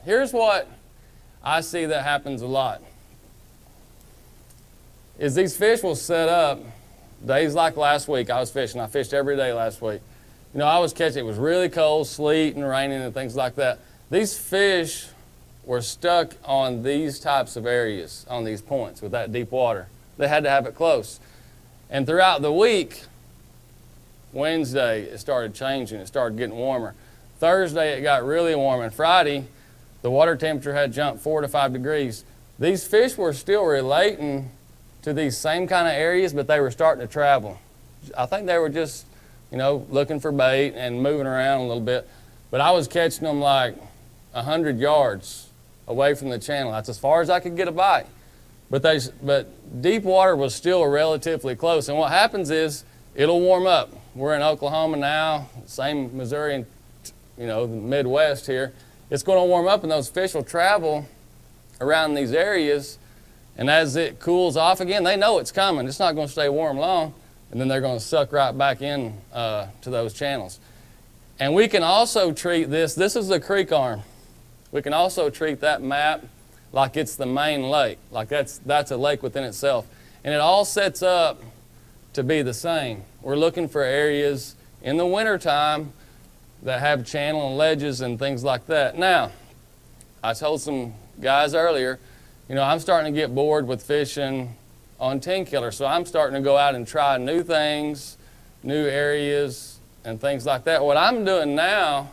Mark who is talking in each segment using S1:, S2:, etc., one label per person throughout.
S1: here's what I see that happens a lot. Is these fish will set up days like last week. I was fishing. I fished every day last week. You know, I was catching, it was really cold, sleet and raining and things like that. These fish were stuck on these types of areas, on these points with that deep water. They had to have it close. And throughout the week, Wednesday, it started changing. It started getting warmer. Thursday, it got really warm. And Friday, the water temperature had jumped 4 to 5 degrees. These fish were still relating to these same kind of areas, but they were starting to travel. I think they were just, you know, looking for bait and moving around a little bit. But I was catching them like 100 yards away from the channel. That's as far as I could get a bite. But deep water was still relatively close. And what happens is it'll warm up. We're in Oklahoma now, same Missouri and, you know, the Midwest here. It's going to warm up and those fish will travel around these areas. And as it cools off again, they know it's coming. It's not going to stay warm long. And then they're going to suck right back in to those channels. And we can also treat this is the creek arm. We can also treat that map like it's the main lake, like that's a lake within itself. And it all sets up to be the same. We're looking for areas in the wintertime that have channel and ledges and things like that. Now, I told some guys earlier, you know, I'm starting to get bored with fishing on 10 killer, so I'm starting to go out and try new things, new areas, and things like that. What I'm doing now,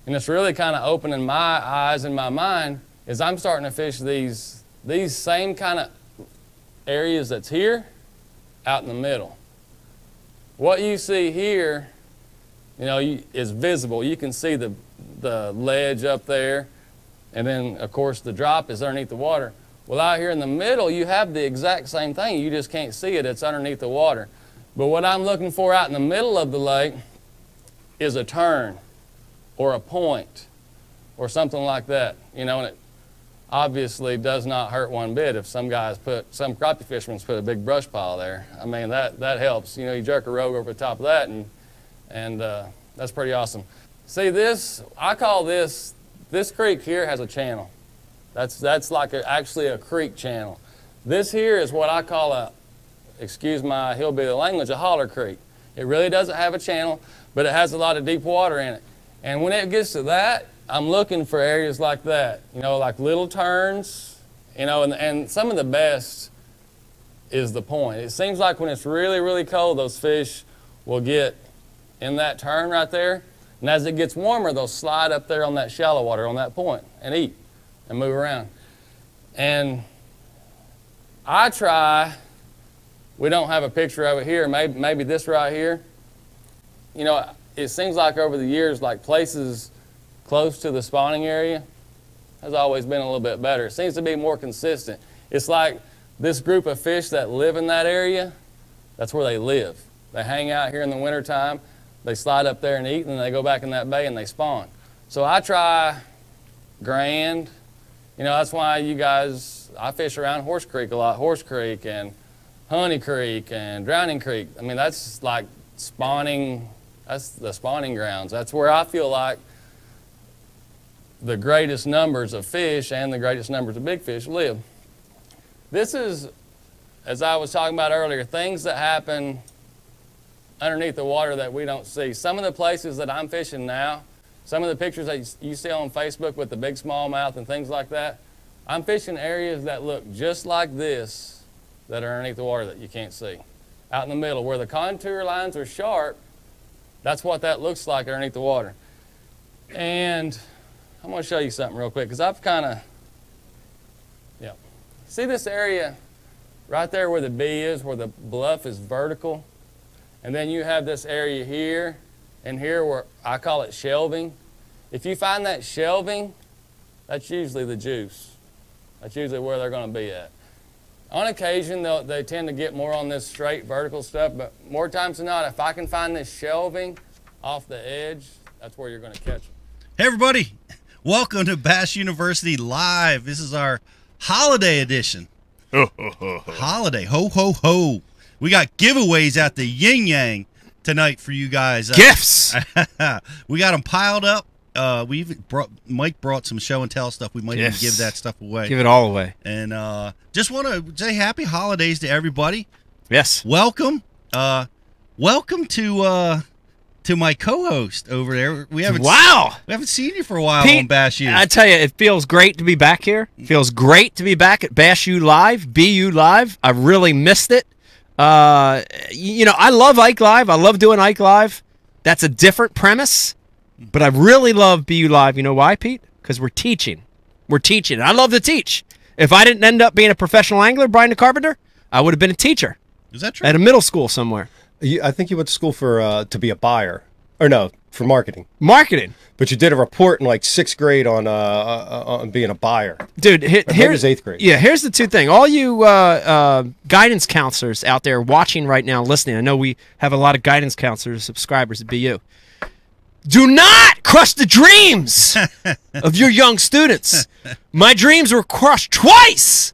S1: and it's really kind of opening my eyes and my mind, is I'm starting to fish these same kind of areas that's here out in the middle. What you see here, you know, is visible. You can see the ledge up there, and then, of course, the drop is underneath the water. Well, out here in the middle, you have the exact same thing. You just can't see it. It's underneath the water. But what I'm looking for out in the middle of the lake is a turn or a point or something like that. You know, and it obviously does not hurt one bit if some crappie fishermen put a big brush pile there. I mean, that helps. You know, you jerk a rogue over the top of that, and that's pretty awesome. See this, I call this creek here has a channel. That's like actually a creek channel. This here is what I call excuse my hillbilly language, a holler creek. It really doesn't have a channel, but it has a lot of deep water in it. And when it gets to that, I'm looking for areas like that, you know, like little turns, you know, and some of the best is the point. It seems like when it's really, really cold, those fish will get in that turn right there. And as it gets warmer, they'll slide up there on that shallow water, on that point, and eat and move around. And I try, we don't have a picture of it here, maybe this right here. You know, it seems like over the years, like places close to the spawning area has always been a little bit better. It seems to be more consistent. It's like this group of fish that live in that area, that's where they live. They hang out here in the wintertime, they slide up there and eat, and then they go back in that bay and they spawn. So I try Grand. You know, that's why you guys, I fish around Horse Creek a lot, Horse Creek and Honey Creek and Drowning Creek. I mean, that's like spawning, that's the spawning grounds. That's where I feel like the greatest numbers of fish and the greatest numbers of big fish live. This is, as I was talking about earlier, things that happen underneath the water that we don't see. Some of the places that I'm fishing now, some of the pictures that you see on Facebook with the big smallmouth and things like that, I'm fishing areas that look just like this that are underneath the water that you can't see. Out in the middle where the contour lines are sharp, that's what that looks like underneath the water. And I'm going to show you something real quick because I've kind of, yeah. See this area right there where the B is, where the bluff is vertical? And then you have this area here and here where I call it shelving. If you find that shelving, that's usually the juice. That's usually where they're going to be at. On occasion, they tend to get more on this straight vertical stuff, but more times than not, if I can find this shelving off the edge, that's where you're going to catch them.
S2: Hey everybody, welcome to Bass University Live. This is our holiday edition. Holiday, ho, ho, ho. We got giveaways at the Yin Yang tonight for you guys.
S3: Gifts!
S2: We got them piled up. we even Mike brought some show and tell stuff. We might even give that stuff away.
S3: Give it all away.
S2: And just want to say happy holidays to everybody.
S3: Yes.
S2: Welcome. Welcome to my co-host over there. We haven't seen you for a while, Pete, on Bash U.
S3: I tell you, it feels great to be back here. It feels great to be back at Bash U Live, BU Live. I really missed it. You know, I love Ike Live. I love doing Ike Live. That's a different premise, but I really love BU Live. You know why, Pete? Because we're teaching. We're teaching. I love to teach. If I didn't end up being a professional angler, Brian the Carpenter, I would have been a teacher.
S2: Is that true?
S3: At a middle school somewhere.
S4: I think you went to school for to be a buyer, or no, for marketing.
S3: Marketing.
S4: But you did a report in like 6th grade on being a buyer.
S3: Dude, here's
S4: 8th grade.
S3: Yeah, here's the two things. All you guidance counselors out there watching right now, listening. I know we have a lot of guidance counselors, subscribers at BU. Do not crush the dreams of your young students. My dreams were crushed twice.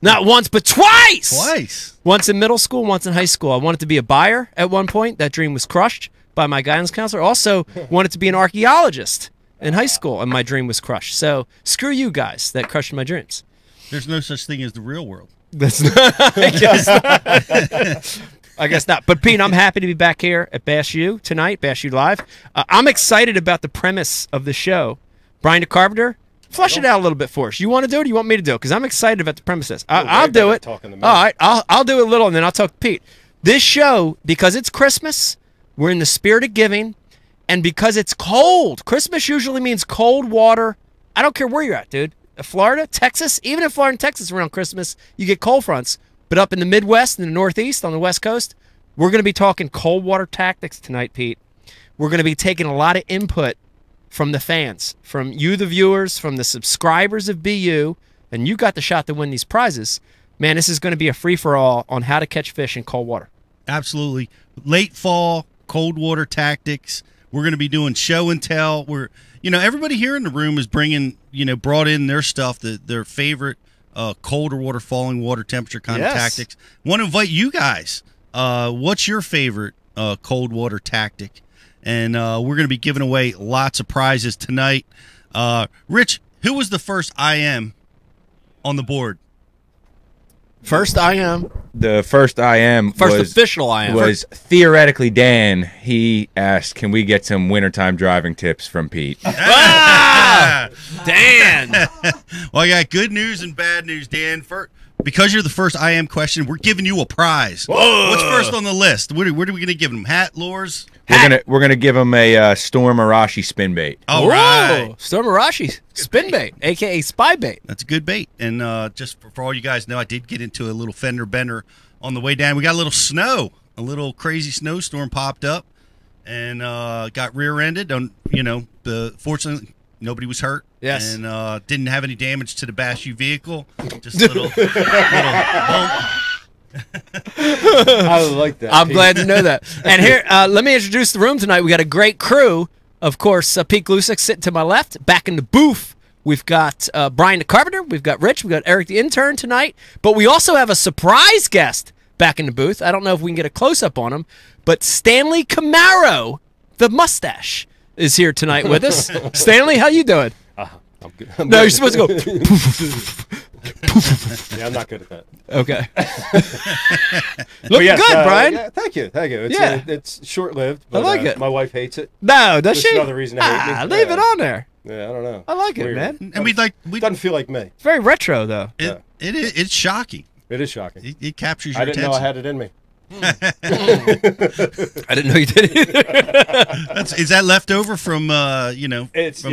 S3: Not once, but twice.
S2: Twice.
S3: Once in middle school, once in high school. I wanted to be a buyer at one point. That dream was crushed by my guidance counselor. Also wanted to be an archaeologist in high school, and my dream was crushed. So screw you guys that crushed my dreams.
S2: There's no such thing as the real world.
S3: That's not, I guess not. I guess not. But, Pete, I'm happy to be back here at Bash U tonight, Bash U Live. I'm excited about the premise of the show. Brian the Carpenter, flush it out a little bit for us. You want to do it or you want me to do it? Because I'm excited about the premises. I'll do it. All right, I'll do it a little, and then I'll talk to Pete. This show, because it's Christmas, we're in the spirit of giving, and because it's cold. Christmas usually means cold water. I don't care where you're at, dude. Florida, Texas, even in Florida and Texas around Christmas, you get cold fronts. But up in the Midwest and the Northeast on the West Coast, we're going to be talking cold water tactics tonight, Pete. We're going to be taking a lot of input from the fans, from you, the viewers, from the subscribers of BU, and you got the shot to win these prizes. Man, this is going to be a free-for-all on how to catch fish in cold water.
S2: Absolutely. Late fall, cold water tactics. We're going to be doing show and tell. Everybody here in the room is bringing, brought in their stuff, their favorite colder water, falling water temperature kind of tactics. Want to invite you guys. What's your favorite cold water tactic? And we're going to be giving away lots of prizes tonight. Rich, who was the first IM on the board?
S3: First IM.
S5: The first IM
S3: First official IM.
S5: Was theoretically Dan. He asked, can we get some wintertime driving tips from Pete?
S3: Ah! Dan!
S2: Well, I got good news and bad news, Dan. Because you're the first IM question, we're giving you a prize.
S3: Whoa.
S2: What's first on the list? What are we going to give them? Hat, lures?
S5: We're gonna give him a Storm Arashi spin bait.
S2: All right.
S3: Storm Arashi spin bait, a.k.a. spy bait.
S2: That's a good bait. And just for all you guys know, I did get into a little fender bender on the way down. We got a little snow. A little crazy snowstorm popped up and got rear-ended. Fortunately, nobody was hurt.
S3: Yes.
S2: And didn't have any damage to the Bash U vehicle. Just a little bump.
S4: I like that.
S3: I'm glad to know that. And here, let me introduce the room tonight. We got a great crew. Of course, Pete Glusick sitting to my left. Back in the booth, we've got Brian the Carpenter. We've got Rich. We've got Eric the intern tonight. But we also have a surprise guest back in the booth. I don't know if we can get a close-up on him, but Stanley Camaro, the mustache, is here tonight with us. Stanley, how you doing?
S4: I'm good.
S3: No, you're supposed to go.
S4: Yeah, I'm not good at that.
S3: Okay. Looking
S4: yes,
S3: good, Brian.
S4: Yeah, thank you. It's short-lived.
S3: I like it.
S4: My wife hates it.
S3: No, does
S4: Just
S3: she?
S4: another reason to hate me.
S3: Leave it on there.
S4: Yeah, I don't know.
S3: I like it,
S4: Weird.
S3: man.
S2: And
S4: doesn't feel like me.
S3: Very retro, though.
S2: It's shocking.
S4: It is shocking.
S2: It captures your
S4: I didn't
S2: attention.
S4: know I had it in me.
S3: I didn't know you did either.
S2: Is that left over from
S4: It's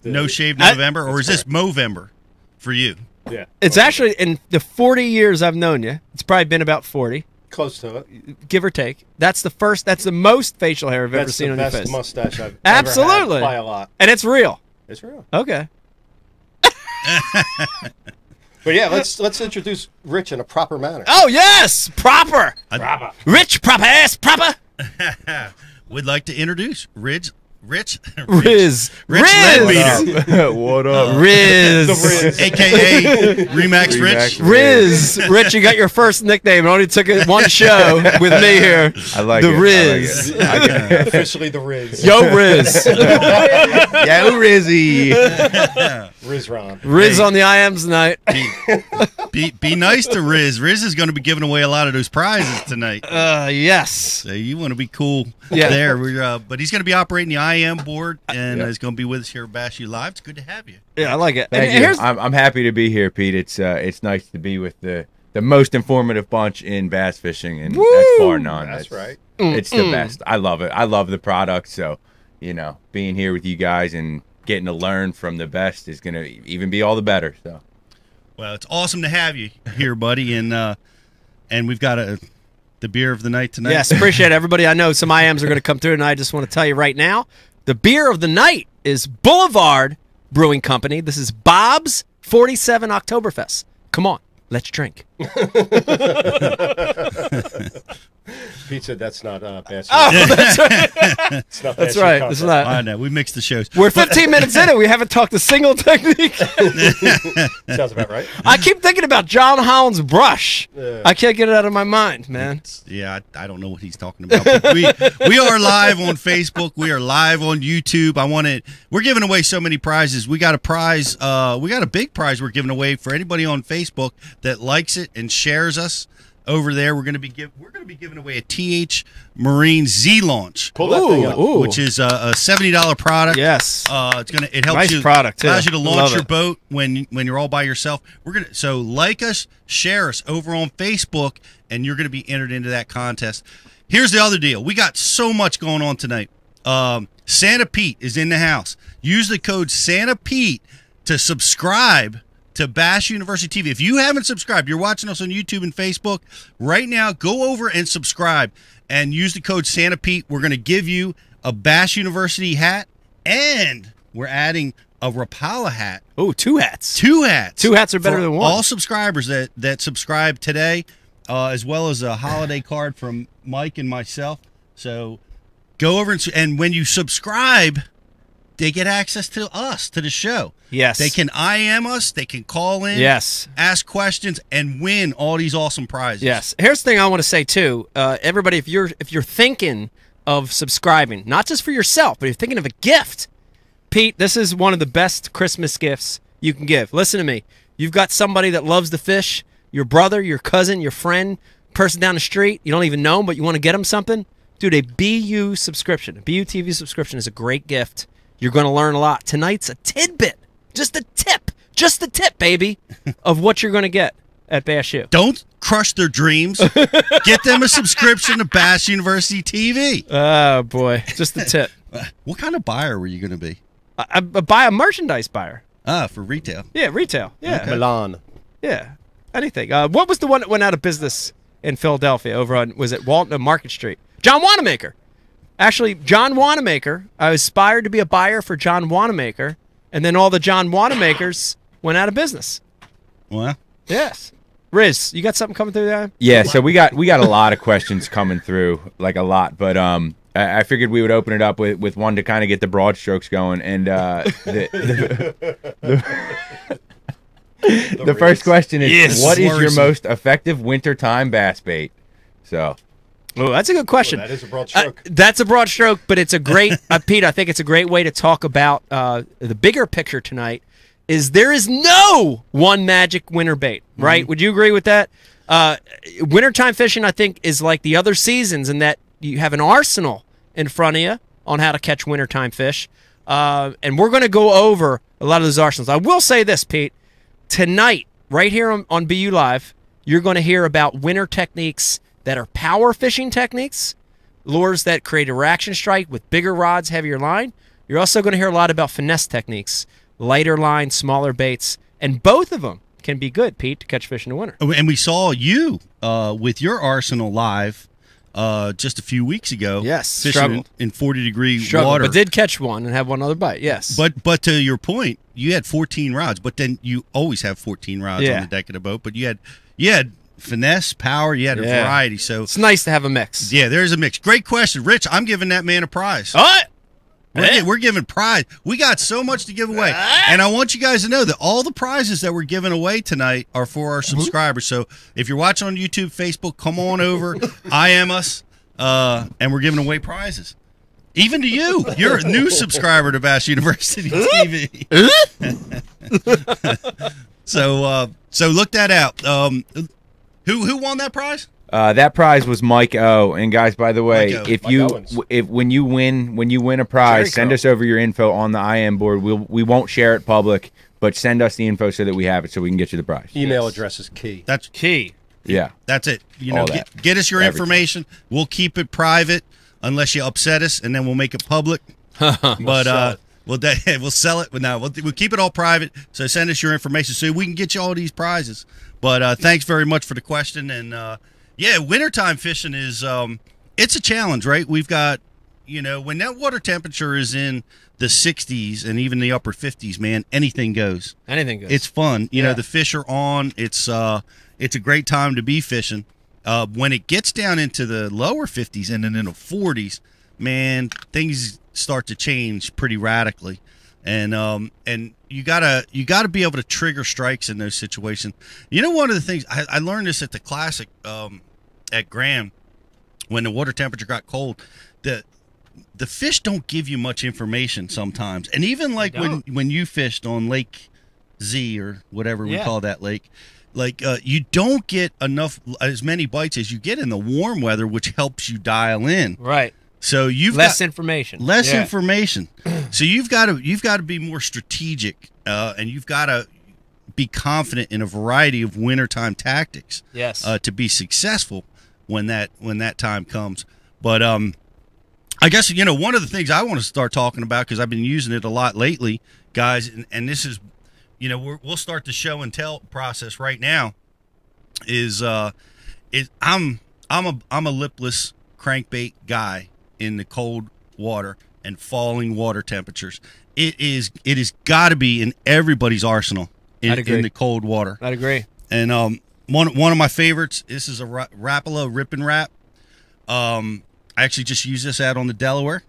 S2: No Shave November, or is this Movember for you?
S4: Yeah.
S3: It's actually, in the 40 years I've known you, it's probably been about 40.
S4: Close to it.
S3: Give or take. That's the most facial hair I've ever seen on your face.
S4: That's the best mustache I've
S3: Absolutely.
S4: ever had by a lot.
S3: And it's real.
S4: It's real.
S3: Okay.
S4: But yeah, let's introduce Rich in a proper manner.
S3: Oh, yes! Proper!
S4: Proper.
S3: Rich, proper ass, proper!
S2: Would like to introduce Rich Rich
S3: Leadbeater.
S5: What up?
S3: Riz.
S2: AKA Remax Rich.
S3: Rich, you got your first nickname. It only took one show with me here.
S5: I like
S3: the
S5: it.
S3: Riz.
S5: I like it.
S4: Officially the Riz.
S3: Yo, Riz.
S5: Yo, Rizzy.
S4: Rizron.
S3: Riz on the IMs tonight.
S2: Be nice to Riz. Riz is going to be giving away a lot of those prizes tonight.
S3: Yes.
S2: So you want to be cool
S3: Yeah.
S2: there. But he's going to be operating the IM board and is going to be with us here at Bash You Live. It's good to have you.
S3: Yeah, I like it.
S5: Thank
S3: And
S5: you.
S3: here's
S5: I'm happy to be here, Pete. It's nice to be with the most informative bunch in bass fishing, and that's bar none.
S4: That's right.
S5: It's the best. I love it. I love the product. So, being here with you guys and getting to learn from the best is going to even be all the better. So,
S2: Well, it's awesome to have you here, buddy. And we've got the beer of the night tonight.
S3: Yes, appreciate it, everybody. I know some IMs are going to come through, and I just want to tell you right now, the beer of the night is Boulevard Brewing Company. This is Bob's 47 Oktoberfest. Come on, let's drink.
S4: Pete said that's not Bass.
S3: Oh, that's right.
S4: It's not
S3: That's
S4: Bass
S3: right.
S4: content.
S3: It's not.
S2: I know. We mixed the shows.
S3: We're 15 minutes in, and we haven't talked a single technique.
S4: Sounds about right.
S3: I keep thinking about John Holland's brush.
S4: Yeah.
S3: I can't get it out of my mind, man.
S2: Yeah, I don't know what he's talking about. But we are live on Facebook. We are live on YouTube. We're giving away so many prizes. We got a prize. We got a big prize we're giving away for anybody on Facebook that likes it and shares us over there. We're going to be giving away a TH Marine Z Launch.
S4: Pull that thing up.
S2: Which is a $70 product.
S3: Yes.
S2: It helps
S3: Nice
S2: you
S3: product, too.
S2: allows you to
S3: Love
S2: launch your
S3: it.
S2: boat when you're all by yourself. So like us, share us over on Facebook, and you're going to be entered into that contest. Here's the other deal. We got so much going on tonight. Santa Pete is in the house. Use the code Santa Pete to subscribe to Bash University TV. If you haven't subscribed, you're watching us on YouTube and Facebook right now, go over and subscribe and use the code Santa Pete. We're going to give you a Bash University hat, and we're adding a Rapala hat.
S3: Oh, 2 hats.
S2: 2 hats.
S3: 2 hats are better
S2: for
S3: than one.
S2: all subscribers that subscribe today, as well as a holiday card from Mike and myself. So go over and when you subscribe, they get access to us, to the show.
S3: Yes.
S2: They can IM us, they can call in,
S3: Yes.
S2: ask questions, and win all these awesome prizes.
S3: Yes. Here's the thing I want to say too. Everybody, if you're thinking of subscribing, not just for yourself, but if you're thinking of a gift, Pete, this is one of the best Christmas gifts you can give. Listen to me. You've got somebody that loves to fish, your brother, your cousin, your friend, person down the street, you don't even know them, but you want to get them something. Dude, a BU subscription, a BU TV subscription is a great gift. You're going to learn a lot. Tonight's a tidbit, just the tip, baby, of what you're going to get at Bash U.
S2: Don't crush their dreams. Get them a subscription to Bash University TV.
S3: Oh, boy, just the tip.
S2: What kind of buyer were you going to be?
S3: I buy a merchandise buyer.
S2: For retail.
S3: Yeah, retail. Yeah,
S2: Okay.
S4: Milan.
S3: yeah, anything. What was the one that went out of business in Philadelphia over on, was it Walton Market Street? John Wanamaker. Actually, John Wanamaker, I aspired to be a buyer for John Wanamaker, and then all the John Wanamakers went out of business.
S2: Well,
S3: Yes. Riz, you got something coming through there?
S5: Yeah, so we got a lot of questions coming through, like a lot, but I figured we would open it up with one to kind of get the broad strokes going, and the first question is,
S3: Yes.
S5: what is your
S2: Worrisome.
S5: most effective wintertime bass bait? So,
S3: Oh, that's a good question.
S4: That is a broad stroke.
S3: That's a broad stroke, but it's a great, Pete, I think it's a great way to talk about the bigger picture tonight. Is there is no one magic winter bait, right? Would you agree with that? Wintertime fishing, I think, is like the other seasons in that you have an arsenal in front of you on how to catch wintertime fish. And we're going to go over a lot of those arsenals. I will say this, Pete. Tonight, right here on BU Live, you're going to hear about winter techniques that are power fishing techniques, lures that create a reaction strike with bigger rods, heavier line. You're also going to hear a lot about finesse techniques, lighter line, smaller baits, and both of them can be good, Pete, to catch fish in the winter.
S2: and we saw you with your arsenal live just a few weeks ago.
S3: Yes,
S2: fishing
S3: struggled.
S2: in 40-degree
S3: Struggled,
S2: water.
S3: but did catch one and have one other bite, yes.
S2: But to your point, you had 14 rods, but then you always have 14 rods
S3: Yeah.
S2: on the deck of the boat. But you had finesse, power, you had a
S3: Yeah.
S2: variety. So
S3: it's nice to have a mix.
S2: yeah, there's a mix. Great question, Rich. I'm giving that man a prize.
S3: All right.
S2: We're giving prize. We got so much to give away. And I want you guys to know that all the prizes that we're giving away tonight are for our subscribers. So if you're watching on YouTube, Facebook, come on over, IM us, and we're giving away prizes. Even to you. You're a new subscriber to Bass University TV. So look that out. Who won that prize?
S5: That prize was Mike O. And guys, by the way,
S4: Mike
S5: when you win a prize, send us over your info on the IM board. We won't share it public, but send us the info so that we have it so we can get you the prize.
S4: Email address is key.
S2: That's
S3: Key.
S5: Yeah.
S2: That's it. You know, get us your information. We'll keep it private unless you upset us, and then we'll make it public. But we'll sell it. But no, we'll keep it all private. So send us your information so we can get you all these prizes. But thanks very much for the question. And yeah, wintertime fishing is it's a challenge, right? We've got, you know, when that water temperature is in the 60s and even the upper 50s, man, anything goes.
S3: Anything goes.
S2: It's fun. You know, the fish are on. It's a great time to be fishing. When it gets down into the lower 50s and then in the 40s, man, things start to change pretty radically. And you gotta be able to trigger strikes in those situations. You know, one of the things I learned this at the Classic at Graham, when the water temperature got cold, the fish don't give you much information sometimes. And even like when you fished on Lake Z or whatever we call that lake, like you don't get as many bites as you get in the warm weather, which helps you dial in.
S3: Right.
S2: So you've
S3: less
S2: got
S3: information.
S2: Less information. So you've got to be more strategic, and you've got to be confident in a variety of wintertime tactics.
S3: Yes.
S2: To be successful when that time comes. But I guess, you know, one of the things I want to start talking about, because I've been using it a lot lately, guys, and this is, you know, we'll start the show and tell process right now. I'm a lipless crankbait guy in the cold water and falling water temperatures. It has got to be in everybody's arsenal in the cold water.
S3: I'd agree.
S2: And one of my favorites. This is a Rapala Rip and Wrap. I actually just used this out on the Delaware.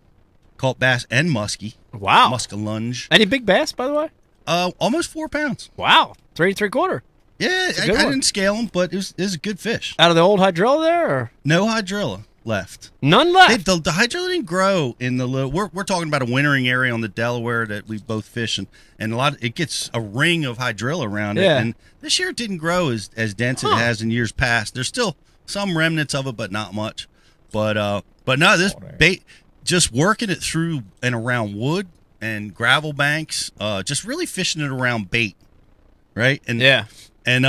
S2: Caught bass and muskie.
S3: Wow.
S2: Muskellunge.
S3: Any big bass, by the way?
S2: Almost 4 pounds.
S3: Wow. 3 3/4.
S2: Yeah, I didn't scale them, but it was a good fish.
S3: Out of the old hydrilla there? Or?
S2: No hydrilla left.
S3: None left.
S2: The hydrilla didn't grow in the little. We're talking about a wintering area on the Delaware that we both fish in, and it gets a ring of hydrilla around it. And this year it didn't grow as dense as it has in years past. There's still some remnants of it, but not much. But no, this bait, just working it through and around wood and gravel banks, just really fishing it around bait, right? And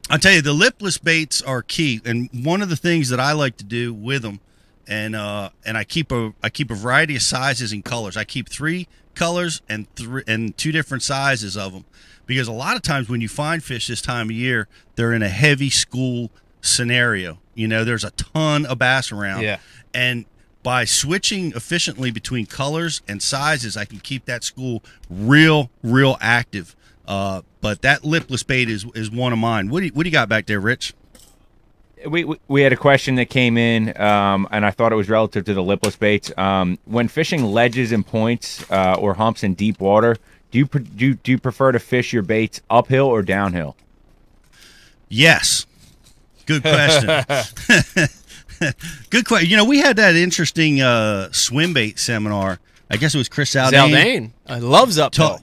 S2: I'll tell you, the lipless baits are key, and one of the things that I like to do with them, and I keep a variety of sizes and colors. I keep 3 colors and 2 different sizes of them, because a lot of times when you find fish this time of year, they're in a heavy school scenario. You know, there's a ton of bass around, and by switching efficiently between colors and sizes, I can keep that school real active. But that lipless bait is one of mine. What do you got back there, Rich?
S5: We had a question that came in, and I thought it was relative to the lipless baits. When fishing ledges and points or humps in deep water, do you prefer to fish your baits uphill or downhill?
S2: Yes. Good question. Good question. You know, we had that interesting swim bait seminar. I guess it was Chris Zaldane.
S3: Loves uphill.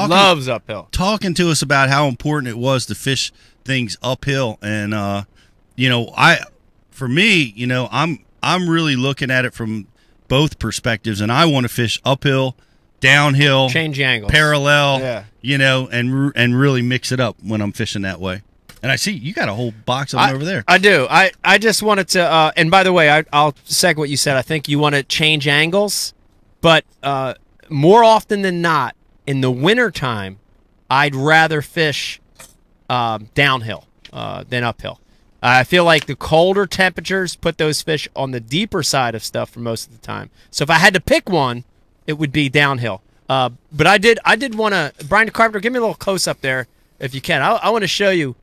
S2: Loves
S3: uphill.
S2: Talking to us about how important it was to fish things uphill, and you know, for me, you know, I'm really looking at it from both perspectives, and I want to fish uphill, downhill,
S3: change angles,
S2: parallel, you know, and really mix it up when I'm fishing that way. And I see you got a whole box of them over there.
S3: I do. I just wanted to, and by the way, I'll second what you said. I think you want to change angles. But more often than not, in the wintertime, I'd rather fish downhill than uphill. I feel like the colder temperatures put those fish on the deeper side of stuff for most of the time. So if I had to pick one, it would be downhill. But I did want to, Brian Carpenter, give me a little close-up there if you can. I want to show you.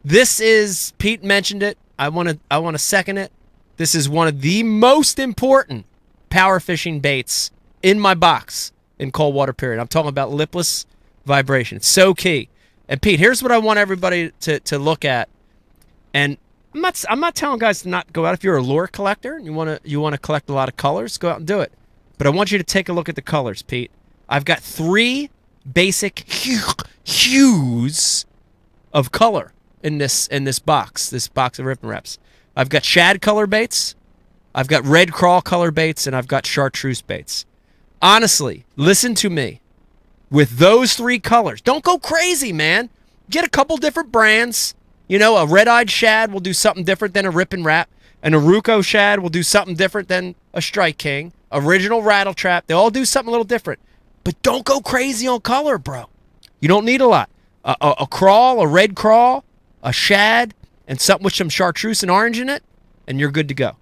S3: This is, Pete mentioned it. I want to second it. This is one of the most important power fishing baits in my box in cold water period. I'm talking about lipless vibration. It's so key. And Pete, here's what I want everybody to look at. And I'm not telling guys to not go out. If you're a lure collector and you want to collect a lot of colors, go out and do it. But I want you to take a look at the colors, Pete. I've got 3 basic hues of color in this box of Rip and Reps. I've got shad color baits, I've got red crawl color baits, and I've got chartreuse baits. Honestly, listen to me. With those 3 colors, don't go crazy, man. Get a couple different brands. You know, a red-eyed shad will do something different than a Rip and Wrap. An Aruco shad will do something different than a Strike King. Original Rattle Trap, they all do something a little different. But don't go crazy on color, bro. You don't need a lot. A crawl, a red crawl, a shad, and something with some chartreuse and orange in it, and you're good to go.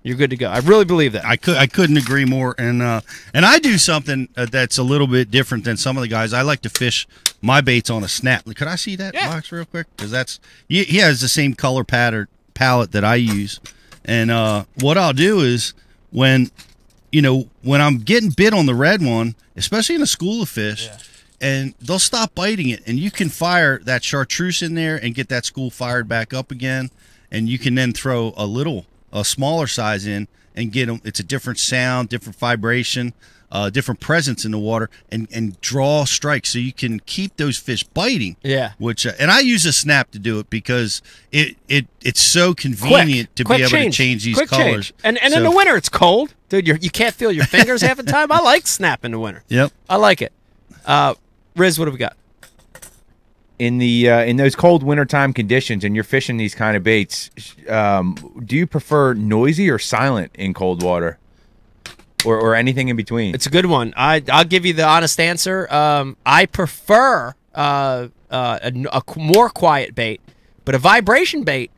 S3: You're good to go. I really believe that.
S2: I couldn't agree more. And I do something that's a little bit different than some of the guys. I like to fish my baits on a snap. Could I see that box real quick? Because he has the same color palette that I use. And what I'll do is when I'm getting bit on the red one, especially in a school of fish, and they'll stop biting it, and you can fire that chartreuse in there and get that school fired back up again, and you can then throw a smaller size in and get them. It's a different sound, different vibration, different presence in the water, and draw strikes so you can keep those fish biting.
S3: Yeah.
S2: Which and I use a snap to do it because it's so convenient to be able to change these colors.
S3: And in the winter it's cold, dude. You can't feel your fingers half the time. I like snap in the winter.
S2: Yep.
S3: I like it. Riz, what have we got?
S5: In those cold wintertime conditions and you're fishing these kind of baits, do you prefer noisy or silent in cold water, or anything in between?
S3: It's a good one. I'll give you the honest answer. I prefer a more quiet bait, but a vibration bait.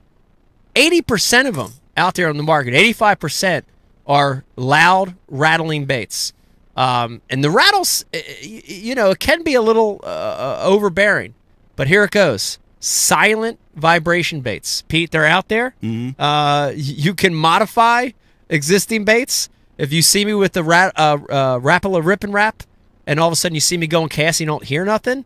S3: 80% of them out there on the market, 85% are loud rattling baits. And the rattles, it can be a little overbearing. But here it goes. Silent vibration baits. Pete, they're out there.
S2: Mm-hmm.
S3: You can modify existing baits. If you see me with the Rapala Rip and Wrap, and all of a sudden you see me going cast and you don't hear nothing,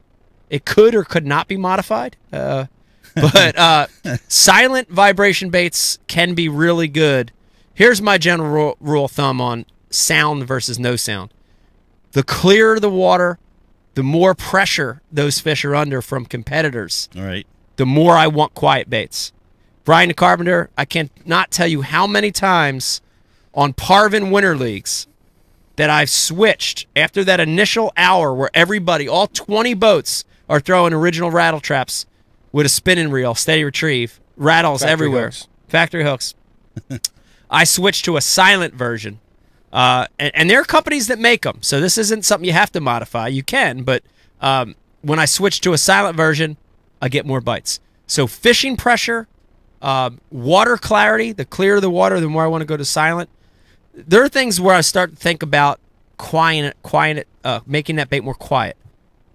S3: it could or could not be modified. But silent vibration baits can be really good. Here's my general rule of thumb on sound versus no sound. The clearer the water, the more pressure those fish are under from competitors,
S2: all right,
S3: the more I want quiet baits. Brian the Carpenter, I cannot tell you how many times on Parvin Winter Leagues that I've switched after that initial hour where everybody, all 20 boats, are throwing original rattle traps with a spinning reel, steady retrieve, rattles everywhere, factory hooks. I switched to a silent version. And there are companies that make them, so this isn't something you have to modify. You can, but when I switch to a silent version, I get more bites. So fishing pressure, water clarity, the clearer the water, the more I want to go to silent. There are things where I start to think about making that bait more quiet.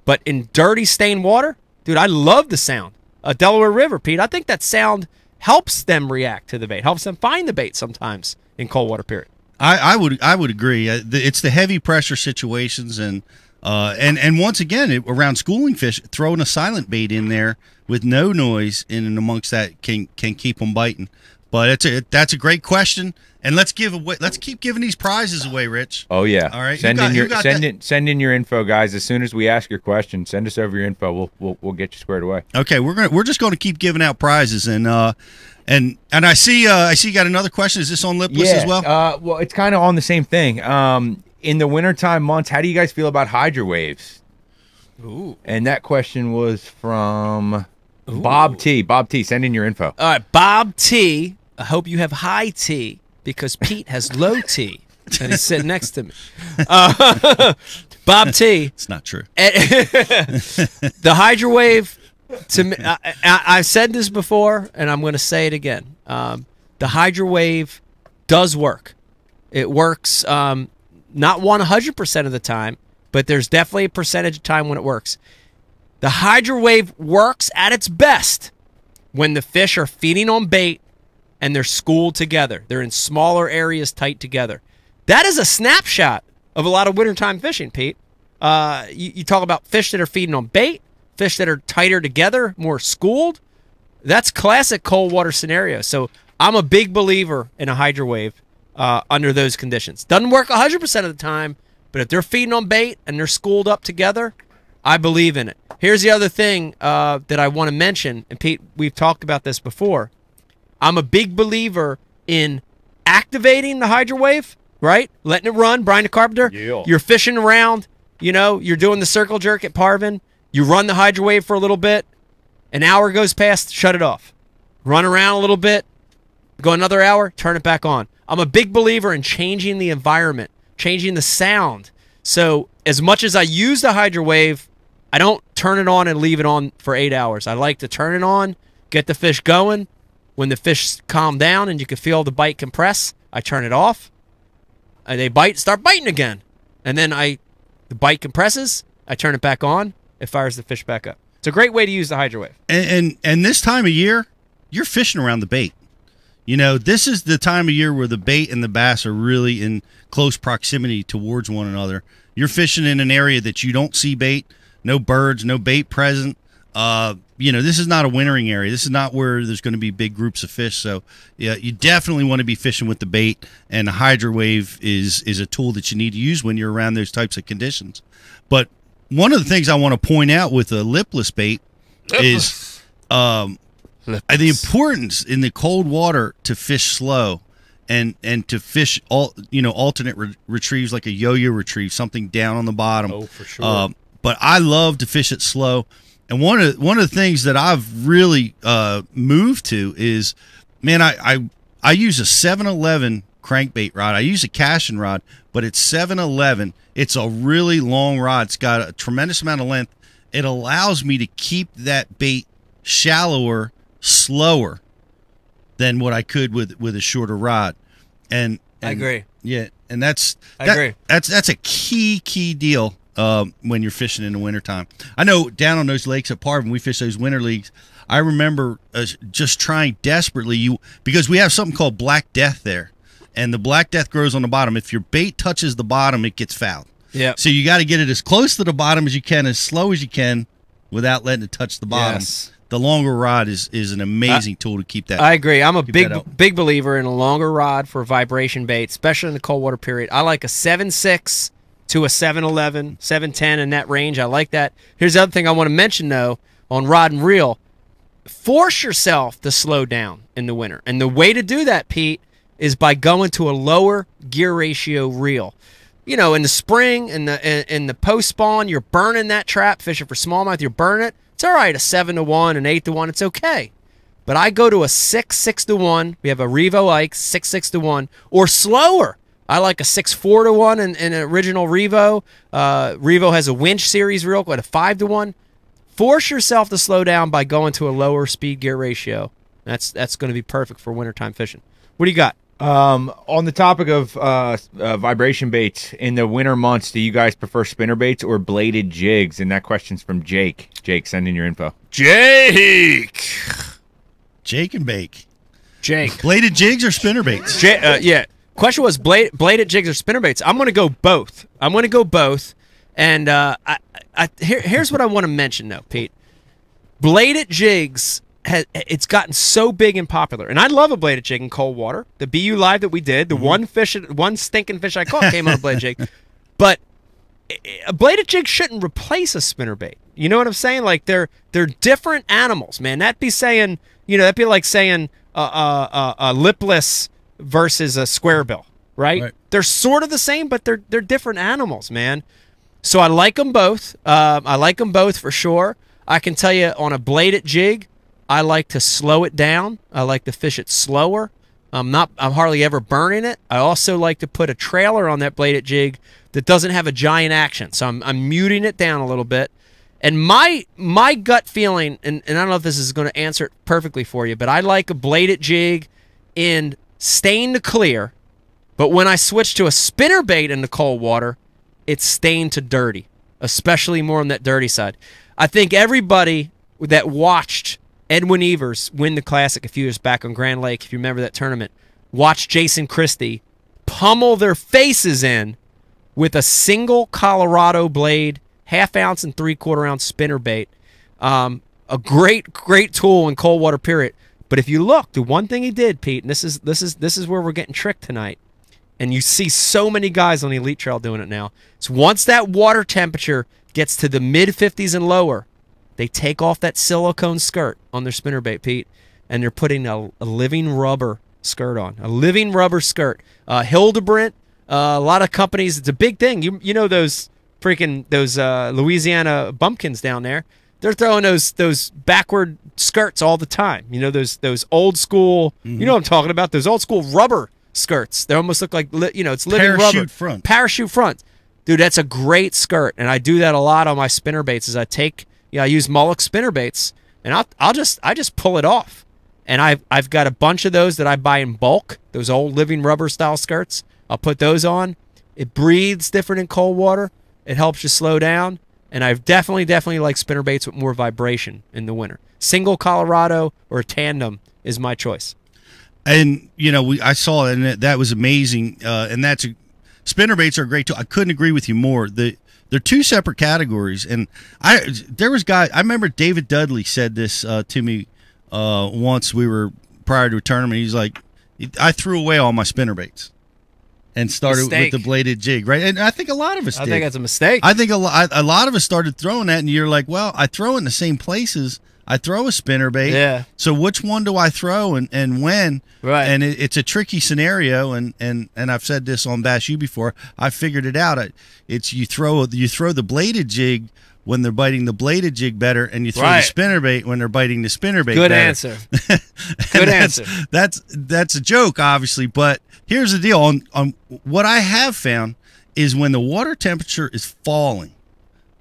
S3: But in dirty, stained water, dude, I love the sound. Delaware River, Pete, I think that sound helps them react to the bait, helps them find the bait sometimes in cold water period.
S2: I would agree. It's the heavy pressure situations, and once again around schooling fish, throwing a silent bait in there with no noise in and amongst that can keep them biting. But that's a great question, and let's keep giving these prizes away, Rich.
S5: Oh yeah.
S2: All right.
S5: Send in your info, guys. As soon as we ask your question, send us over your info. We'll get you squared away.
S2: Okay, we're just going to keep giving out prizes, and I see you got another question. Is this on Lipless as well?
S5: Well, it's kind of on the same thing. In the wintertime months, how do you guys feel about Hydra waves?
S3: Ooh.
S5: And that question was from Bob T. Bob T, send in your info.
S3: All right, Bob T, I hope you have high T because Pete has low T, and he's sitting next to me. Bob T.
S2: It's not true.
S3: The Hydra wave, to me, I've said this before, and I'm going to say it again. The Hydra wave does work. It works not 100% of the time, but there's definitely a percentage of time when it works. The Hydra wave works at its best when the fish are feeding on bait and they're schooled together. They're in smaller areas tight together. That is a snapshot of a lot of wintertime fishing, Pete. You talk about fish that are feeding on bait, fish that are tighter together, more schooled. That's classic cold water scenario. So I'm a big believer in a Hydra wave under those conditions. Doesn't work 100% of the time, but if they're feeding on bait and they're schooled up together, I believe in it. Here's the other thing that I want to mention, and Pete, we've talked about this before. I'm a big believer in activating the Hydra wave, right? Letting it run. Brian the Carpenter, you're fishing around, you're doing the circle jerk at Parvin. You run the Hydra wave for a little bit. An hour goes past, shut it off. Run around a little bit, go another hour, turn it back on. I'm a big believer in changing the environment, changing the sound. So as much as I use the Hydra wave, I don't turn it on and leave it on for 8 hours. I like to turn it on, get the fish going. When the fish calm down and you can feel the bite compress, I turn it off. And they bite, start biting again. And then the bite compresses, I turn it back on, it fires the fish back up. It's a great way to use the Hydra wave.
S2: And this time of year, you're fishing around the bait. This is the time of year where the bait and the bass are really in close proximity towards one another. You're fishing in an area that you don't see bait, no birds, no bait present. This is not a wintering area. This is not where there's going to be big groups of fish. So, yeah, you definitely want to be fishing with the bait, and the Hydra wave is a tool that you need to use when you're around those types of conditions. But one of the things I want to point out with a lipless bait is the importance in the cold water to fish slow and to fish alternate retrieves, like a yo-yo retrieve, something down on the bottom.
S4: Oh, for sure.
S2: But I love to fish it slow. And one of the things that I've really moved to is, man, I use a 711 crankbait rod. I use a casting rod, but it's 711. It's a really long rod. It's got a tremendous amount of length. It allows me to keep that bait shallower, slower than what I could with a shorter rod. And
S3: I agree.
S2: Yeah, and that's a key deal. When you're fishing in the wintertime. I know down on those lakes at Parvin, we fish those winter leagues. I remember just trying desperately, because we have something called black death there, and the black death grows on the bottom. If your bait touches the bottom, it gets fouled. Yeah. So you got to get it as close to the bottom as you can, as slow as you can, without letting it touch the bottom. Yes. The longer rod is an amazing tool to keep that.
S3: I agree. I'm a big believer in a longer rod for vibration bait, especially in the cold water period. I like a 7.6 to a 7.11, 7.10 in that range. I like that. Here's the other thing I want to mention, though, on rod and reel. Force yourself to slow down in the winter. And the way to do that, Pete, is by going to a lower gear ratio reel. In the spring, in the post-spawn, you're burning that trap, fishing for smallmouth, you're burning it. It's all right, a 7-to-1, an 8-to-1, it's okay. But I go to a 6-6-to-1. We have a Revo Ike, 6-6-to-1, or slower. I like a 6-4-to-1 in an original Revo. Revo has a winch series reel with a 5-to-1. Force yourself to slow down by going to a lower speed gear ratio. That's going to be perfect for wintertime fishing. What do you got?
S5: On the topic of vibration baits, in the winter months, do you guys prefer spinner baits or bladed jigs? And that question's from Jake. Jake, send in your info.
S2: Jake and Bake.
S3: Jake.
S2: Bladed jigs or spinner baits?
S3: Yeah. Question was bladed jigs or spinner baits. I'm going to go both. And here's what I want to mention, though, Pete. Bladed jigs, it's gotten so big and popular. And I love a bladed jig in cold water. The BU Live that we did, the one stinking fish I caught came on a bladed jig. But a bladed jig shouldn't replace a spinner bait. You know what I'm saying? Like, they're different animals, man. That'd be like saying a lipless versus a square bill, right? They're sort of the same, but they're different animals, man. So I like them both. I like them both for sure. I can tell you on a bladed jig, I like to slow it down. I like to fish it slower. I'm hardly ever burning it. I also like to put a trailer on that bladed jig that doesn't have a giant action. So I'm muting it down a little bit. And my gut feeling, and I don't know if this is going to answer it perfectly for you, but I like a bladed jig in stain to clear, but when I switch to a spinner bait in the cold water, it's stained to dirty, especially more on that dirty side. I think everybody that watched Edwin Evers win the Classic a few years back on Grand Lake, if you remember that tournament, watched Jason Christie pummel their faces in with a single Colorado blade, 1/2 ounce and 3/4 ounce spinner bait. A great tool in cold water, period. But if you look, the one thing he did, Pete, and this is where we're getting tricked tonight, and you see so many guys on the Elite Trail doing it now. So once that water temperature gets to the mid-50s and lower, they take off that silicone skirt on their spinnerbait, Pete, and they're putting a living rubber skirt on. A living rubber skirt. Hildebrandt, a lot of companies, it's a big thing. You know those Louisiana bumpkins down there? They're throwing those backward skirts all the time. You know, those old school, you know what I'm talking about, those old school rubber skirts. They almost look like, it's living rubber. Parachute front. Dude, that's a great skirt, and I do that a lot on my spinner baits. Is I use Mullock spinner baits, and I just pull it off. And I've got a bunch of those that I buy in bulk. Those old living rubber style skirts. I'll put those on. It breathes different in cold water. It helps you slow down. And I've definitely like spinner baits with more vibration in the winter. Single Colorado or tandem is my choice.
S2: And I saw it, and that was amazing. And spinner baits are great too. I couldn't agree with you more. They're two separate categories. And I remember David Dudley said this to me once. We were prior to a tournament. He's like, I threw away all my spinner baits and started with the bladed jig, right? And I think a lot of us did.
S3: I think that's a mistake.
S2: I think a lot of us started throwing that, and you're like, well, I throw it in the same places. I throw a spinner bait. Yeah. So which one do I throw and when? Right. And it's a tricky scenario, and I've said this on Bash U before. I figured it out. It's you throw the bladed jig when they're biting the bladed jig better, and you throw the spinner bait when they're biting the spinner bait
S3: Good
S2: better.
S3: Answer. Good answer.
S2: That's a joke, obviously, but here's the deal. On what I have found is when the water temperature is falling,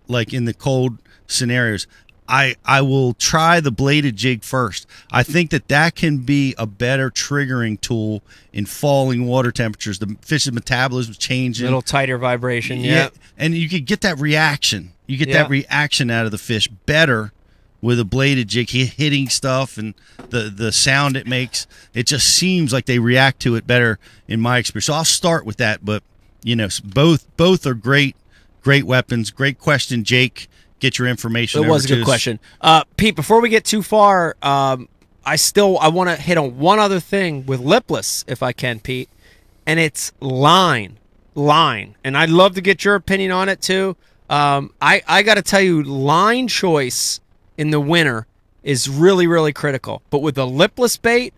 S2: like in the cold scenarios, I will try the bladed jig first. I think that can be a better triggering tool in falling water temperatures. The fish's metabolism is changing.
S3: A little tighter vibration, yeah.
S2: And you could get that reaction. You get that reaction out of the fish better with a bladed jig hitting stuff, and the sound it makes. It just seems like they react to it better in my experience. So I'll start with that, but both are great weapons. Great question, Jake. Get your information.
S3: It was a good question. Pete, before we get too far, I want to hit on one other thing with Lipless, if I can, Pete, and it's line. And I'd love to get your opinion on it, too. I got to tell you, line choice in the winter is really, really critical. But with the Lipless bait,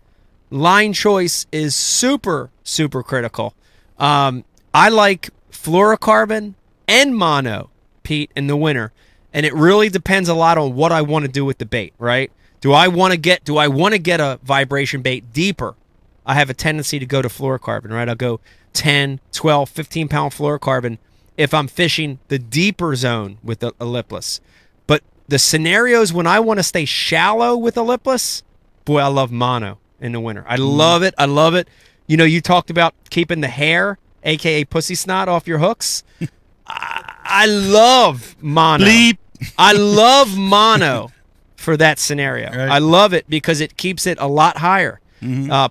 S3: line choice is super, super critical. I like fluorocarbon and mono, Pete, in the winter. And it really depends a lot on what I want to do with the bait, right? Do I want to get a vibration bait deeper? I have a tendency to go to fluorocarbon, right? I'll go 10, 12, 15-pound fluorocarbon if I'm fishing the deeper zone with a lipless. But the scenarios when I want to stay shallow with a lipless, boy, I love mono in the winter. I love it. I love it. You talked about keeping the hair, a.k.a. pussy snot, off your hooks. I love mono. Bleep. I love mono for that scenario. Right. I love it because it keeps it a lot higher.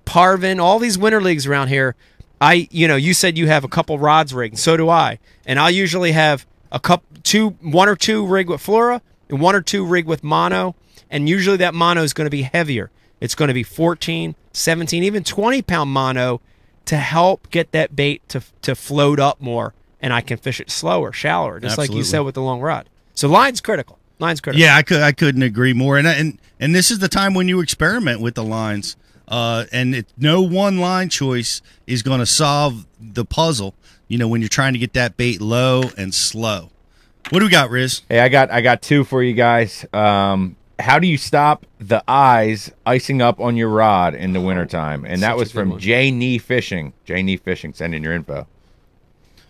S3: Parvin, all these winter leagues around here, you said you have a couple rods rigged. So do I. And I'll usually have one or two rig with fluora and one or two rig with mono. And usually that mono is going to be heavier. It's going to be 14, 17, even 20-pound mono to help get that bait to float up more. And I can fish it slower, shallower, just like you said with the long rod. So line's critical. Yeah,
S2: I couldn't agree more. And this is the time when you experiment with the lines. And no one line choice is going to solve the puzzle. When you're trying to get that bait low and slow. What do we got, Riz?
S5: Hey, I got two for you guys. How do you stop the eyes icing up on your rod in the wintertime? And that was from J Knee Fishing. J Knee Fishing. Send in your info.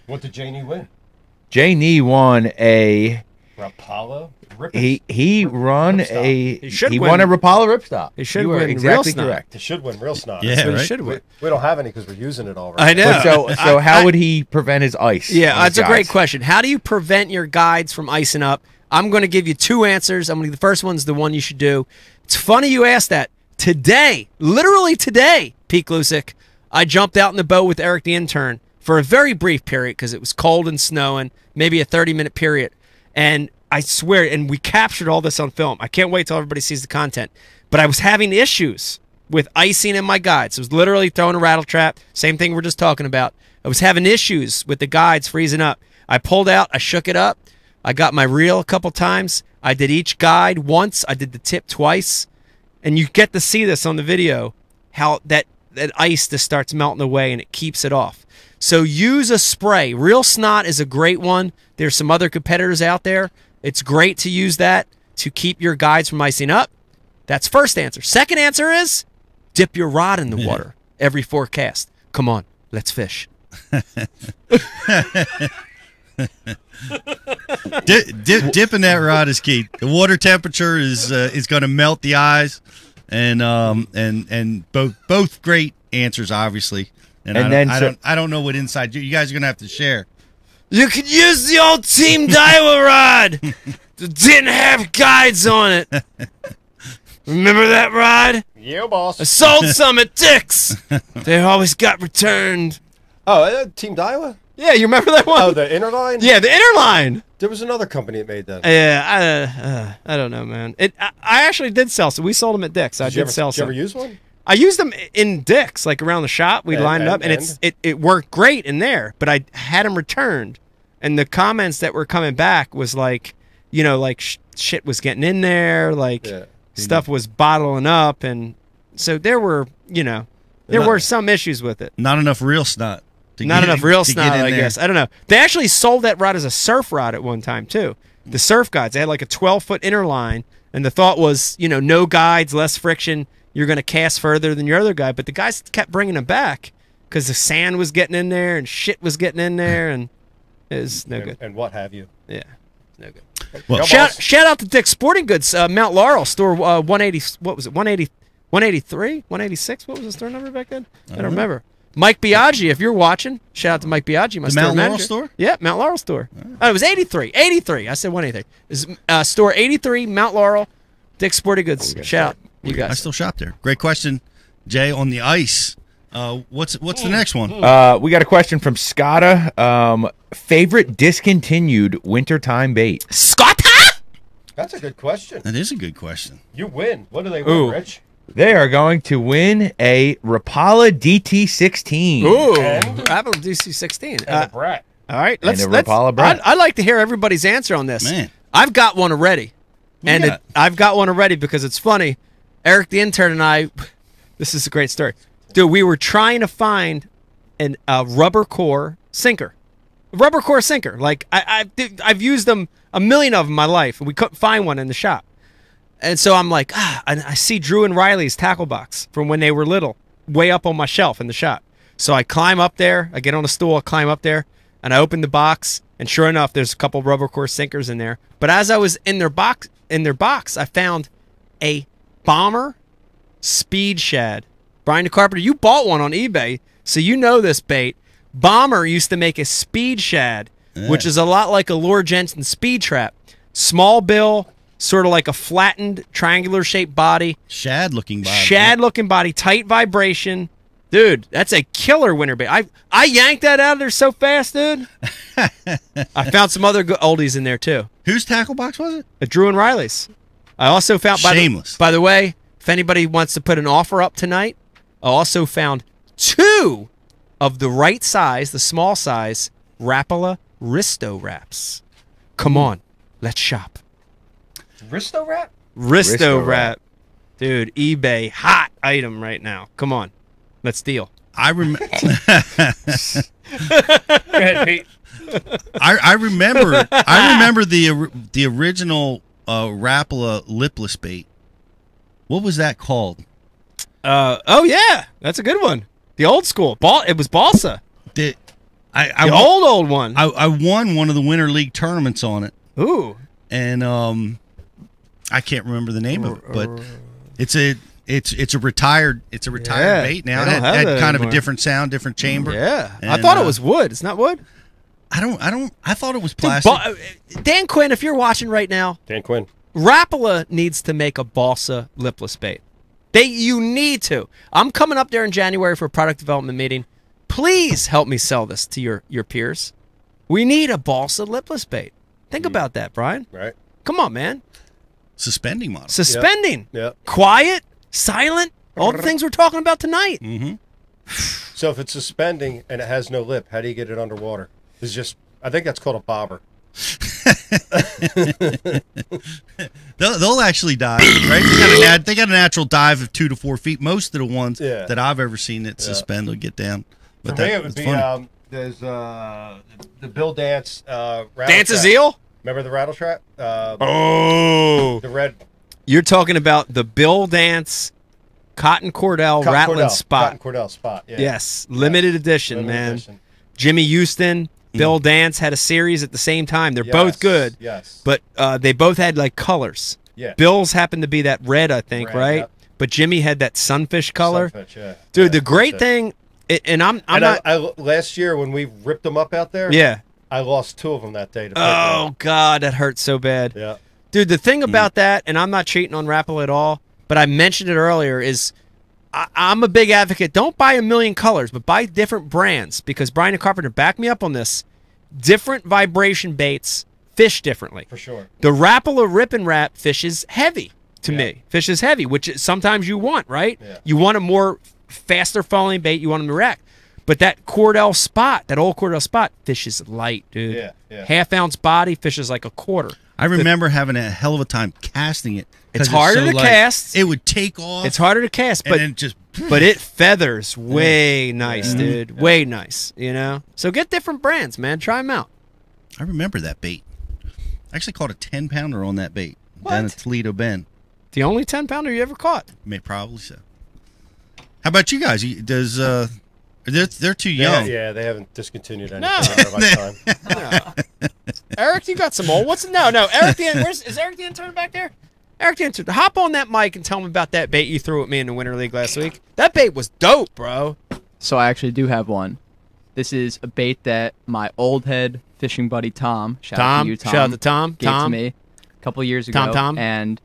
S4: What did Janie win?
S5: Janie won a
S4: Rapala
S5: He won a he won a Rapala ripstop.
S3: He should win exactly real correct.
S4: He should win real snot.
S2: Yeah, right?
S3: He should win.
S4: We don't have any because we're using it all right.
S3: I know.
S5: But so how would he prevent his ice?
S3: Yeah, that's a great question. How do you prevent your guides from icing up? I'm going to give you two answers. The first one's the one you should do. It's funny you asked that. Today, literally today, Pete Glusick, I jumped out in the boat with Eric the intern, for a very brief period because it was cold and snowing, maybe a 30-minute period. And I swear, and we captured all this on film. I can't wait till everybody sees the content. But I was having issues with icing in my guides. It was literally throwing a rattle trap, same thing we're just talking about. I was having issues with the guides freezing up. I pulled out, I shook it up, I got my reel a couple times, I did each guide once, I did the tip twice, and you get to see this on the video, how that ice just starts melting away and it keeps it off. So use a spray. Real Snot is a great one. There's some other competitors out there. It's great to use that to keep your guides from icing up. That's first answer. Second answer is dip your rod in the water every 4 casts. Come on, let's fish.
S2: Dipping that rod is key. The water temperature is going to melt the eyes, and both great answers, obviously. And I don't know what inside you guys are going to have to share.
S3: You could use the old Team Daiwa rod that didn't have guides on it. Remember that rod?
S4: Yeah, boss.
S3: I sold some at Dick's. They always got returned.
S4: Oh, Team Daiwa?
S3: Yeah, you remember that one?
S4: Oh, the inner line?
S3: Yeah, the inner line.
S4: There was another company that made that.
S3: Yeah, I don't know, man. I actually did sell some. We sold them at Dick's. I did sell some.
S4: Did you ever use one?
S3: I used them in Dick's, like around the shop. We lined it up, and it worked great in there. But I had them returned, and the comments that were coming back was like, you know, like shit was getting in there, like stuff was bottling up, and so there were, you know, there were some issues with it.
S2: Not enough Real Snot.
S3: Not enough Real Snot, I guess. I don't know. They actually sold that rod as a surf rod at one time, too. The surf guides, they had like a 12-foot inner line, and the thought was, you know, no guides, less friction, you're going to cast further than your other guy. But the guys kept bringing them back because the sand was getting in there and shit was getting in there, and it was no good.
S4: And what have you.
S3: Yeah, no good.
S2: Well,
S3: shout out to Dick's Sporting Goods, Mount Laurel, store 180, what was it, 183? 186? What was the store number back then? I don't remember. Mike Biaggi, if you're watching, shout out to Mike Biaggi, my store
S2: Mount
S3: manager.
S2: Laurel store?
S3: Yeah, Mount Laurel store. Oh, it was 83. 83. I said 183. It's store 83, Mount Laurel, Dick's Sporting Goods. Shout out, you guys.
S2: I still shop there. Great question, Jay, on the ice. What's the next one?
S5: We got a question from Scotta. Favorite discontinued wintertime bait?
S3: Scotta?
S4: That's a good question.
S2: That is a good question.
S4: You win. What do they win, Rich?
S5: They are going to win a Rapala DT16.
S3: Ooh, Rapala DC16.
S4: And a brat.
S3: All right, let's.
S5: Rapala brat.
S3: I'd like to hear everybody's answer on this.
S2: Man.
S3: I've got one already, I've got one already because it's funny. Eric, the intern, and I. This is a great story, dude. We were trying to find a rubber core sinker, Like I've used them, a million of them in my life, and we couldn't find one in the shop. And so I'm like, I see Drew and Riley's tackle box from when they were little, way up on my shelf in the shop. So I climb up there, I get on a stool, I climb up there, and I open the box, and sure enough, there's a couple rubber core sinkers in there. But as I was in their box, I found a Bomber Speed Shad. Brian DeCarpenter, you bought one on eBay, so you know this bait. Bomber used to make a Speed Shad, which is a lot like a Lure Jensen Speed Trap. Small bill, sort of like a flattened, triangular-shaped body.
S2: Shad-looking body.
S3: Shad-looking body, tight vibration. Dude, that's a killer winter bait. I yanked that out of there so fast, dude. I found some other oldies in there, too.
S2: Whose tackle box was it?
S3: Drew and Riley's. I also found...
S2: Shameless.
S3: By the way, if anybody wants to put an offer up tonight, I also found 2 of the right size, the small size, Rapala Risto wraps. Come on, let's shop.
S4: Risto wrap?
S3: Risto wrap. Dude, eBay, hot item right now. Come on, let's deal.
S2: I remember.
S4: Go ahead, Pete.
S2: I remember the original Rapala lipless bait. What was that called?
S3: Oh yeah, that's a good one. The old school. It was balsa.
S2: The
S3: old one.
S2: I won one of the Winter League tournaments on it.
S3: Ooh.
S2: And I can't remember the name of it, but it's a retired bait now. It had kind of a different sound, different chamber.
S3: Yeah.
S2: And,
S3: I thought it was wood. It's not wood.
S2: I thought it was plastic.
S3: Dan Quinn, if you're watching right now,
S4: Dan Quinn.
S3: Rapala needs to make a balsa lipless bait. You need to. I'm coming up there in January for a product development meeting. please help me sell this to your peers. We need a balsa lipless bait. Think about that, Brian.
S4: Right.
S3: Come on, man.
S2: Suspending model.
S3: Suspending.
S4: Yep.
S3: Quiet, silent, all the things we're talking about tonight.
S2: Mm-hmm.
S4: So if it's suspending and it has no lip, how do you get it underwater? It's just, I think that's called a bobber.
S2: They'll actually dive, right? They got a natural dive of 2 to 4 feet. Most of the ones that I've ever seen that suspend will get down. But
S4: For me, it would be there's the Bill Dance rattle
S3: Dance
S4: trap.
S3: a Zeal?
S4: Remember the rattle trap?
S3: Oh.
S4: The red.
S3: You're talking about the Bill Dance Cotton Cordell Rattling Spot.
S4: Cotton Cordell Spot, yeah.
S3: Yes, limited edition,
S4: Limited
S3: man.
S4: edition.
S3: Jimmy Houston, Bill Dance had a series at the same time. They're both good.
S4: Yes.
S3: But they both had like colors.
S4: Yeah.
S3: Bill's happened to be that red, I think,
S4: Red,
S3: right?
S4: yep.
S3: But Jimmy had that sunfish color.
S4: Sunfish, yeah.
S3: Dude,
S4: Yeah,
S3: the great
S4: that's it.
S3: thing, and I'm
S4: And
S3: not.
S4: I last year when we ripped them up out there,
S3: Yeah.
S4: I lost 2 of them that day. To
S3: Oh God, that hurt so bad.
S4: yeah.
S3: Dude, the thing about that, and I'm not cheating on Rapple at all, but I mentioned it earlier, is I'm a big advocate. Don't buy a million colors, but buy different brands, because Brian and Carpenter back me up on this. Different vibration baits fish differently.
S4: For sure.
S3: The Rapple or Rip and Wrap fishes heavy to me. Fishes heavy, which sometimes you want, right?
S4: Yeah.
S3: You want a more faster falling bait. You want them to react. But that Cordell Spot, that old Cordell Spot, fishes light, dude.
S4: Yeah, yeah.
S3: Half-ounce body fishes like a quarter.
S2: I remember having a hell of a time casting it. 'cause
S3: It's harder to
S2: light.
S3: cast.
S2: It would take off.
S3: It's harder to cast,
S2: and
S3: but
S2: then just
S3: but it feathers way nice, dude. Yeah. Way nice, you know? So get different brands, man. Try them out.
S2: I remember that bait. I actually caught a 10-pounder on that bait down at Toledo Bend.
S3: The only 10-pounder you ever caught?
S2: Probably so. How about you guys? Does they're too young.
S4: Yeah, they haven't discontinued anything by time.
S3: Eric, you got some old. No, Eric the is Eric the intern back there? Eric the intern, hop on that mic and tell me about that bait you threw at me in the Winter League last week. That bait was dope, bro.
S6: So I actually do have one. This is a bait that my old head fishing buddy Tom, shout out to you, Tom,
S3: shout out to Tom,
S6: gave to me a couple of years ago.
S3: Tom.
S6: And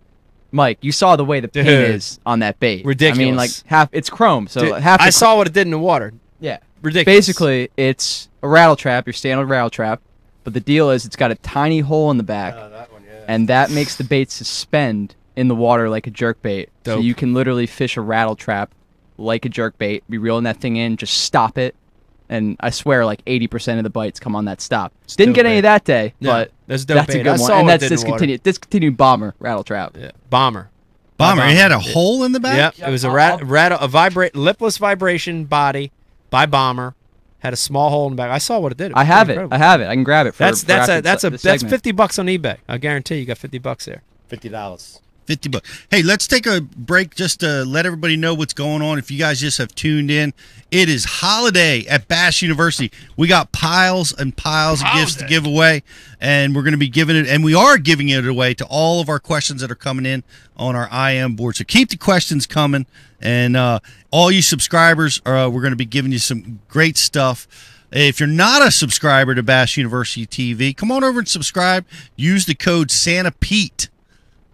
S6: Mike, you saw the way the paint is on that bait.
S3: Ridiculous.
S6: I mean, like it's chrome, so
S3: Dude,
S6: half.
S3: I saw what it did in the water.
S6: Yeah,
S3: ridiculous.
S6: Basically, it's a rattle trap, your standard rattle trap, but the deal is it's got a tiny hole in the back,
S4: That one, yeah.
S6: and that makes the bait suspend in the water like a jerk bait. So
S3: Dope.
S6: you can literally fish a rattle trap like a jerk bait, be reeling that thing in, just stop it, and I swear like 80% of the bites come on that stop. Didn't
S3: dope
S6: get any
S3: bait.
S6: that day,
S3: Yeah,
S6: but
S3: that's dope
S6: that's
S3: bait.
S6: a good
S3: I
S6: one,
S3: saw
S6: and
S3: what it
S6: that's
S3: did in the water.
S6: discontinued bomber rattle trap.
S3: Yeah. Bomber.
S2: It had a hole in the back?
S3: Yep. It was a lipless vibration body by Bomber. Had a small hole in the back. I saw what it did. It was
S6: I have
S3: pretty
S6: it.
S3: incredible.
S6: I have it. I can grab it.
S3: That's
S6: this segment.
S3: $50 on eBay. I guarantee you got $50 there.
S4: $50.
S2: $50. Hey, let's take a break just to let everybody know what's going on. If you guys just have tuned in, it is holiday at Bash University. We got piles and piles of gifts to give away, and we're going to be giving it, and we are giving it away to all of our questions that are coming in on our IM board. So keep the questions coming, and all you subscribers, we're going to be giving you some great stuff. If you're not a subscriber to Bash University TV, come on over and subscribe. Use the code SantaPete.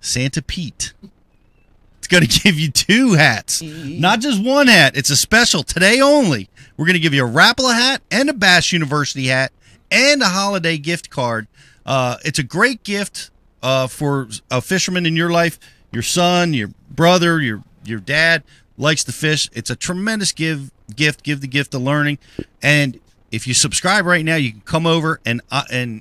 S2: Santa Pete. It's going to give you 2 hats. Not just 1 hat. It's a special today only. We're going to give you a Rapala hat and a Bash University hat and a holiday gift card. It's a great gift for a fisherman in your life. Your son, your brother, your dad likes to fish. It's a tremendous gift. Give the gift of learning. And if you subscribe right now, you can come over and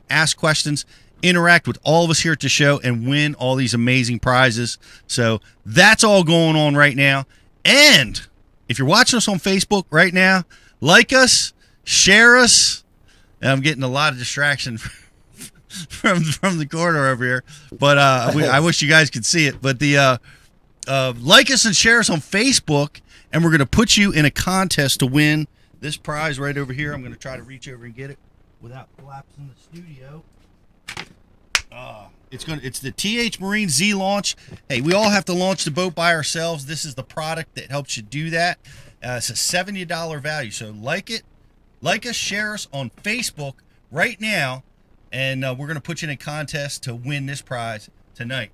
S2: ask questions, interact with all of us here at the show, and win all these amazing prizes. So that's all going on right now. And if you're watching us on Facebook right now, like us, share us. And I'm getting a lot of distraction from the corner over here, but I wish you guys could see it. But the like us and share us on Facebook, and we're going to put you in a contest to win this prize right over here. I'm going to try to reach over and get it without collapsing the studio. It's the TH Marine Z launch. Hey, we all have to launch the boat by ourselves. This is the product that helps you do that. It's a $70 value. So like us, share us on Facebook right now, and we're going to put you in a contest to win this prize tonight.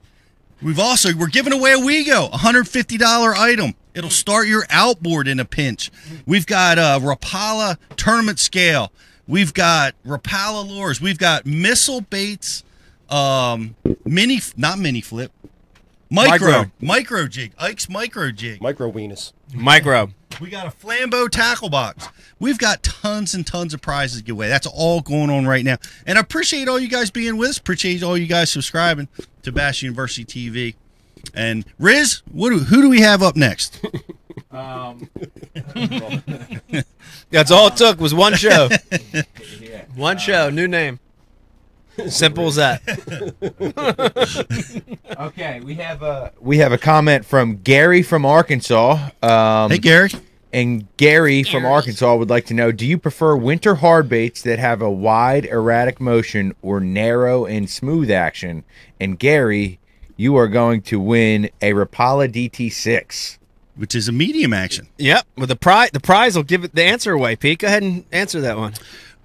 S2: We're giving away a Wego, $150 item. It'll start your outboard in a pinch. We've got a Rapala tournament scale. We've got Rapala lures. We've got missile baits, not mini flip, micro jig, Ike's micro jig.
S4: Micro weenus.
S3: Micro.
S2: We got a Flambeau tackle box. We've got tons and tons of prizes to give away. That's all going on right now. And I appreciate all you guys being with us. Appreciate all you guys subscribing to Bash University TV. And Riz, who do we have up next?
S3: That's all it took was one show. One show, new name. Simple as that.
S5: Okay, we have a comment from Gary from Arkansas.
S2: Hey, Gary.
S5: And Gary from Arkansas would like to know, do you prefer winter hard baits that have a wide, erratic motion or narrow and smooth action? And Gary, you are going to win a Rapala DT6.
S2: Which is a medium action.
S3: Yep. Well, the prize will give it the answer away, Pete. Go ahead and answer that one.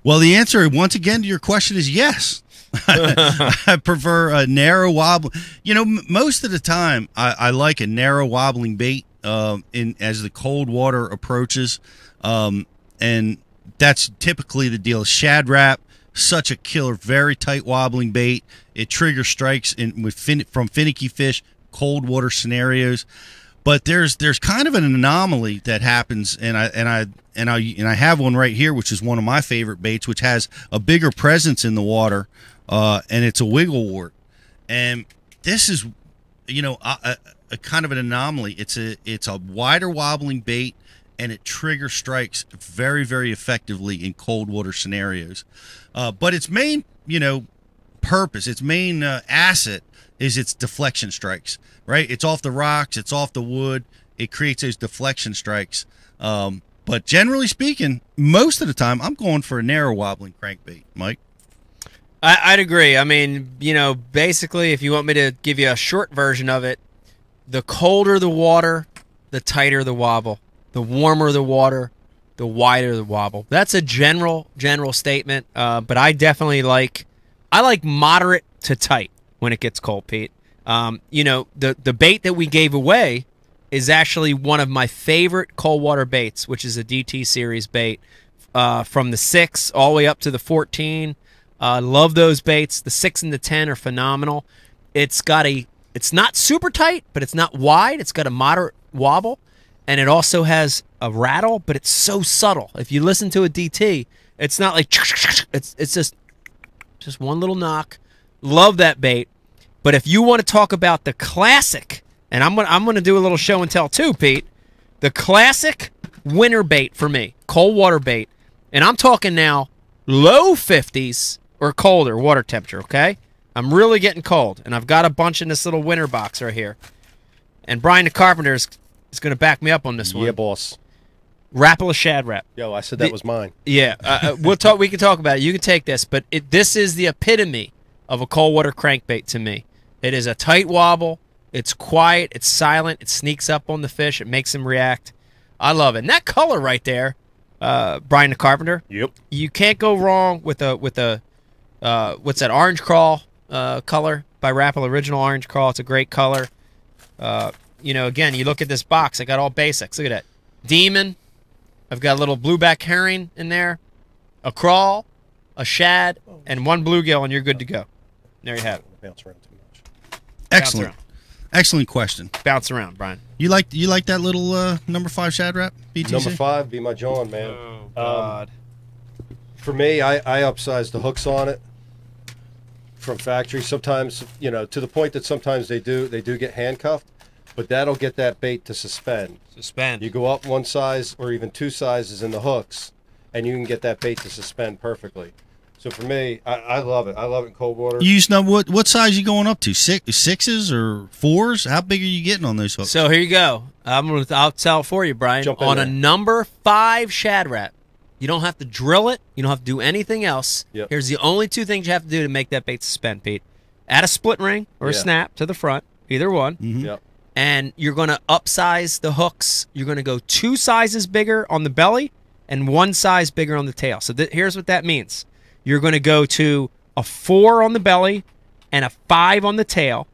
S2: Well, the answer, once again, to your question is yes. I prefer a narrow wobbling. You know, most of the time, I like a narrow wobbling bait as the cold water approaches. And that's typically the deal. Shad wrap, such a killer, very tight wobbling bait. It triggers strikes from finicky fish, cold water scenarios. But there's kind of an anomaly that happens, and I have one right here, which is one of my favorite baits, which has a bigger presence in the water, and it's a wiggle wart. And this is, a kind of an anomaly. It's a wider wobbling bait, and it triggers strikes very, very effectively in cold water scenarios. But its main, purpose, its main asset is its deflection strikes. Right, it's off the rocks, it's off the wood. It creates those deflection strikes. But generally speaking, most of the time, I'm going for a narrow wobbling crankbait. Mike,
S3: I'd agree. I mean, basically, if you want me to give you a short version of it, the colder the water, the tighter the wobble. The warmer the water, the wider the wobble. That's a general statement. But I definitely like moderate to tight when it gets cold, Pete. The bait that we gave away is actually one of my favorite cold water baits, which is a DT series bait from the 6 all the way up to the 14. Love those baits. The 6 and the 10 are phenomenal. It's not super tight, but it's not wide. It's got a moderate wobble, and it also has a rattle, but it's so subtle. If you listen to a DT, it's not like it's just one little knock. Love that bait. But if you want to talk about the classic, and I'm gonna do a little show and tell too, Pete, the classic winter bait for me, cold water bait, and I'm talking now low 50s or colder water temperature, okay? I'm really getting cold, and I've got a bunch in this little winter box right here. And Brian the Carpenter is going to back me up on this one.
S4: Yeah, boss.
S3: Rapala shad wrap.
S4: Yo, I said that was mine.
S3: Yeah, we'll talk. We can talk about it. You can take this, but this is the epitome of a cold water crankbait to me. It is a tight wobble. It's quiet. It's silent. It sneaks up on the fish. It makes them react. I love it. And that color right there, Brian the Carpenter.
S4: Yep.
S3: You can't go wrong with a what's that, orange crawl color by Rapala, original orange crawl. It's a great color. Again, you look at this box. I got all basics. Look at that. Demon. I've got a little blueback herring in there, a crawl, a shad, and one bluegill, and you're good to go. There you have it.
S4: Bounce around too much.
S2: Excellent question.
S3: Bounce around, Brian.
S2: You like that little number 5 shad wrap, BTC?
S4: Number 5, be my John, man.
S3: Oh God.
S4: For me, I upsize the hooks on it from factory. Sometimes, to the point that sometimes they do get handcuffed, but that'll get that bait to suspend.
S3: Suspend.
S4: You go up one size or even 2 sizes in the hooks, and you can get that bait to suspend perfectly. So for me, I love it. I love it in cold water.
S2: You know what size you going up to? 6s or 4s? How big are you getting on those hooks?
S3: So here you go. I'll tell it for you, Brian. On a number 5 shad wrap, you don't have to drill it. You don't have to do anything else.
S4: Yep.
S3: Here's the only 2 things you have to do to make that bait suspend, Pete. Add a split ring or a snap to the front, either one.
S2: Mm-hmm.
S4: Yep.
S3: And you're going to upsize the hooks. You're going to go 2 sizes bigger on the belly and 1 size bigger on the tail. So here's what that means. You're going to go to a 4 on the belly and a 5 on the tail.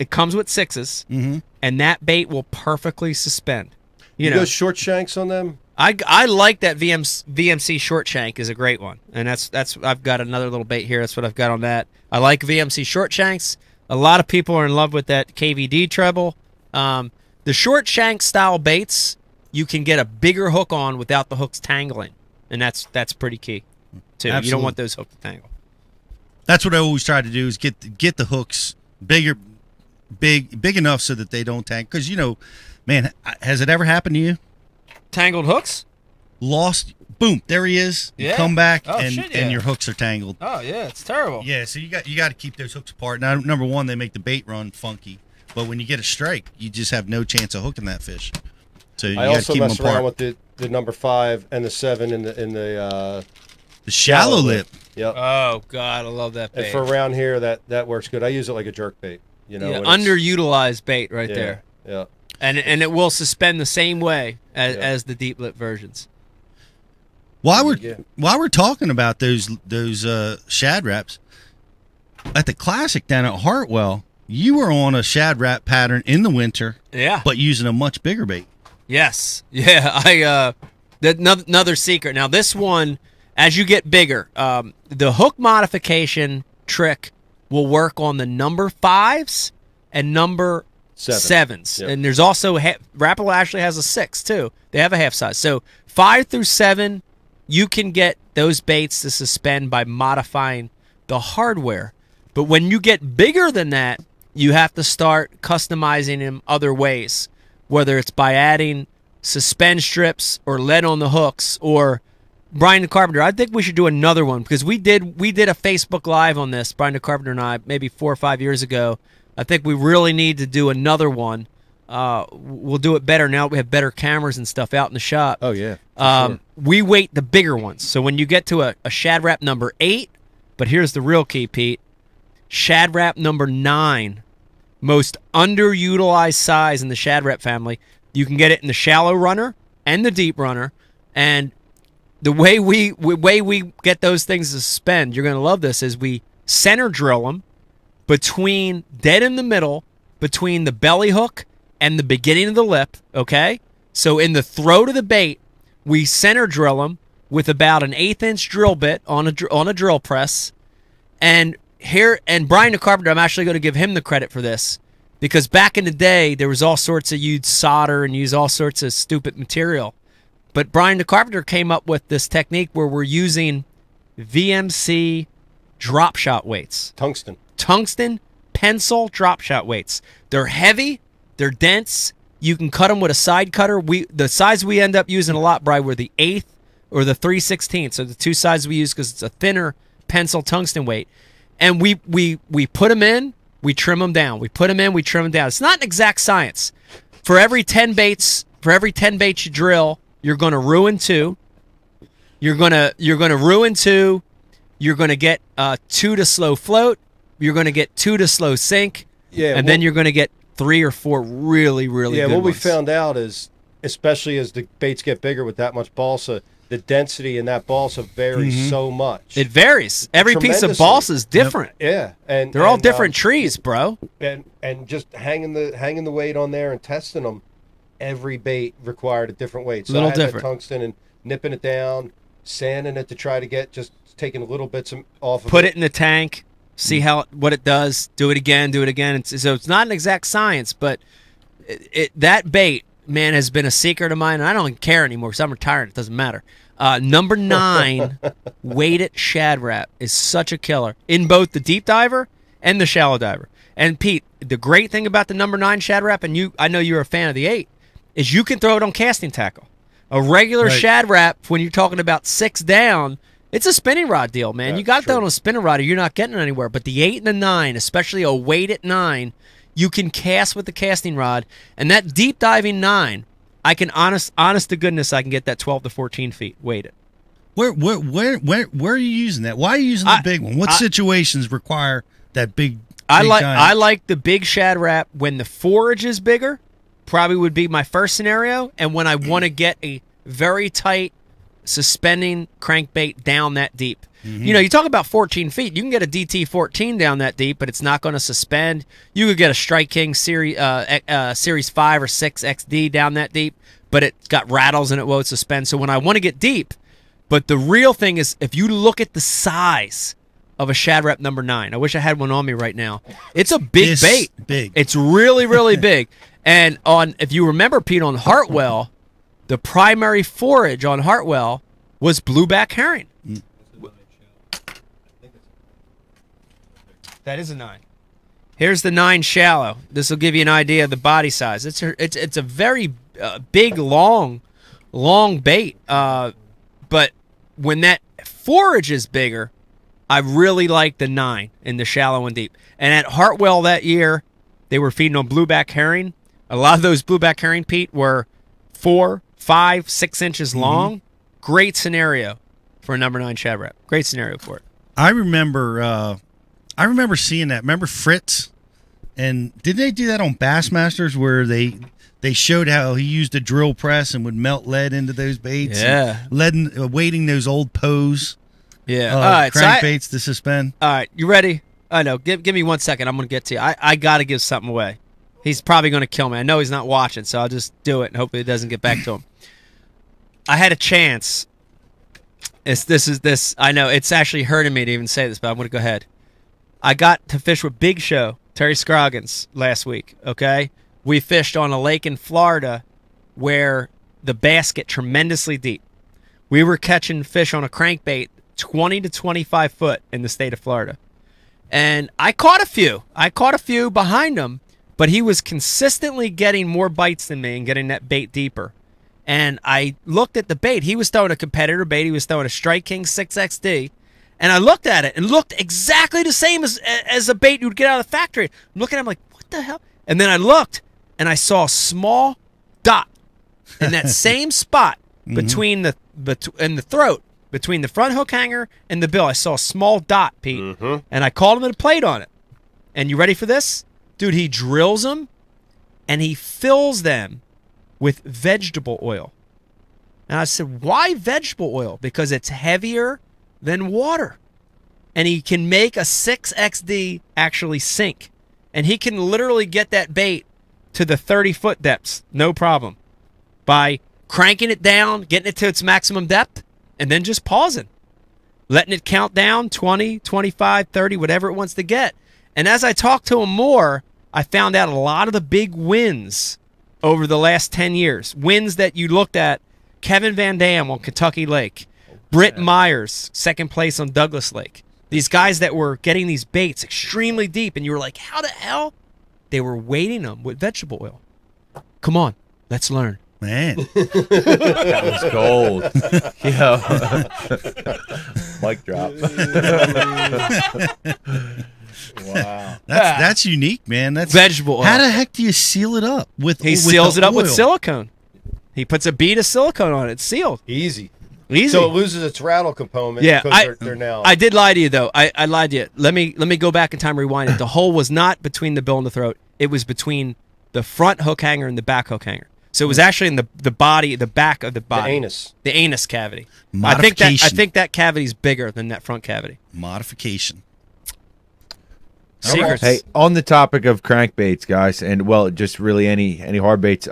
S3: It comes with 6s, and that bait will perfectly suspend.
S4: You
S3: know,
S4: go short shanks on them?
S3: I like that VMC short shank is a great one, and that's I've got another little bait here. That's what I've got on that. I like VMC short shanks. A lot of people are in love with that KVD treble. The short shank style baits you can get a bigger hook on without the hooks tangling, and that's pretty key too.
S2: Absolutely.
S3: You don't want those hooks to tangle.
S2: That's what I always try to do is get the hooks big enough so that they don't tangle. Because man, has it ever happened to you?
S3: Tangled hooks?
S2: Lost, boom, there he is. You
S3: Yeah.
S2: come back
S3: Oh,
S2: and
S3: shit, yeah.
S2: and your hooks are tangled.
S3: Oh yeah, it's terrible.
S2: Yeah, so you got to keep those hooks apart. Now, number one, they make the bait run funky, but when you get a strike, you just have no chance of hooking that fish. So you
S4: I
S2: got to
S4: also
S2: keep them
S4: mess around
S2: apart.
S4: with the number 5 and the 7 in the
S2: The shallow lip.
S4: Yep.
S3: Oh god, I love that
S4: And
S3: bait.
S4: for around here, that works good. I use it like a jerk bait.
S3: Yeah,
S4: when it's-
S3: underutilized bait right
S4: yeah,
S3: there.
S4: Yeah.
S3: And it will suspend the same way as the deep lip versions.
S2: While we're talking about those shad wraps, at the Classic down at Hartwell, you were on a shad wrap pattern in the winter,
S3: Yeah.
S2: but using a much bigger bait.
S3: Yes. Yeah. Another secret. Now this one, as you get bigger, the hook modification trick will work on the number 5s and number 7s.
S4: Yep.
S3: And there's also Rapala actually has a 6 too. They have a half size. So 5 through 7, you can get those baits to suspend by modifying the hardware. But when you get bigger than that, you have to start customizing them other ways, whether it's by adding suspend strips or lead on the hooks. Or Brian the Carpenter, I think we should do another one, because we did a Facebook Live on this, Brian the Carpenter and I, maybe 4 or 5 years ago. I think we really need to do another one. We'll do it better now that we have better cameras and stuff out in the shop.
S4: Oh, yeah. Sure.
S3: We weight the bigger ones. So when you get to a shad wrap number 8, but here's the real key, Pete, shad wrap number 9, most underutilized size in the shad wrap family. You can get it in the shallow runner and the deep runner. And the way we get those things to suspend, you're going to love this, is we center drill them between, dead in the middle, between the belly hook and the beginning of the lip, okay? So in the throat of the bait, we center drill them with about an 1/8-inch drill bit on a drill press. And Brian the Carpenter, I'm actually going to give him the credit for this, because back in the day, there was all sorts of, you'd solder and use all sorts of stupid material. But Brian the Carpenter came up with this technique where we're using VMC drop shot weights. Tungsten pencil drop shot weights. They're heavy, they're dense. You can cut them with a side cutter. The size we end up using a lot, Brian, were the 1/8 or the 3/16. So the two sizes we use, because it's a thinner pencil tungsten weight. And we put them in, we trim them down. We put them in, we trim them down. It's not an exact science. For every 10 baits you drill, you're going to ruin 2. You're going to ruin 2. You're going to get 2 to slow float. You're going to get 2 to slow sink.
S4: Yeah,
S3: and then you're going to get 3 or 4 really, really good
S4: what we
S3: ones.
S4: found out is, especially as the baits get bigger with that much balsa, the density in that balsa varies so much.
S3: It varies. Every piece of
S4: Tremendously.
S3: balsa is different.
S4: Yeah, and
S3: They're all different trees, bro.
S4: And just hanging the weight on there and testing them, every bait required a different weight. So
S3: Little
S4: I had
S3: different.
S4: that tungsten and nipping it down, sanding it to try to get just taking little bits off of
S3: Put it in the tank, see what it does, do it again. So it's not an exact science, but that bait, man, has been a secret of mine, and I don't care anymore because I'm retired. It doesn't matter. Number 9, weighted shad wrap is such a killer in both the deep diver and the shallow diver. And Pete, the great thing about the number 9 shad wrap, and I know you're a fan of the 8, is you can throw it on casting tackle. A regular shad wrap, when you're talking about 6 down, it's a spinning rod deal, man.
S4: Yeah,
S3: you got to throw it
S4: true.
S3: on a spinning rod or you're not getting it anywhere. But the 8 and the 9, especially a weighted 9, you can cast with the casting rod. And that deep diving 9, I can honest to goodness, I can get that 12 to 14 feet weighted.
S2: Where are you using that? Why are you using the big one? What situations require that big?
S3: I
S2: giant?
S3: like the big shad wrap when the forage is bigger. Probably would be my first scenario, and when I want to get a very tight suspending crankbait down that deep. You know, you talk about 14 feet. You can get a DT 14 down that deep, but it's not going to suspend. You could get a Strike King Series 5 or 6 XD down that deep, but it's got rattles and it won't suspend. So when I want to get deep, but the real thing is if you look at the size of a Shad Rep number 9, I wish I had one on me right now. It's a big bait.
S2: Big.
S3: It's really, really big. And if you remember, Pete, on Hartwell, the primary forage on Hartwell was blueback herring. That is a 9. Here's the 9 shallow. This will give you an idea of the body size. It's a very big, long bait. But when that forage is bigger, I really like the 9 in the shallow and deep. And at Hartwell that year, they were feeding on blueback herring. A lot of those blueback herring, Pete, were 4, 5, 6 inches long. Great scenario for a number 9 Shad Rep. Great scenario for it.
S2: I remember seeing that. Remember Fritz? And did they do that on Bassmasters where they showed how he used a drill press and would melt lead into those baits?
S3: Yeah.
S2: Weighting those old Poes.
S3: Yeah. All right.
S2: Crankbaits to suspend.
S3: All right. You ready? I know. Give me 1 second. I'm going to get to you. I got to give something away. He's probably going to kill me. I know he's not watching, so I'll just do it and hopefully it doesn't get back to him. I had a chance. I know it's actually hurting me to even say this, but I'm going to go ahead. I got to fish with Big Show, Terry Scroggins, last week, okay? We fished on a lake in Florida where the bass get tremendously deep. We were catching fish on a crankbait 20 to 25 foot in the state of Florida. And I caught a few. I caught a few behind him, but he was consistently getting more bites than me and getting that bait deeper. And I looked at the bait. He was throwing a competitor bait. He was throwing a Strike King 6XD. And I looked at it and looked exactly the same as a bait you'd get out of the factory. I'm looking at him like, what the hell? And then I looked and I saw a small dot in that same spot between the throat, between the front hook hanger and the bill. I saw a small dot, Pete. And I called him and played on it. And you ready for this? Dude, he drills them and he fills them with vegetable oil. And I said, why vegetable oil? Because it's heavier than water. And he can make a 6XD actually sink. And he can literally get that bait to the 30-foot depths, no problem, by cranking it down, getting it to its maximum depth, and then just pausing. Letting it count down 20, 25, 30, whatever it wants to get. And as I talked to him more, I found out a lot of the big wins over the last 10 years. Wins that you looked at, Kevin Van Dam on Kentucky Lake, Britt Myers, second place on Douglas Lake. These guys that were getting these baits extremely deep, and you were like, how the hell? They were weighting them with vegetable oil. Come on, let's learn.
S2: Man.
S5: That was gold. Yo. Mic drop. Wow.
S2: That's unique, man. That's
S3: vegetable oil.
S2: How the heck do you seal it up?
S3: He seals it up with silicone. He puts a bead of silicone on it. It's sealed.
S4: Easy.
S3: Easy.
S4: So it loses its rattle component.
S3: Yeah,
S4: because they're now.
S3: I did lie to you though. I lied to you. Let me go back in time, rewind it. The hole was not between the bill and the throat. It was between the front hook hanger and the back hook hanger. So it was actually in the body, the back of the body,
S4: the
S3: anus cavity.
S2: Modification.
S3: I think that cavity is bigger than that front cavity.
S2: Modification.
S3: Secrets.
S5: Hey, on the topic of crankbaits, guys, and well, just really any hard baits.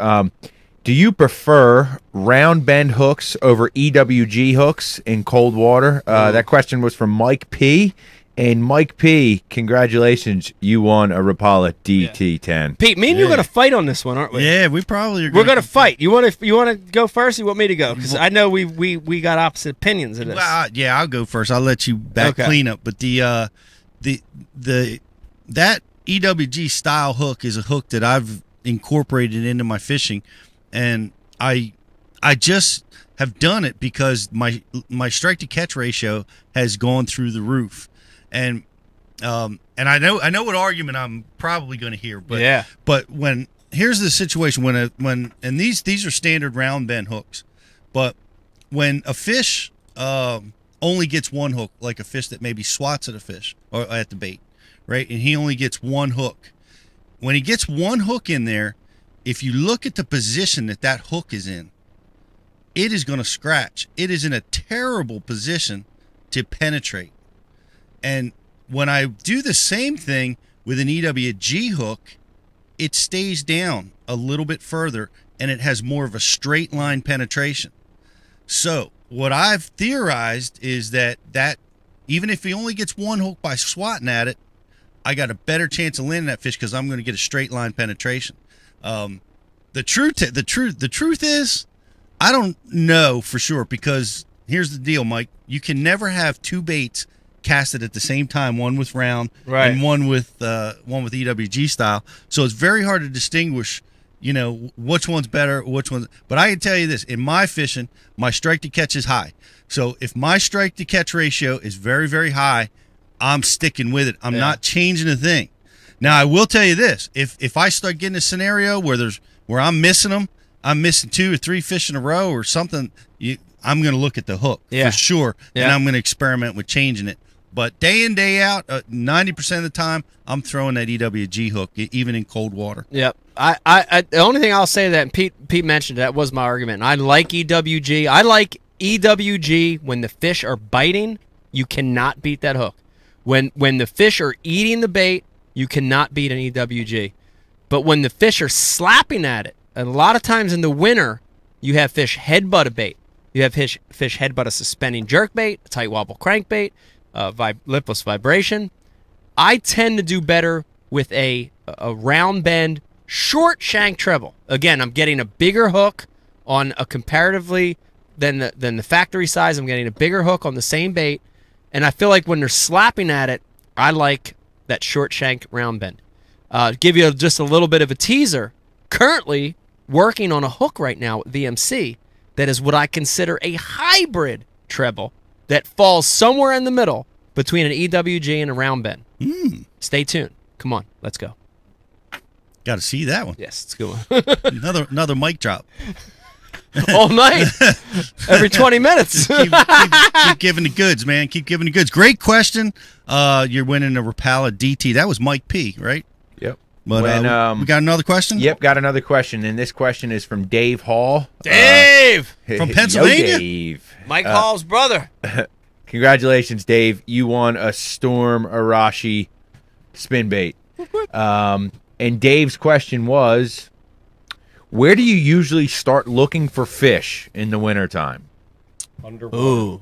S5: Do you prefer round bend hooks over EWG hooks in cold water? That question was from Mike P. And Mike P, congratulations, you won a Rapala DT10.
S3: Pete, me and you are gonna fight on this one, aren't we?
S2: Yeah, we probably are.
S3: We're gonna fight. You want to go first? Or you want me to go? Because I know we got opposite opinions of this.
S2: Well, yeah, I'll go first. I'll let you back clean up. But that EWG style hook is a hook that I've incorporated into my fishing, and I just have done it because my strike to catch ratio has gone through the roof. And I know what argument I'm probably going to hear, but
S3: yeah.
S2: But here's the situation when these are standard round bend hooks, but when a fish only gets one hook, like a fish that maybe swats at a fish or at the bait, right, and he only gets one hook. When he gets one hook in there, if you look at the position that hook is in, it is going to scratch. It is in a terrible position to penetrate. And when I do the same thing with an EWG hook, it stays down a little bit further and it has more of a straight line penetration. So what I've theorized is that even if he only gets one hook by swatting at it, I got a better chance of landing that fish because I'm going to get a straight line penetration. The truth is, I don't know for sure, because here's the deal, Mike. You can never have two baits casted at the same time, one with round and one with EWG style. So it's very hard to distinguish, which one's better, but I can tell you this, in my fishing, my strike to catch is high. So if my strike to catch ratio is very, very high, I'm sticking with it. I'm not changing a thing. Now I will tell you this, if I start getting a scenario where I'm missing them, I'm missing 2 or 3 fish in a row or something, I'm going to look at the hook for sure, and I'm going to experiment with changing it. But day in, day out, 90% of the time, I'm throwing that EWG hook, even in cold water.
S3: Yep. The only thing I'll say that, and Pete mentioned that was my argument, and I like EWG. I like EWG when the fish are biting, you cannot beat that hook. When the fish are eating the bait, you cannot beat an EWG. But when the fish are slapping at it, and a lot of times in the winter, you have fish headbutt a bait. You have fish headbutt a suspending jerkbait, a tight wobble crankbait, lipless vibration. I tend to do better with a round bend, short shank treble. Again, I'm getting a bigger hook on a comparatively than the factory size. I'm getting a bigger hook on the same bait, and I feel like when they're slapping at it, I like that short shank round bend. Give you just a little bit of a teaser. Currently working on a hook right now at VMC that is what I consider a hybrid treble that falls somewhere in the middle between an EWG and a round bend. Stay tuned. Come on, let's go.
S2: Got to see that one.
S3: Yes, it's good.
S2: another mic drop.
S3: All night, every 20 minutes.
S2: keep giving the goods, man. Keep giving the goods. Great question. You're winning a Rapala DT. That was Mike P, right?
S5: Yep.
S2: But we got another question?
S5: Yep, got another question, and this question is from Dave Hall.
S3: Dave!
S2: From Pennsylvania?
S5: Yo, Dave.
S3: Mike Hall's brother.
S5: Congratulations, Dave. You won a Storm Arashi spin bait. And Dave's question was, where do you usually start looking for fish in the wintertime?
S4: Underwater.
S3: Ooh,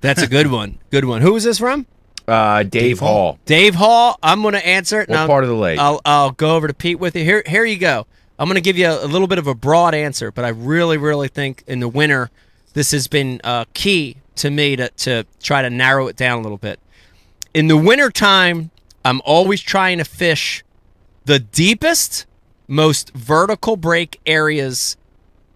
S3: that's a good one. Good one. Who is this from?
S5: Dave Hall.
S3: Dave Hall. I'm going to answer it.
S5: What part of the lake?
S3: I'll go over to Pete with you. Here you go. I'm going to give you a little bit of a broad answer, but I really, really think in the winter this has been key to me to try to narrow it down a little bit. In the wintertime, I'm always trying to fish the deepest, most vertical break areas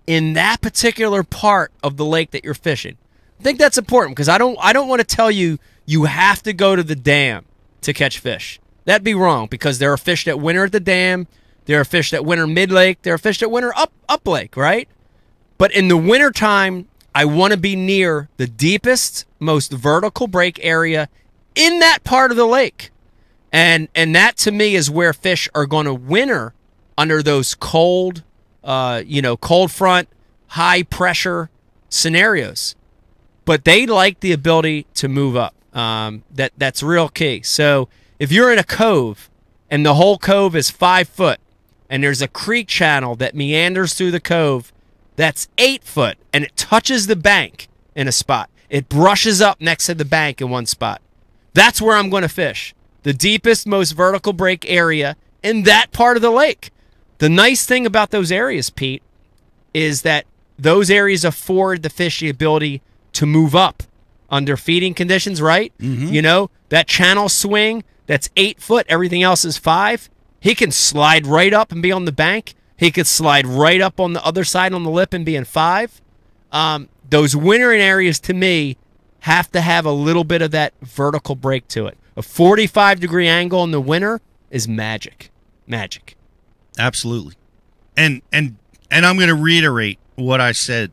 S3: in that particular part of the lake that you're fishing. I think that's important because I don't want to tell you have to go to the dam to catch fish. That'd be wrong because there are fish that winter at the dam, there are fish that winter mid-lake, there are fish that winter up lake, right? But in the wintertime, I want to be near the deepest, most vertical break area in that part of the lake. And that to me is where fish are going to winter under those cold, cold front, high pressure scenarios. But they like the ability to move up. That's real key. So if you're in a cove and the whole cove is 5 foot and there's a creek channel that meanders through the cove that's 8 foot and it touches the bank in a spot, it brushes up next to the bank in one spot, that's where I'm going to fish. The deepest, most vertical break area in that part of the lake. The nice thing about those areas, Pete, is that those areas afford the fish the ability to move up under feeding conditions, right?
S2: Mm-hmm.
S3: You know, that channel swing that's 8 foot, everything else is 5. He can slide right up and be on the bank. He could slide right up on the other side on the lip and be in 5. Those wintering areas, to me, have to have a little bit of that vertical break to it. A 45-degree angle in the winter is magic. Magic.
S2: Absolutely. And I'm going to reiterate what I said.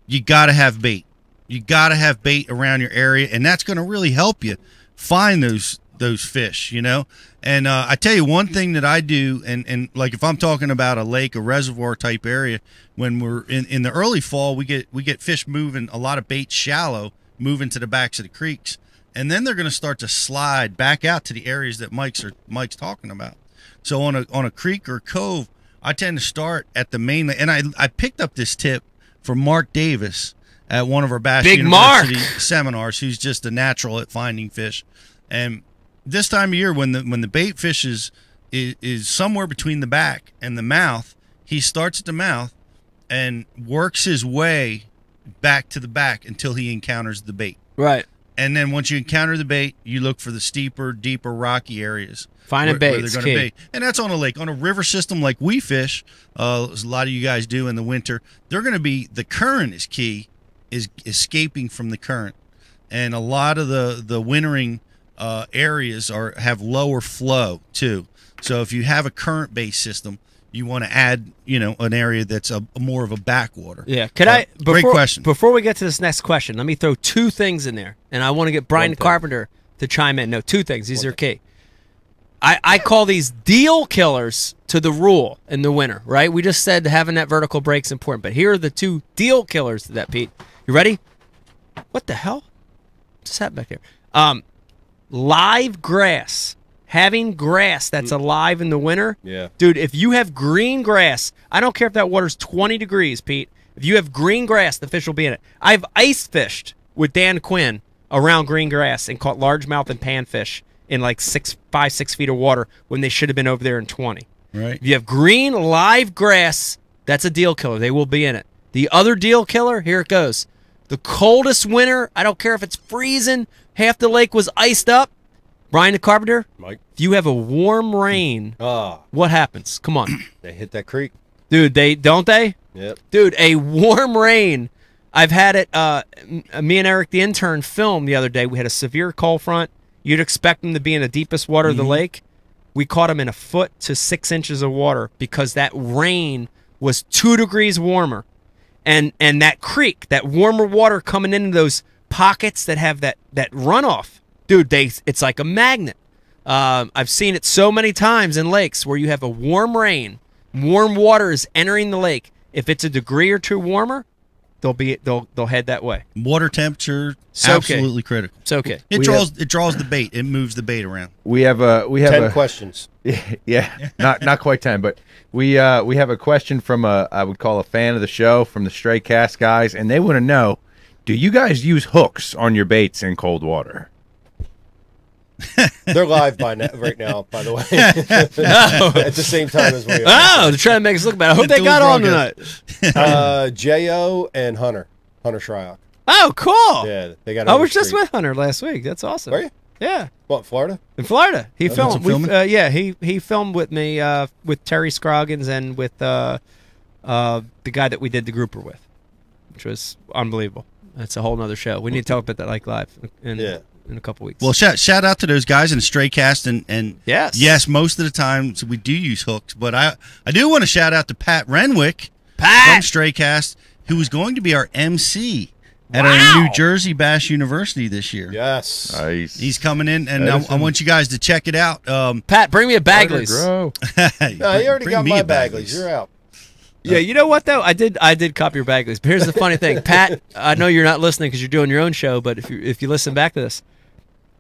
S2: You got to have bait. You got to have bait around your area, and that's going to really help you find those those fish, you know. And I tell you one thing that I do, and like if I'm talking about a lake, a reservoir type area, when we're in the early fall, we get fish moving, a lot of bait shallow, moving to the backs of the creeks, and then they're going to start to slide back out to the areas that Mike's talking about. So on a creek or cove, I tend to start at the main, and I picked up this tip from Mark Davis at one of our Bass University seminars, who's just a natural at finding fish. And this time of year, when the bait fish is somewhere between the back and the mouth, he starts at the mouth and works his way back to the back until he encounters the bait.
S3: Right.
S2: And then once you encounter the bait, you look for the steeper, deeper, rocky areas.
S3: Finding
S2: where
S3: bait's
S2: they're going to
S3: key.
S2: bait. And that's on a lake. On a river system like we fish, as a lot of you guys do in the winter, they're going to be, the current is key, is escaping from the current. And a lot of the wintering areas have lower flow too. So if you have a current-based system, you want to add, an area that's a more of a backwater.
S3: Yeah.
S2: Great question.
S3: Before we get to this next question, let me throw two things in there, and I want to get Brian Carpenter to chime in. No, two things. These are key. I call these deal killers to the rule in the winter, right? We just said having that vertical break is important, but here are the two deal killers to that, Pete. You ready? What the hell? What's happening back here? Live grass. Having grass that's alive in the winter.
S4: Yeah.
S3: Dude, if you have green grass, I don't care if that water's 20 degrees, Pete. If you have green grass, the fish will be in it. I've ice fished with Dan Quinn around green grass and caught largemouth and panfish in like 5, 6 feet of water when they should have been over there in 20.
S2: Right.
S3: If you have green live grass, that's a deal killer. They will be in it. The other deal killer, here it goes. The coldest winter, I don't care if it's freezing, half the lake was iced up. Brian the Carpenter,
S4: Mike,
S3: if you have a warm rain, what happens? Come on.
S4: they hit that creek.
S3: Dude, don't they?
S4: Yep.
S3: Dude, a warm rain. I've had it, me and Eric the intern filmed the other day. We had a severe cold front. You'd expect them to be in the deepest water of the lake. We caught them in 1 foot to 6 inches of water because that rain was 2 degrees warmer. And that creek, that warmer water coming into those pockets that have that runoff, dude, it's like a magnet. I've seen it so many times in lakes where you have a warm rain, warm water is entering the lake. If it's a degree or two warmer, they'll head that way.
S2: Water temperature,
S3: So
S2: absolutely critical.
S3: It's okay.
S2: It draws the bait. It moves the bait around.
S5: We have
S4: 10 questions.
S5: Yeah, not quite 10, but we have a question from I would call a fan of the show, from the Stray Cast guys, and they want to know, do you guys use hooks on your baits in cold water?
S4: They're live right now, by the way. At the same time as we are.
S3: Oh, they're trying to make us look bad. I hope they got on tonight.
S4: J.O. and Hunter Shryock.
S3: Oh, cool.
S4: Yeah, they got.
S3: I was just with Hunter last week. That's awesome.
S4: Were you?
S3: Yeah.
S4: What, Florida?
S3: In Florida. He filmed.
S2: some filming?
S3: He filmed with me with Terry Scroggins and with the guy that we did the grouper with, which was unbelievable. That's a whole nother show. We need to talk about that like live in a couple weeks.
S2: Well, shout out to those guys in Stray Cast and yes, most of the time we do use hooks, but I do want to shout out to Pat Renwick from Stray Cast, who is going to be our MC at our New Jersey Bass University this year.
S4: Yes.
S5: Nice.
S2: He's coming in, and I want you guys to check it out.
S3: Pat, bring me a Bagley's.
S4: No, you already got my Bagley's. You're out.
S3: Yeah, you know what though? I did copy your Bagley's. But here's the funny thing, Pat. I know you're not listening because you're doing your own show, but if you listen back to this,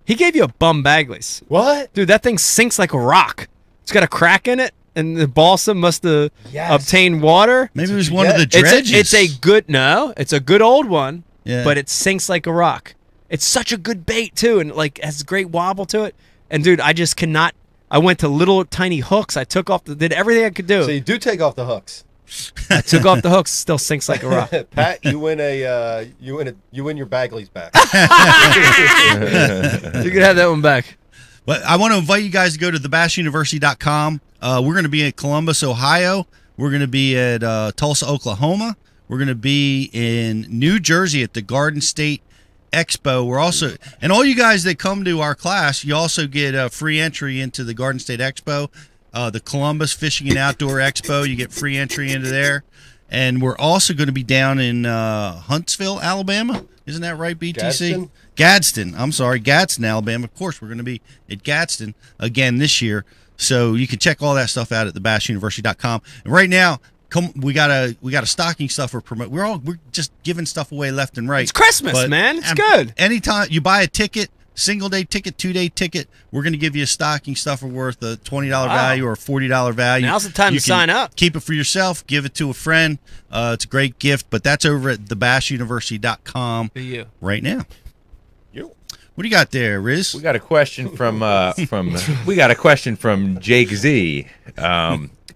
S3: he gave you a bum Bagley's.
S4: What?
S3: Dude, that thing sinks like a rock. It's got a crack in it, and the balsa must have obtained water.
S2: Maybe it was one of the dredges.
S3: It's a good old one.
S2: Yeah.
S3: But it sinks like a rock. It's such a good bait too, and like has great wobble to it. And dude, I just cannot. I went to little tiny hooks. I took off, did everything I could do.
S4: So you do take off the hooks.
S3: I took off the hooks. Still sinks like a rock.
S4: Pat, you win your Bagley's back.
S3: You can have that one back.
S2: But I want to invite you guys to go to thebassuniversity.com. We're going to be in Columbus, Ohio. We're going to be at Tulsa, Oklahoma. We're going to be in New Jersey at the Garden State Expo. We're also, and all you guys that come to our class, you also get free entry into the Garden State Expo, the Columbus Fishing and Outdoor Expo. You get free entry into there. And we're also going to be down in Huntsville, Alabama. Isn't that right, BTC?
S4: Gadsden?
S2: Gadsden, Alabama. Of course, we're going to be at Gadsden again this year. So you can check all that stuff out at thebashuniversity.com. And right now, we got a stocking stuffer promote. We're just giving stuff away left and right.
S3: It's Christmas, man. It's good.
S2: Anytime you buy a ticket, single day ticket, 2-day ticket, we're going to give you a stocking stuffer worth a $20 value or a $40 value.
S3: Now's the time to sign up.
S2: Keep it for yourself. Give it to a friend. It's a great gift. But that's over at thebashuniversity.com right now. What do you got there, Riz?
S5: We got a question from Jake Z.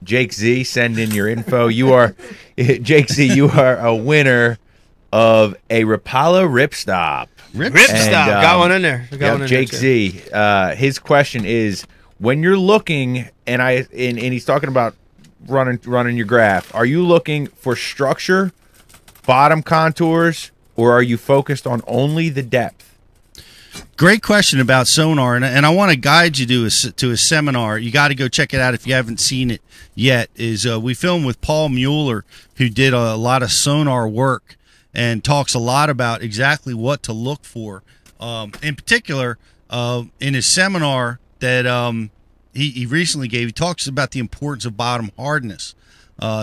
S5: Jake Z, send in your info. Jake Z, you are a winner of a Rapala ripstop.
S3: Ripstop. Got one in there.
S5: Jake Z. His question is, when you're looking, and he's talking about running your graph, are you looking for structure, bottom contours, or are you focused on only the depth?
S2: Great question about sonar, and I want to guide you to a seminar. You got to go check it out if you haven't seen it yet. We filmed with Paul Mueller, who did a lot of sonar work and talks a lot about exactly what to look for. In particular, in his seminar that he recently gave, he talks about the importance of bottom hardness.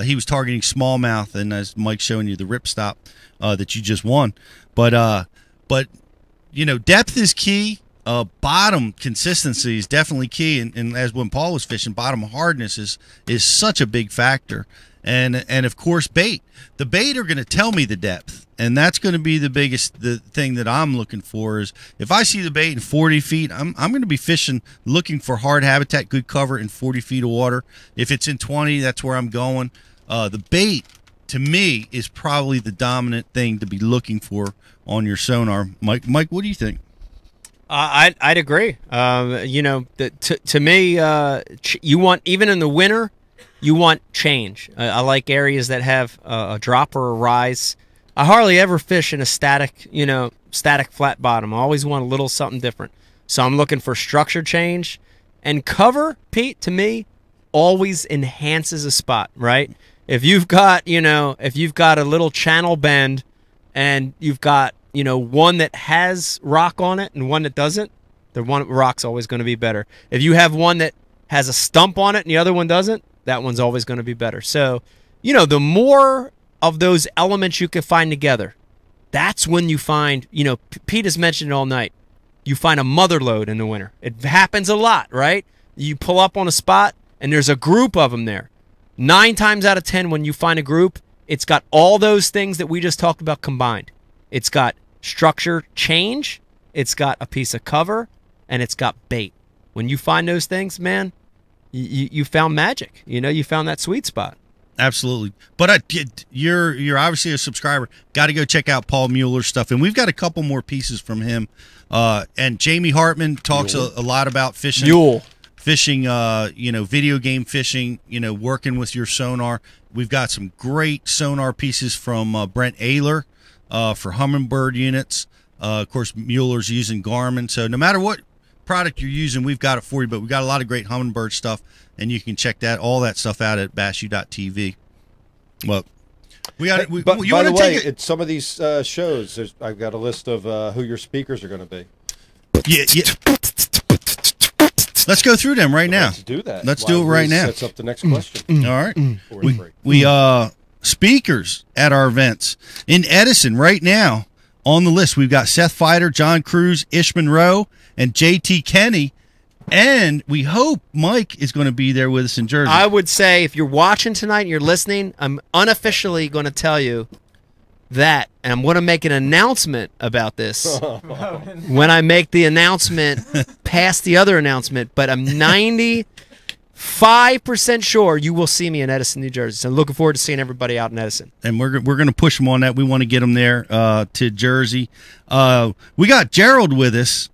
S2: He was targeting smallmouth, and as Mike's showing you the ripstop that you just won, but you know, depth is key. Bottom consistency is definitely key, and as when Paul was fishing, bottom hardness is such a big factor. And of course, bait. The bait are going to tell me the depth, and that's going to be the thing that I'm looking for. Is if I see the bait in 40 feet, I'm going to be fishing, looking for hard habitat, good cover in 40 feet of water. If it's in 20, that's where I'm going. The bait, to me, is probably the dominant thing to be looking for on your sonar. Mike, what do you think?
S3: I'd agree. You know, to me, you want, even in the winter, you want change. I like areas that have a drop or a rise. I hardly ever fish in a static flat bottom. I always want a little something different. So I'm looking for structure change. And cover, Pete, to me, always enhances a spot, right? If you've got, a little channel bend and you've got, one that has rock on it and one that doesn't, the one rock's always going to be better. If you have one that has a stump on it and the other one doesn't, that one's always going to be better. So, the more of those elements you can find together, that's when you find, Pete has mentioned it all night, you find a mother lode in the winter. It happens a lot, right? You pull up on a spot and there's a group of them there. 9 times out of 10, when you find a group, it's got all those things that we just talked about combined. It's got structure change, it's got a piece of cover, and it's got bait. When you find those things, man, you found magic. You found that sweet spot.
S2: Absolutely. But you're obviously a subscriber. Got to go check out Paul Mueller's stuff, and we've got a couple more pieces from him. And Jamie Hartman talks a lot about fishing. Fishing, video game fishing, working with your sonar. We've got some great sonar pieces from Brent Ayler for Humminbird units. Of course, Mueller's using Garmin. So no matter what product you're using, we've got it for you. But we've got a lot of great Humminbird stuff, and you can check all that stuff out at bashu.tv. Well, we got.
S4: By the way, at some of these shows, I've got a list of who your speakers are going to be. Yeah.
S2: Let's go through them right now.
S4: Let's do that.
S2: Let's do it right now.
S4: Sets up the next question.
S2: All right. We speakers at our events in Edison right now on the list. We've got Seth Fighter, John Cruz, Ish Monroe, and JT Kenny. And we hope Mike is going to be there with us in Jersey.
S3: I would say if you're watching tonight and you're listening, I'm unofficially going to tell you that, and I'm going to make an announcement about this when I make the announcement past the other announcement, but I'm 95% sure you will see me in Edison, New Jersey. So I'm looking forward to seeing everybody out in Edison.
S2: And we're going to push them on that. We want to get them there to Jersey. We got Gerald with us.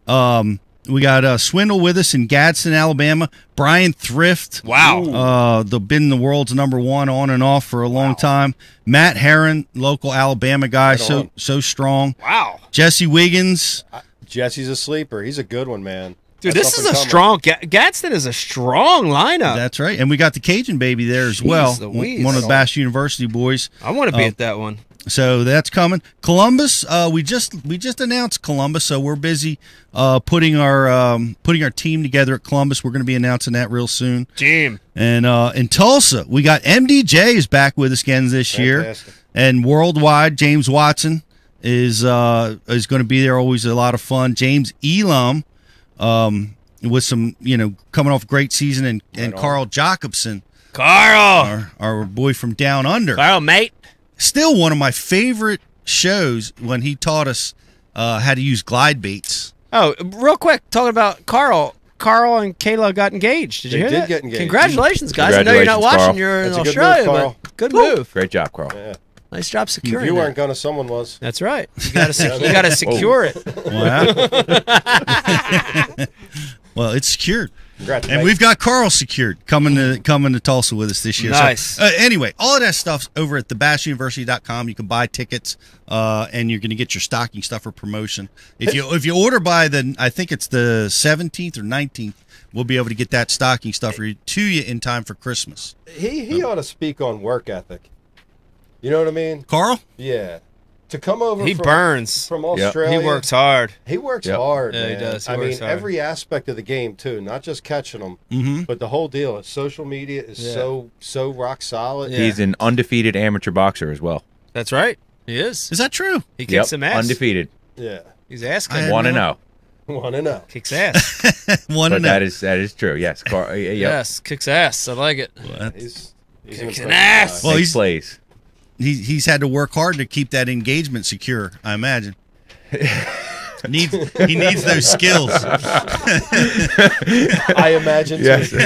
S2: We got Swindle with us in Gadsden, Alabama. Brian Thrift.
S3: Wow.
S2: Been the world's #1 on and off for a long time. Matt Herron, local Alabama guy, so strong.
S3: Wow.
S2: Jesse Wiggins.
S4: Jesse's a sleeper. He's a good one, man.
S3: Dude, this is a strong Gadsden is a strong lineup.
S2: That's right. And we got the Cajun baby there as well. One of the Bash University boys.
S3: I want to be at that one.
S2: So that's coming. Columbus, we just announced Columbus, so we're busy putting our team together at Columbus. We're going to be announcing that real soon.
S3: Team.
S2: And in Tulsa, we got MDJ is back with us again this year, and worldwide, James Watson is going to be there. Always a lot of fun. James Elam, with some coming off a great season, and Carl Jacobson, our boy from down under.
S3: Carl, mate.
S2: Still one of my favorite shows when he taught us how to use glide baits.
S3: Oh, real quick, talking about Carl. Carl and Kayla got engaged. Did you hear that?
S4: Get engaged.
S3: Congratulations, guys. I know you're not watching.
S5: Carl.
S3: You're in
S4: That's a good
S3: Australia,
S4: move, Carl.
S3: but good move.
S5: Great job, Carl.
S4: Yeah.
S3: Nice job securing
S4: If you
S3: that.
S4: weren't gonna, someone was.
S3: That's right. You got to secure it.
S2: Wow. Well, it's secured.
S4: Congrats,
S2: And
S4: mate.
S2: we've got Carl secured coming to Tulsa with us this year.
S3: Nice.
S2: So, anyway, all of that stuff's over at thebashuniversity.com. You can buy tickets, and you're going to get your stocking stuffer promotion. If you order by I think it's the 17th or 19th, we'll be able to get that stocking stuffer to you in time for Christmas.
S4: He ought to speak on work ethic. You know what I mean?
S2: Carl?
S4: Yeah. To come over
S3: He burns.
S4: from Australia.
S3: He works hard.
S4: He works
S5: Yep.
S4: hard,
S3: Yeah, he
S4: man.
S3: does. He
S4: I
S3: works
S4: mean,
S3: hard.
S4: every aspect of the game too, not just catching them, but the whole deal. Social media is so rock solid.
S3: Yeah.
S5: He's an undefeated amateur boxer as well.
S3: That's right. He is.
S2: Is that true?
S3: He kicks some ass.
S5: Undefeated.
S4: Yeah.
S3: He's asking.
S2: I-
S5: 1-0.
S4: Want to know?
S3: Kicks ass.
S2: One
S5: But
S2: and
S5: that is true. Yes. Yep.
S3: Yes, kicks ass. I like it.
S4: He's
S3: Kicks
S4: an
S3: an
S4: impressive
S3: ass.
S4: guy.
S2: Well,
S5: Makes plays.
S2: He's had to work hard to keep that engagement secure, I imagine. He needs those skills.
S4: I imagine.
S5: Yes.
S4: Too.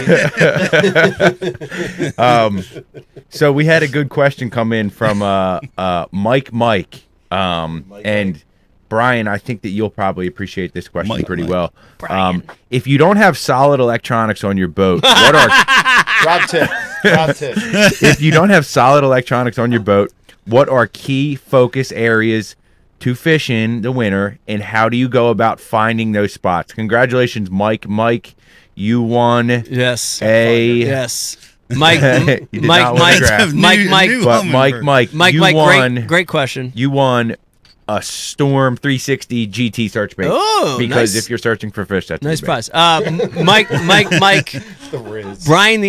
S5: So we had a good question come in from Mike. And Brian, I think that you'll probably appreciate this question pretty well. If you don't have solid electronics on your boat, what are
S4: Drop tip.
S5: if you don't have solid electronics on your boat, what are key focus areas to fish in the winter, and how do you go about finding those spots? Congratulations, Mike. Mike, you won
S3: Yes.
S5: Yes.
S3: Mike.
S5: You did not win a draft.
S3: Mike.
S2: New
S5: Mike, you won.
S3: Great question.
S5: You won a Storm 360 GT search bait.
S3: Oh,
S5: because
S3: nice.
S5: if you're searching for fish, that's
S3: Nice
S5: your bait.
S3: prize. Mike.
S4: The Riz.
S3: Brian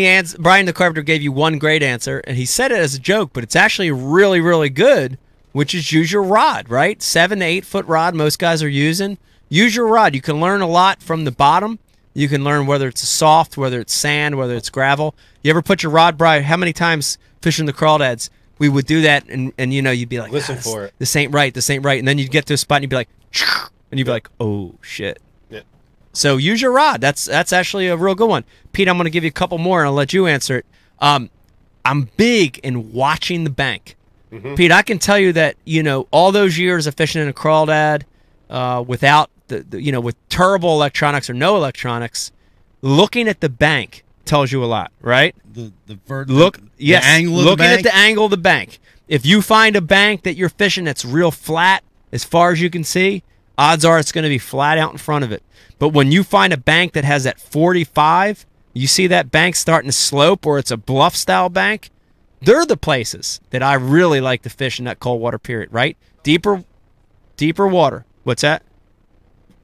S3: the Carpenter gave you one great answer, and he said it as a joke, but it's actually really, really good, which is use your rod, right? 7 to 8 foot rod most guys are using. Use your rod. You can learn a lot from the bottom. You can learn whether it's soft, whether it's sand, whether it's gravel. You ever put your rod, Brian? How many times fishing the crawdads we would do that, and you'd be like,
S4: Listen for it.
S3: This ain't right. And then you'd get to a spot and you'd be like, and you'd be like, oh shit.
S4: Yeah.
S3: So use your rod. That's actually a real good one. Pete, I'm going to give you a couple more, and I'll let you answer it. I'm big in watching the bank. Pete, I can tell you that all those years of fishing in a crawdad, without with terrible electronics or no electronics, looking at the bank tells you a lot, right?
S2: The
S3: Looking
S2: angle of the bank?
S3: at the angle of the bank. If you find a bank that you're fishing that's real flat as far as you can see, odds are it's going to be flat out in front of it. But when you find a bank that has that 45, you see that bank starting to slope, or it's a bluff style bank, they're the places that I really like to fish in that cold water period, right? Deeper water. What's that?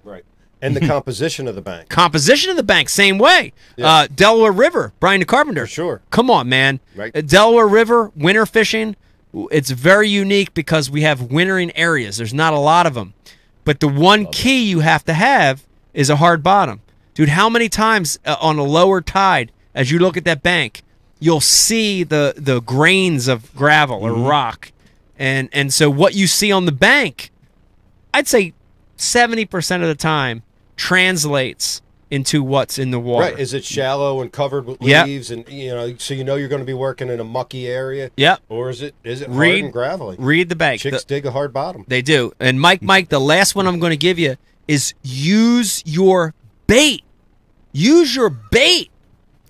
S4: Right. And the composition of the bank.
S3: Composition of the bank, same way.
S4: Yeah.
S3: Delaware River, Brian the Carpenter.
S4: For sure.
S3: Come on, man.
S4: Right.
S3: Delaware River, winter fishing, it's very unique because we have wintering areas. There's not a lot of them. But the one key you have to have is a hard bottom. Dude, how many times on a lower tide, as you look at that bank, you'll see the grains of gravel or rock. And so what you see on the bank, I'd say 70% of the time translates into what's in the water.
S4: Right. Is it shallow and covered with
S3: Yep.
S4: leaves, and so you're going to be working in a mucky area?
S3: Yep.
S4: Or is it hard
S3: Read-
S4: and gravelly?
S3: Read the bank.
S4: Chicks dig a hard bottom.
S3: They do. And Mike, the last one I'm going to give you is use your bait. Use your bait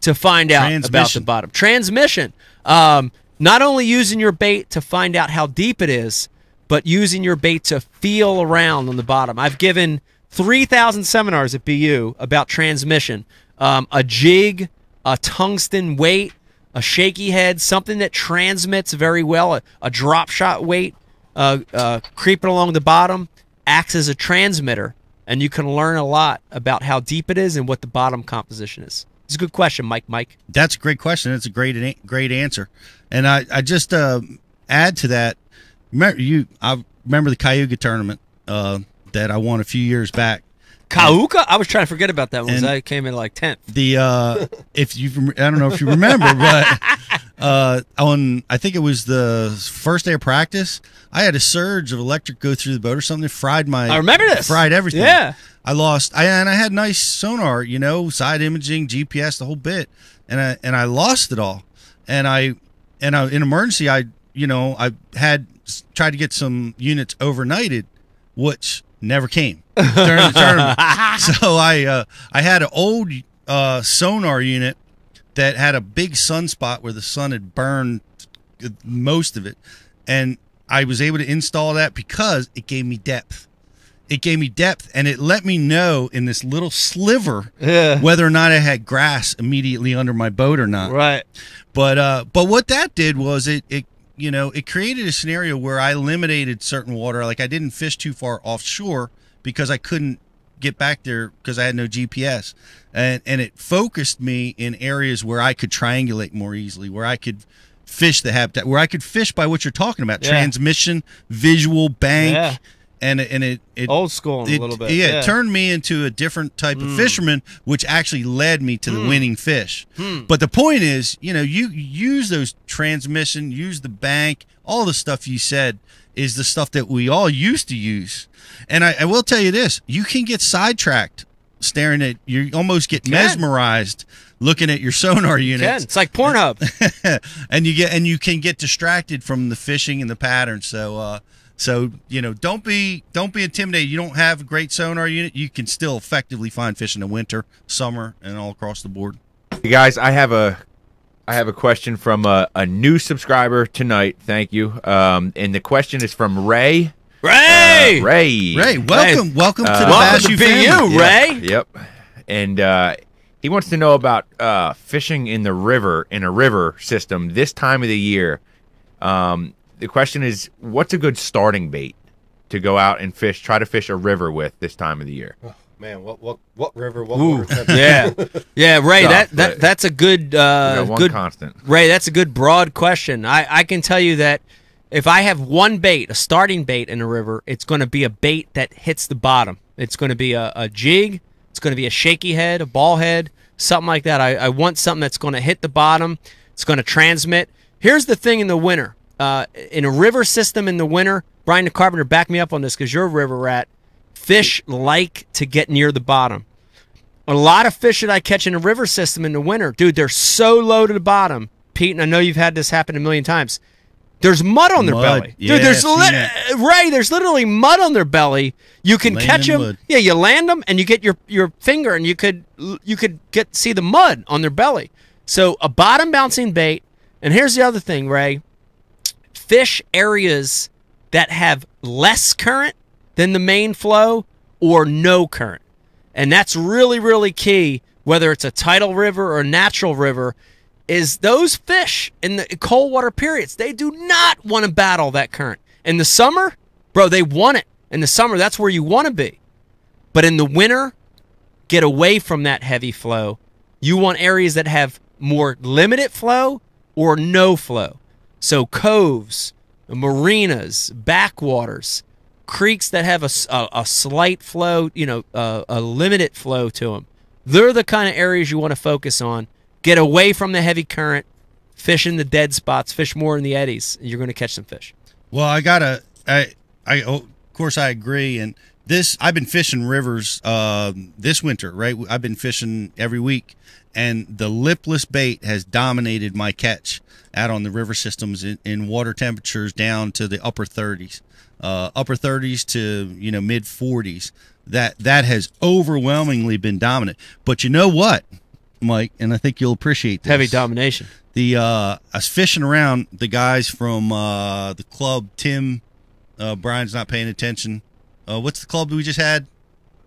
S3: to find out about the
S2: Transmission.
S3: bottom. Transmission. Not only using your bait to find out how deep it is, but using your bait to feel around on the bottom. I've given 3,000 seminars at BU about transmission. A jig, a tungsten weight, a shaky head, something that transmits very well, a drop shot weight. creeping along the bottom, acts as a transmitter, and you can learn a lot about how deep it is and what the bottom composition is. It's a good question, Mike.
S2: That's a great question. It's a great answer. And I just add to that. I remember the Cayuga tournament that I won a few years back.
S3: Cayuga? I was trying to forget about that one because I came in like 10th.
S2: I don't know if you remember, but I think it was the first day of practice, I had a surge of electric go through the boat or something. I remember this. Fried everything.
S3: Yeah.
S2: I lost. I had nice sonar, side imaging, GPS, the whole bit, and I lost it all. And in emergency, I had tried to get some units overnighted, which never came during the tournament. So I had an old sonar unit that had a big sunspot where the sun had burned most of it, and I was able to install that because it gave me depth. It gave me depth, and it let me know in this little sliver whether or not I had grass immediately under my boat or not.
S3: Right.
S2: But what that did was it created a scenario where I eliminated certain water. Like I didn't fish too far offshore because I couldn't get back there because I had no GPS, and it focused me in areas where I could triangulate more easily, where I could fish the habitat, where I could fish by what you're talking about, transmission, visual, bank.
S3: Yeah.
S2: And it
S3: old school a little bit.
S2: Yeah, it turned me into a different type of fisherman, which actually led me to the winning fish. But the point is, you use those transmission, use the bank, all the stuff you said is the stuff that we all used to use. And I will tell you this, you can get sidetracked staring at, you almost get mesmerized looking at your sonar units.
S3: It's like Pornhub.
S2: and you can get distracted from the fishing and the patterns. So don't be intimidated. You don't have a great sonar unit, you can still effectively find fish in the winter, summer, and all across the board.
S5: Hey guys, I have a question from a new subscriber tonight. Thank you. And the question is from Ray.
S2: Ray, welcome to the Bass U family.
S3: Ray.
S5: Yep. And he wants to know about fishing in the river, in a river system this time of the year. The question is, what's a good starting bait to go out and try to fish a river with this time of the year?
S4: Oh, man, what river? What water temperature?
S3: Yeah, Ray. That's a good
S5: good constant.
S3: Ray, that's a good broad question. I can tell you that if I have one bait, a starting bait in a river, it's going to be a bait that hits the bottom. It's going to be a jig. It's going to be a shaky head, a ball head, something like that. I want something that's going to hit the bottom. It's going to transmit. Here's the thing in the winter. In a river system in the winter, Brian the Carpenter, back me up on this because you're a river rat. Fish like to get near the bottom. A lot of fish that I catch in a river system in the winter, dude, they're so low to the bottom. Pete, and I know you've had this happen a million times. There's mud on their belly.
S2: Yeah,
S3: dude, there's literally mud on their belly. You can catch them. Mud. Yeah, you land them and you get your finger and you could see the mud on their belly. So a bottom bouncing bait. And here's the other thing, Ray. Fish areas that have less current than the main flow or no current. And that's really, really key, whether it's a tidal river or a natural river, is those fish in the cold water periods, they do not want to battle that current. In the summer, bro, they want it. In the summer, that's where you want to be. But in the winter, get away from that heavy flow. You want areas that have more limited flow or no flow. So coves, marinas, backwaters, creeks that have a slight flow, a limited flow to them. They're the kind of areas you want to focus on. Get away from the heavy current, fish in the dead spots, fish more in the eddies. You're going to catch some fish.
S2: Well, of course I agree. And I've been fishing rivers this winter, right? I've been fishing every week, and the lipless bait has dominated my catch out on the river systems in water temperatures down to the upper 30s to mid 40s. That has overwhelmingly been dominant. But you know what, Mike, and I think you'll appreciate this.
S3: Heavy domination.
S2: I was fishing around the guys from the club. Tim, Brian's not paying attention. What's the club we just had?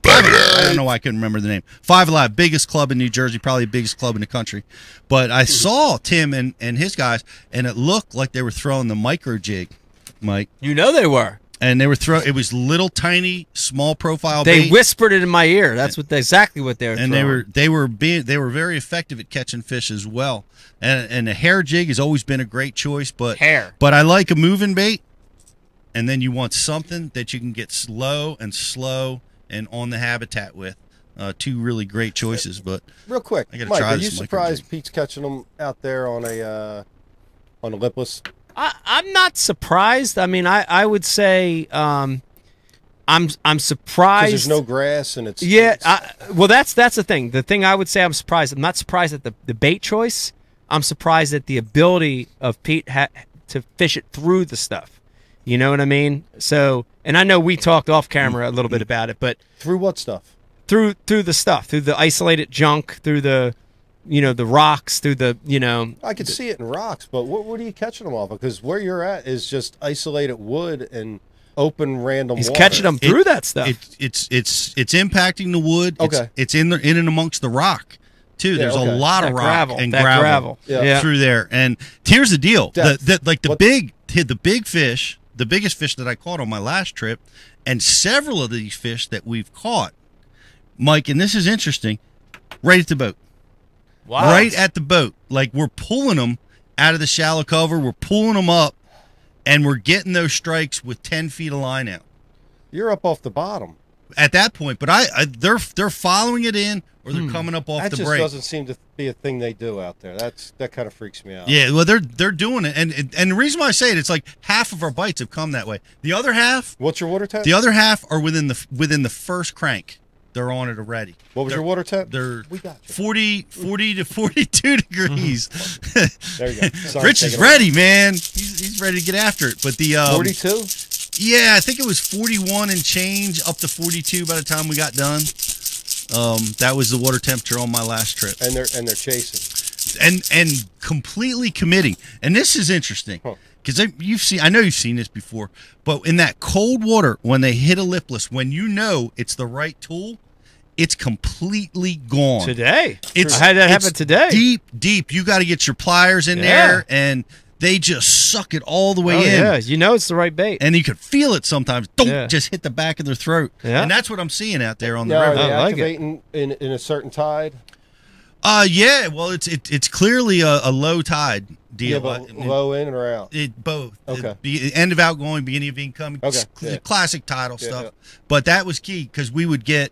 S2: I don't know why I couldn't remember the name. 5 Alive, biggest club in New Jersey, probably the biggest club in the country. But I saw Tim and his guys, and it looked like they were throwing the micro jig. Mike.
S3: You know they were.
S2: And they were it was little tiny small profile
S3: They
S2: bait.
S3: whispered it in my ear. That's exactly what they were
S2: And
S3: throwing.
S2: they were very effective at catching fish as well. And a hair jig has always been a great choice, but I like a moving bait. And then you want something that you can get slow and on the habitat with. Two really great choices, but
S4: real quick,
S2: I gotta
S4: Mike,
S2: try
S4: are
S2: this
S4: you
S2: micro
S4: surprised
S2: jig.
S4: Pete's catching them out there on a lipless?
S3: I'm not surprised. I mean, I would say I'm surprised.
S4: Because there's no grass and it's
S3: well, that's the thing. The thing I would say I'm surprised. I'm not surprised at the bait choice. I'm surprised at the ability of Pete to fish it through the stuff. You know what I mean? So, and I know we talked off camera a little bit about it, but
S4: through what stuff?
S3: Through the stuff, through the isolated junk, through the, the rocks, through the,
S4: I could see it in rocks, but what are you catching them off of? Because where you're at is just isolated wood and open random
S3: He's
S4: water.
S3: catching them through that stuff.
S2: It's impacting the wood.
S4: Okay.
S2: It's in and amongst the rock too. There's a lot of rock and gravel through there. And here's the deal: the big fish, the biggest fish that I caught on my last trip, and several of these fish that we've caught, Mike, and this is interesting, right at the boat.
S3: Wow.
S2: Right at the boat. Like, we're pulling them out of the shallow cover, we're pulling them up, and we're getting those strikes with 10 feet of line out.
S4: You're up off the bottom
S2: at that point, but they're following it in, or they're coming up off the break.
S4: That just doesn't seem to be a thing they do out there. That kind of freaks me out.
S2: Yeah, well, they're doing it, and the reason why I say it, it's like half of our bites have come that way. The other half,
S4: what's your water temp?
S2: The other half are within the first crank. They're on it already.
S4: What was your water temp?
S2: They're 40 to 42 degrees.
S4: There you go. Sorry,
S2: Rich is ready, man. He's ready to get after it. But the
S4: 42.
S2: Yeah, I think it was 41 and change up to 42 by the time we got done. That was the water temperature on my last trip.
S4: And they're chasing.
S2: And completely committing. And this is interesting. Because I know you've seen this before, but in that cold water, when they hit a lipless, when you know it's the right tool, it's completely gone.
S3: Today. I had that happen today.
S2: Deep. You got to get your pliers in there, and they just suck it all the way in.
S3: Yeah, you know it's the right bait.
S2: And you can feel it sometimes. Don't just hit the back of their throat.
S3: Yeah.
S2: And that's what I'm seeing out there on the
S4: river.
S2: river.
S4: Are they activating in a certain tide?
S2: Yeah. Well, it's clearly a low tide deal.
S4: Yeah, but low in or out?
S2: Both.
S4: Okay.
S2: End of outgoing, beginning of incoming.
S4: Okay.
S2: Classic tidal stuff. But that was key because we would get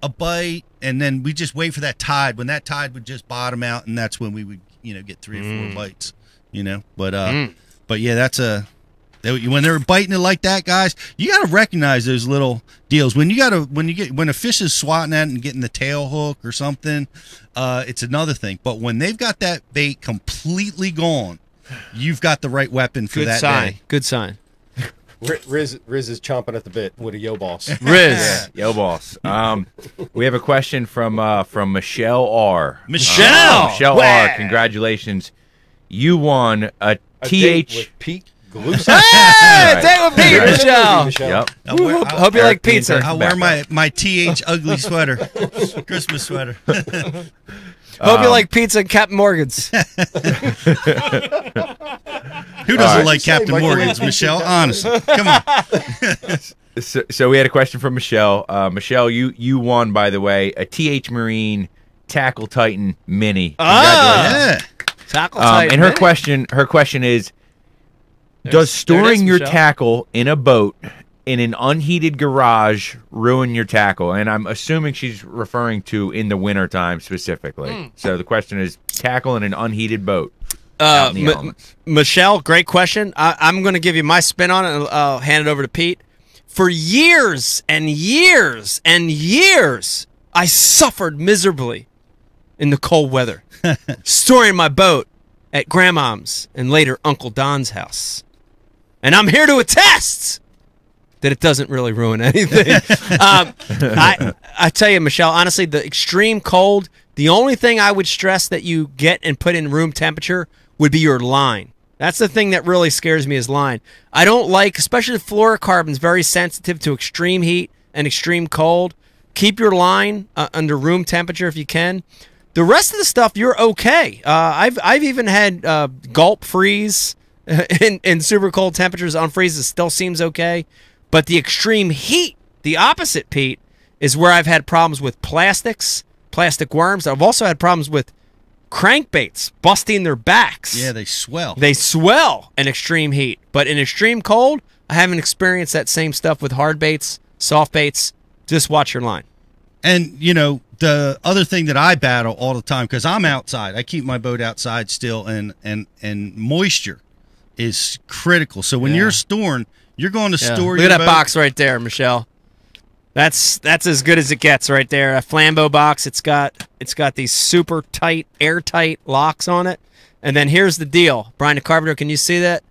S2: a bite, and then we just wait for that tide. When that tide would just bottom out, and that's when we would get 3 or 4 bites. But yeah, that's when they're biting it like that, guys. You got to recognize those little deals. When a fish is swatting at it and getting the tail hook or something, it's another thing. But when they've got that bait completely gone, you've got the right weapon for that day.
S3: Good sign.
S4: Riz is chomping at the bit with a yo boss.
S3: Riz,
S5: yo boss. We have a question from Michelle R.
S3: Michelle
S5: R. Congratulations, you won a
S4: date
S5: TH
S4: with Pete Glusa.
S3: Hey, date with Pete, Michelle.
S5: Yep.
S3: Hope you like pizza.
S2: I'll wear my TH ugly sweater, Christmas sweater.
S3: Hope you like pizza and Captain Morgan's.
S2: Who doesn't like Captain Morgan's, Michelle? Honestly, come on.
S5: So we had a question from Michelle. Michelle, you won, by the way, a TH Marine Tackle Titan Mini.
S2: Yeah.
S3: Tackle Titan.
S5: And her question is, does storing your tackle in a boat in an unheated garage ruin your tackle? And I'm assuming she's referring to in the wintertime specifically. So the question is, tackle in an unheated boat.
S3: Michelle, great question. I'm going to give you my spin on it, and I'll hand it over to Pete. For years and years and years, I suffered miserably in the cold weather, storing my boat at Grandmom's and later Uncle Don's house. And I'm here to attest that it doesn't really ruin anything. I tell you, Michelle, honestly, the extreme cold, the only thing I would stress that you get and put in room temperature would be your line. That's the thing that really scares me is line. I don't like, especially fluorocarbon's very sensitive to extreme heat and extreme cold. Keep your line under room temperature if you can. The rest of the stuff, you're okay. I've even had gulp freeze in super cold temperatures, unfreezes still seems okay. But the extreme heat, the opposite, Pete, is where I've had problems with plastics, plastic worms. I've also had problems with crankbaits busting their backs.
S2: Yeah, they swell.
S3: They swell in extreme heat. But in extreme cold, I haven't experienced that same stuff with hard baits, soft baits. Just watch your line.
S2: And, you know, the other thing that I battle all the time, because I'm outside, I keep my boat outside still, and moisture is critical. So when you're storing, you're going to store
S3: Look
S2: your
S3: at that
S2: boat.
S3: box right there, Michelle. That's as good as it gets right there. A Flambeau box. It's got these super tight, airtight locks on it. And then here's the deal. Brian the Carpenter, can you see that?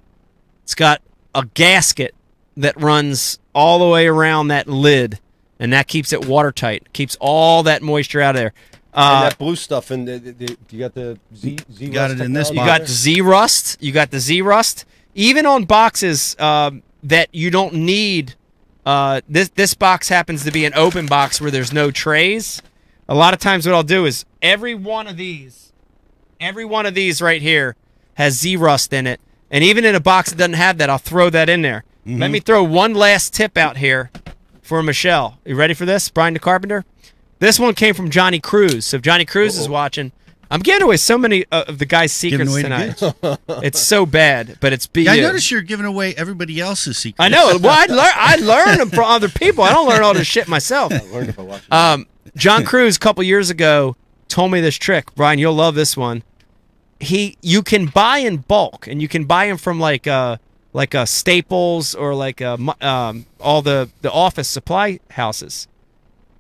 S3: It's got a gasket that runs all the way around that lid, and that keeps it watertight. Keeps all that moisture out of there.
S4: And that blue stuff, and you got the Z
S2: got it in this
S3: You
S2: box.
S3: got the Z rust. You got the Z rust. Even on boxes that you don't need. This box happens to be an open box where there's no trays. A lot of times, what I'll do is every one of these right here has Z rust in it, and even in a box that doesn't have that, I'll throw that in there. Let me throw one last tip out here for Michelle. You ready for this, Brian the Carpenter? This one came from Johnny Cruz. So if Johnny Cruz is watching, I'm giving away so many of the guy's secrets tonight. It's so bad, but it's BU.
S2: Yeah, I noticed you're giving away everybody else's secrets.
S3: I know. Well, I learn them from other people. I don't learn all this shit myself.
S4: I learned if I watch it.
S3: John Cruz, a couple years ago, told me this trick. Brian, you'll love this one. You can buy in bulk, and you can buy them from like a Staples or like all the office supply houses.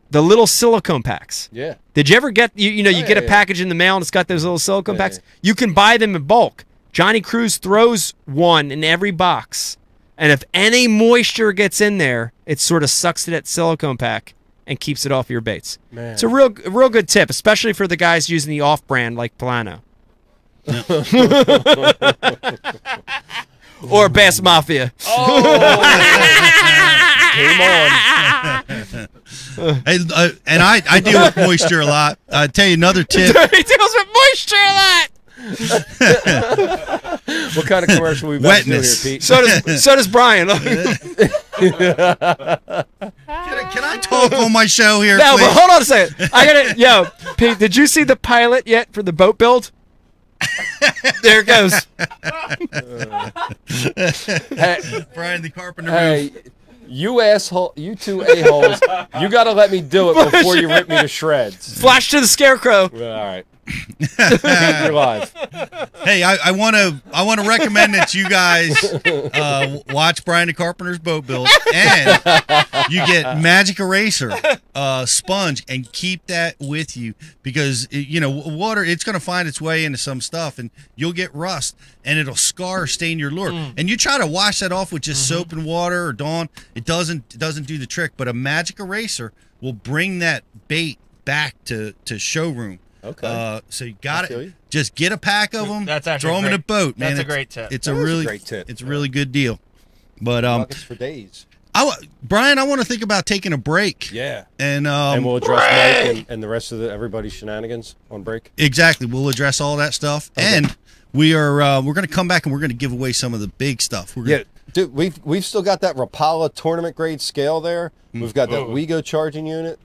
S3: The little silicone packs.
S4: Yeah.
S3: Did you ever get you get a package in the mail and it's got those little silicone packs? You can buy them in bulk. Johnny Cruz throws one in every box, and if any moisture gets in there, it sort of sucks to that silicone pack and keeps it off your baits. Man. It's a real good tip, especially for the guys using the off-brand like Plano. Or Bass Mafia.
S4: Game on.
S2: And I deal with moisture a lot. I'll tell you another tip.
S3: He deals with moisture a lot.
S4: What kind of commercial we about to do here,
S2: Wetness.
S4: Pete?
S3: So does Brian.
S2: Can I talk on my show here,
S3: No,
S2: please?
S3: but hold on a second. Yo, Pete, did you see the pilot yet for the boat build? There it goes.
S2: Brian the Carpenter.
S4: Hey, you asshole, you two a-holes, you got to let me do it before you rip me to shreds.
S3: Flash to the scarecrow.
S4: All right. You're live.
S2: Hey, I want to recommend that you guys watch Brian the Carpenter's boat build, and you get Magic Eraser sponge and keep that with you, because water, it's going to find its way into some stuff and you'll get rust and it'll scar or stain your lure. And you try to wash that off with just soap and water or Dawn, it doesn't do the trick. But a Magic Eraser will bring that bait back to showroom. Okay. So you got it. Just get a pack of them.
S3: That's actually
S2: throw them in a boat, man.
S3: That's a great tip.
S2: It's a really
S4: great tip.
S2: It's a really good deal. But
S4: Buckets for days.
S2: Brian, I want to think about taking a break.
S4: Yeah.
S2: And
S4: we'll address Mike and the rest of everybody's shenanigans on break.
S2: Exactly. We'll address all that stuff. Okay. And we're going to come back and we're going to give away some of the big stuff.
S4: Dude, we've still got that Rapala tournament grade scale there. We've got that WeGo charging unit.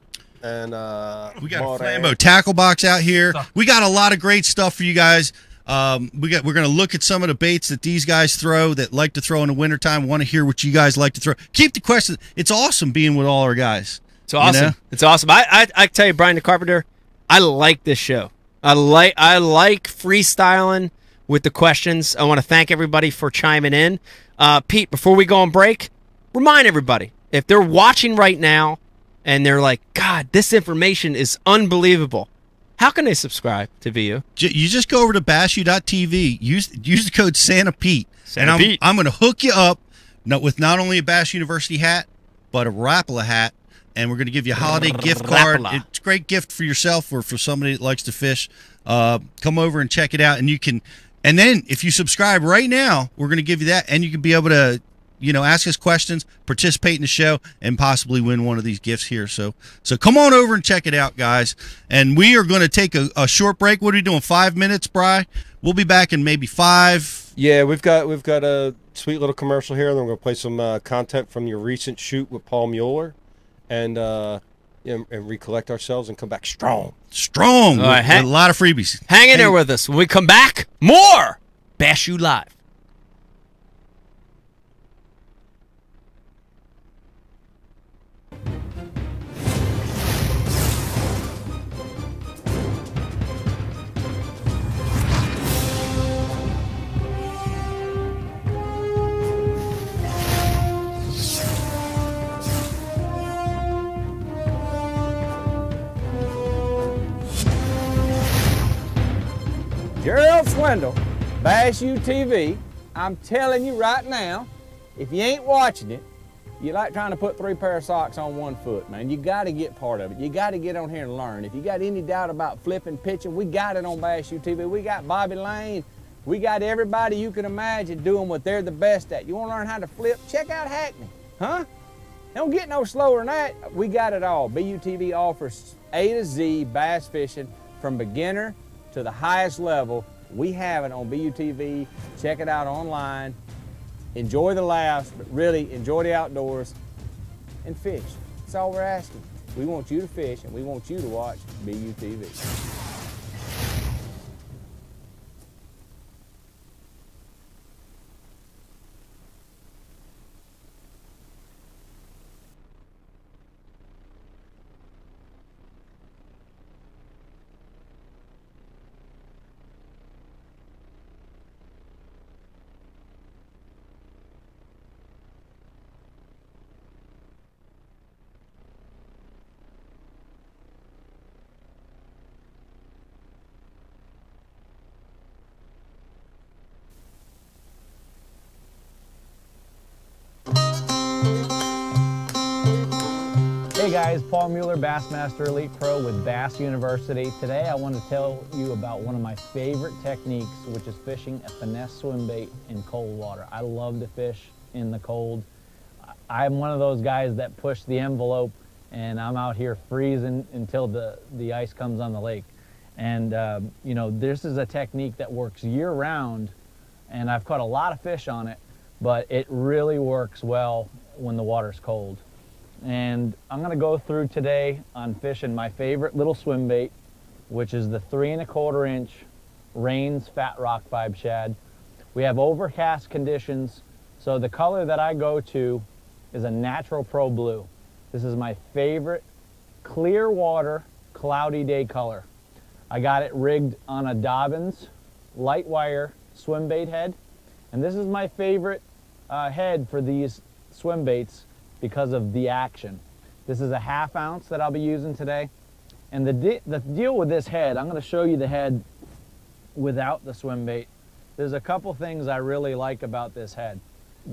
S4: And
S2: we got a Flambeau tackle box out here. We got a lot of great stuff for you guys. We're going to look at some of the baits that these guys throw that like to throw in the wintertime. Want to hear what you guys like to throw. Keep the questions. It's awesome being with all our guys.
S3: It's awesome. You know? It's awesome. I tell you, Brian the Carpenter, I like this show. I like freestyling with the questions. I want to thank everybody for chiming in. Pete, before we go on break, remind everybody, if they're watching right now and they're like, God, this information is unbelievable, how can they subscribe to VU?
S2: You just go over to bashu.tv, use the code SantaPete, and I'm going to hook you up with not only a Bass University hat, but a Rapala hat, and we're going to give you a holiday gift card. It's a great gift for yourself or for somebody that likes to fish. Come over and check it out, and you can. And then if you subscribe right now, we're going to give you that, and you can be able to, ask us questions, participate in the show, and possibly win one of these gifts here. So come on over and check it out, guys. And we are going to take a short break. What are we doing, 5 minutes, Bri? We'll be back in maybe 5
S4: Yeah, we've got a sweet little commercial here. Then we're gonna play some content from your recent shoot with Paul Mueller, and recollect ourselves and come back strong.
S2: Strong.
S3: All right,
S2: with a lot of freebies.
S3: Hang in there with us. When we come back, more Bash You Live.
S7: Gerald Swindle, Bash You TV. I'm telling you right now, if you ain't watching it, you're like trying to put 3 pair of socks on 1 foot, man. You got to get part of it. You got to get on here and learn. If you got any doubt about flipping, pitching, we got it on Bash You TV. We got Bobby Lane. We got everybody you can imagine doing what they're the best at. You want to learn how to flip? Check out Hackney, huh? Don't get no slower than that. We got it all. BUTV offers A to Z bass fishing from beginner to the highest level. We have it on BUTV. Check it out online. Enjoy the laughs, but really enjoy the outdoors and fish. That's all we're asking. We want you to fish and we want you to watch BUTV.
S8: Hey guys, Paul Mueller, Bassmaster Elite Pro with Bass University. Today I want to tell you about one of my favorite techniques, which is fishing a finesse swim bait in cold water. I love to fish in the cold. I'm one of those guys that push the envelope and I'm out here freezing until the ice comes on the lake. And you know, this is a technique that works year round and I've caught a lot of fish on it, but it really works well when the water's cold. And I'm gonna go through today on fishing my favorite little swim bait, which is the 3 1/4 inch Rains Fat Rock 5 shad. We have overcast conditions, so the color that I go to is a natural pro blue. This is my favorite clear water, cloudy day color. I got it rigged on a Dobbins light wire swim bait head, and this is my favorite head for these swim baits because of the action. This is a 1/2 ounce that I'll be using today. And the deal with this head, I'm gonna show you the head without the swim bait. There's a couple things I really like about this head.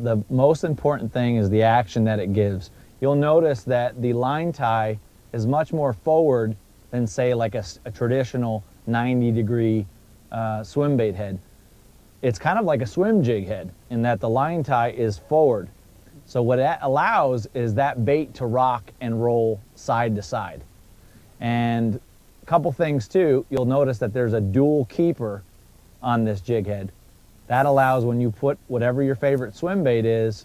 S8: The most important thing is the action that it gives. You'll notice that the line tie is much more forward than say like a traditional 90-degree swim bait head. It's kind of like a swim jig head in that the line tie is forward. So what that allows is that bait to rock and roll side to side. And a couple things too, you'll notice that there's a dual keeper on this jig head. That allows when you put whatever your favorite swim bait is,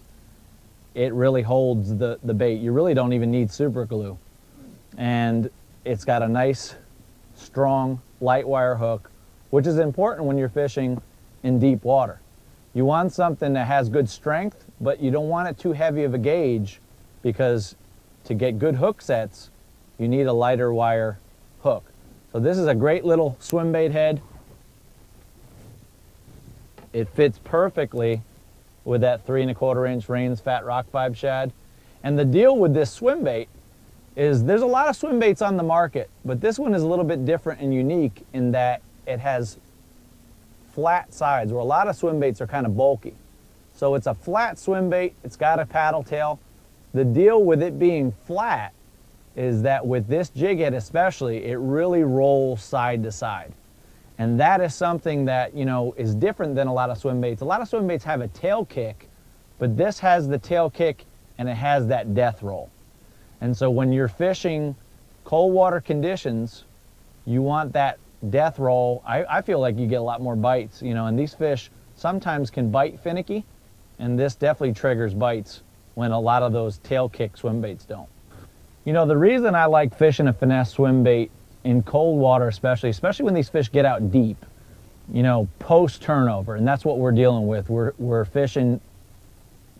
S8: it really holds the bait. You really don't even need super glue. And it's got a nice, strong, light wire hook, which is important when you're fishing in deep water. You want something that has good strength, but you don't want it too heavy of a gauge because to get good hook sets, you need a lighter wire hook. So this is a great little swim bait head. It fits perfectly with that 3 1/4 inch Rains Fat Rock 5 shad. And the deal with this swim bait is there's a lot of swim baits on the market, but this one is a little bit different and unique in that it has flat sides, where a lot of swim baits are kind of bulky. So it's a flat swim bait, it's got a paddle tail. The deal with it being flat is that with this jig head especially, it really rolls side to side. And that is something that, you know, is different than a lot of swim baits. A lot of swim baits have a tail kick, but this has the tail kick and it has that death roll. And so when you're fishing cold water conditions, you want that death roll. I feel like you get a lot more bites, you know, and these fish sometimes can bite finicky, and this definitely triggers bites when a lot of those tail kick swim baits don't. You know, the reason I like fishing a finesse swim bait in cold water especially when these fish get out deep, you know, post turnover, and that's what we're dealing with. We're fishing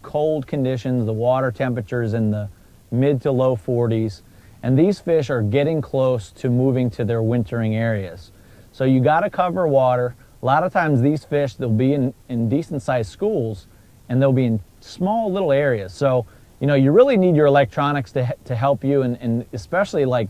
S8: cold conditions, the water temperatures in the mid to low 40s, and these fish are getting close to moving to their wintering areas. So you got to cover water. A lot of times these fish, they'll be in decent sized schools, and they'll be in small little areas. So, you know, you really need your electronics to help you, and especially like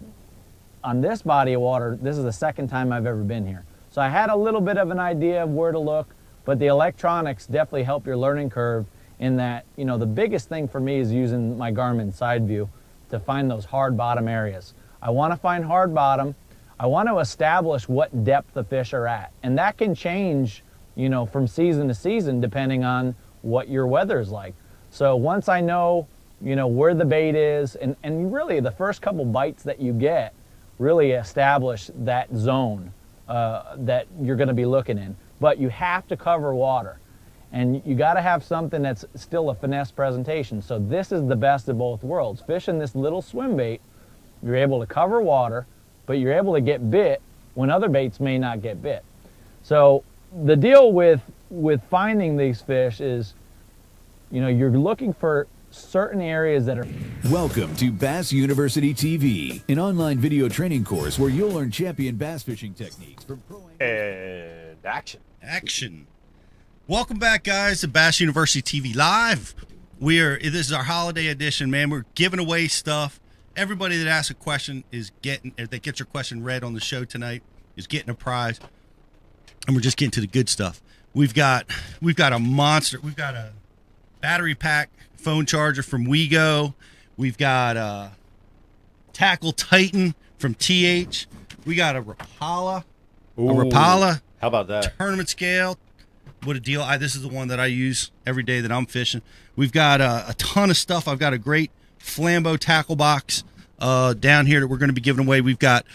S8: on this body of water, this is the second time I've ever been here. So I had a little bit of an idea of where to look, but the electronics definitely help your learning curve in that, you know, the biggest thing for me is using my Garmin side view to find those hard bottom areas. I want to find hard bottom. I want to establish what depth the fish are at. And that can change, you know, from season to season depending on what your weather is like. So once I know, you know, where the bait is, and really the first couple bites that you get really establish that zone that you're going to be looking in. But you have to cover water. And you got to have something that's still a finesse presentation. So this is the best of both worlds. Fishing this little swim bait, you're able to cover water, but you're able to get bit when other baits may not get bit. So the deal with finding these fish is, you know, you're looking for certain areas that are...
S9: Welcome to Bass University TV, an online video training course where you'll learn champion bass fishing techniques from pro
S4: and action.
S2: Action. Welcome back, guys, to Bass University TV Live. This is our holiday edition, man. We're giving away stuff. Everybody that asks a question is that gets your question read on the show tonight is getting a prize. And we're just getting to the good stuff. We've got a monster. We've got a battery pack phone charger from WeGo. We've got a Tackle Titan from TH. We got a Rapala.
S4: Ooh,
S2: a Rapala.
S4: How about that?
S2: Tournament scale. What a deal. This is the one that I use every day that I'm fishing. We've got a ton of stuff. I've got a great Flambeau tackle box down here that we're going to be giving away. We've got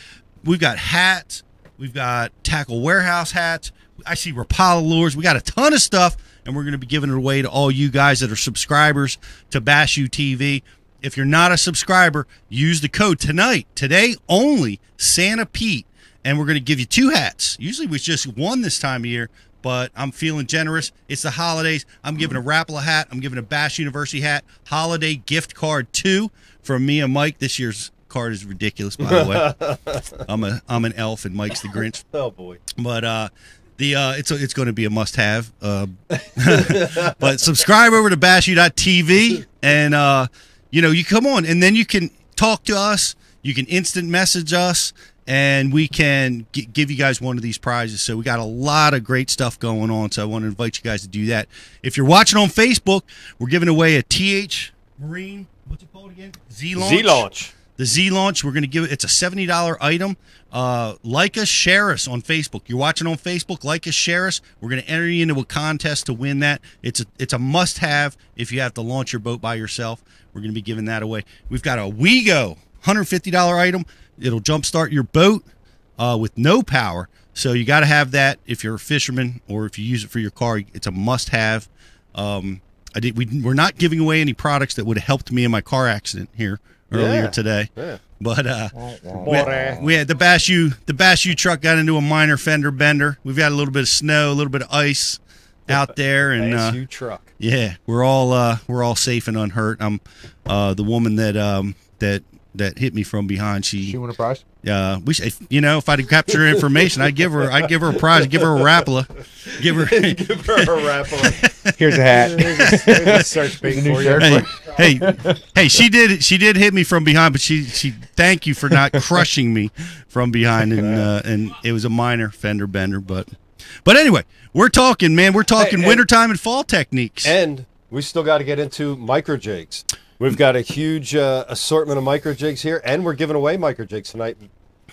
S2: hats. We've got Tackle Warehouse hats. I see Rapala lures. We got a ton of stuff, and we're going to be giving it away to all you guys that are subscribers to Bass U TV. If you're not a subscriber, use the code today only, Santa Pete, and we're going to give you 2 hats. Usually we just one this time of year, but I'm feeling generous. It's the holidays. I'm giving a Rapala hat. I'm giving a Bass University hat. Holiday gift card 2 from me and Mike. This year's card is ridiculous, by the way. I'm an elf and Mike's the Grinch.
S4: Oh boy!
S2: But it's going to be a must-have. But subscribe over to BassU.tv, and you know, you come on, and then you can talk to us. You can instant message us, and we can give you guys one of these prizes. So we got a lot of great stuff going on, so I want to invite you guys to do that. If you're watching on Facebook, we're giving away a TH Marine, what's it called again? Z-Launch.
S4: Z-Launch.
S2: The Z-Launch, we're going to give it, it's a $70 item. Like us, share us on Facebook. You're watching on Facebook, like us, share us. We're going to enter you into a contest to win that. It's a must-have if you have to launch your boat by yourself. We're going to be giving that away. We've got a WeGo, $150 item. It'll jumpstart your boat with no power. So you got to have that if you're a fisherman or if you use it for your car. It's a must-have. We're not giving away any products that would have helped me in my car accident here earlier today. Yeah. But we had the Bass U truck got into a minor fender bender. We've got a little bit of snow, a little bit of ice out there, and
S4: Bass U truck.
S2: Yeah, we're all safe and unhurt. The woman that hit me from behind. She
S10: won a prize.
S2: If I'd capture her information, I'd give her a prize. I'd give her a Rapala. Give her a
S4: Rapala.
S5: Here's a hat.
S4: Here's a search bait for you.
S2: Hey, she did hit me from behind, but she thank you for not crushing me from behind, and it was a minor fender bender, but anyway, we're talking wintertime and fall techniques,
S4: and we still got to get into micro jigs. We've got a huge assortment of micro jigs here, and we're giving away micro jigs tonight,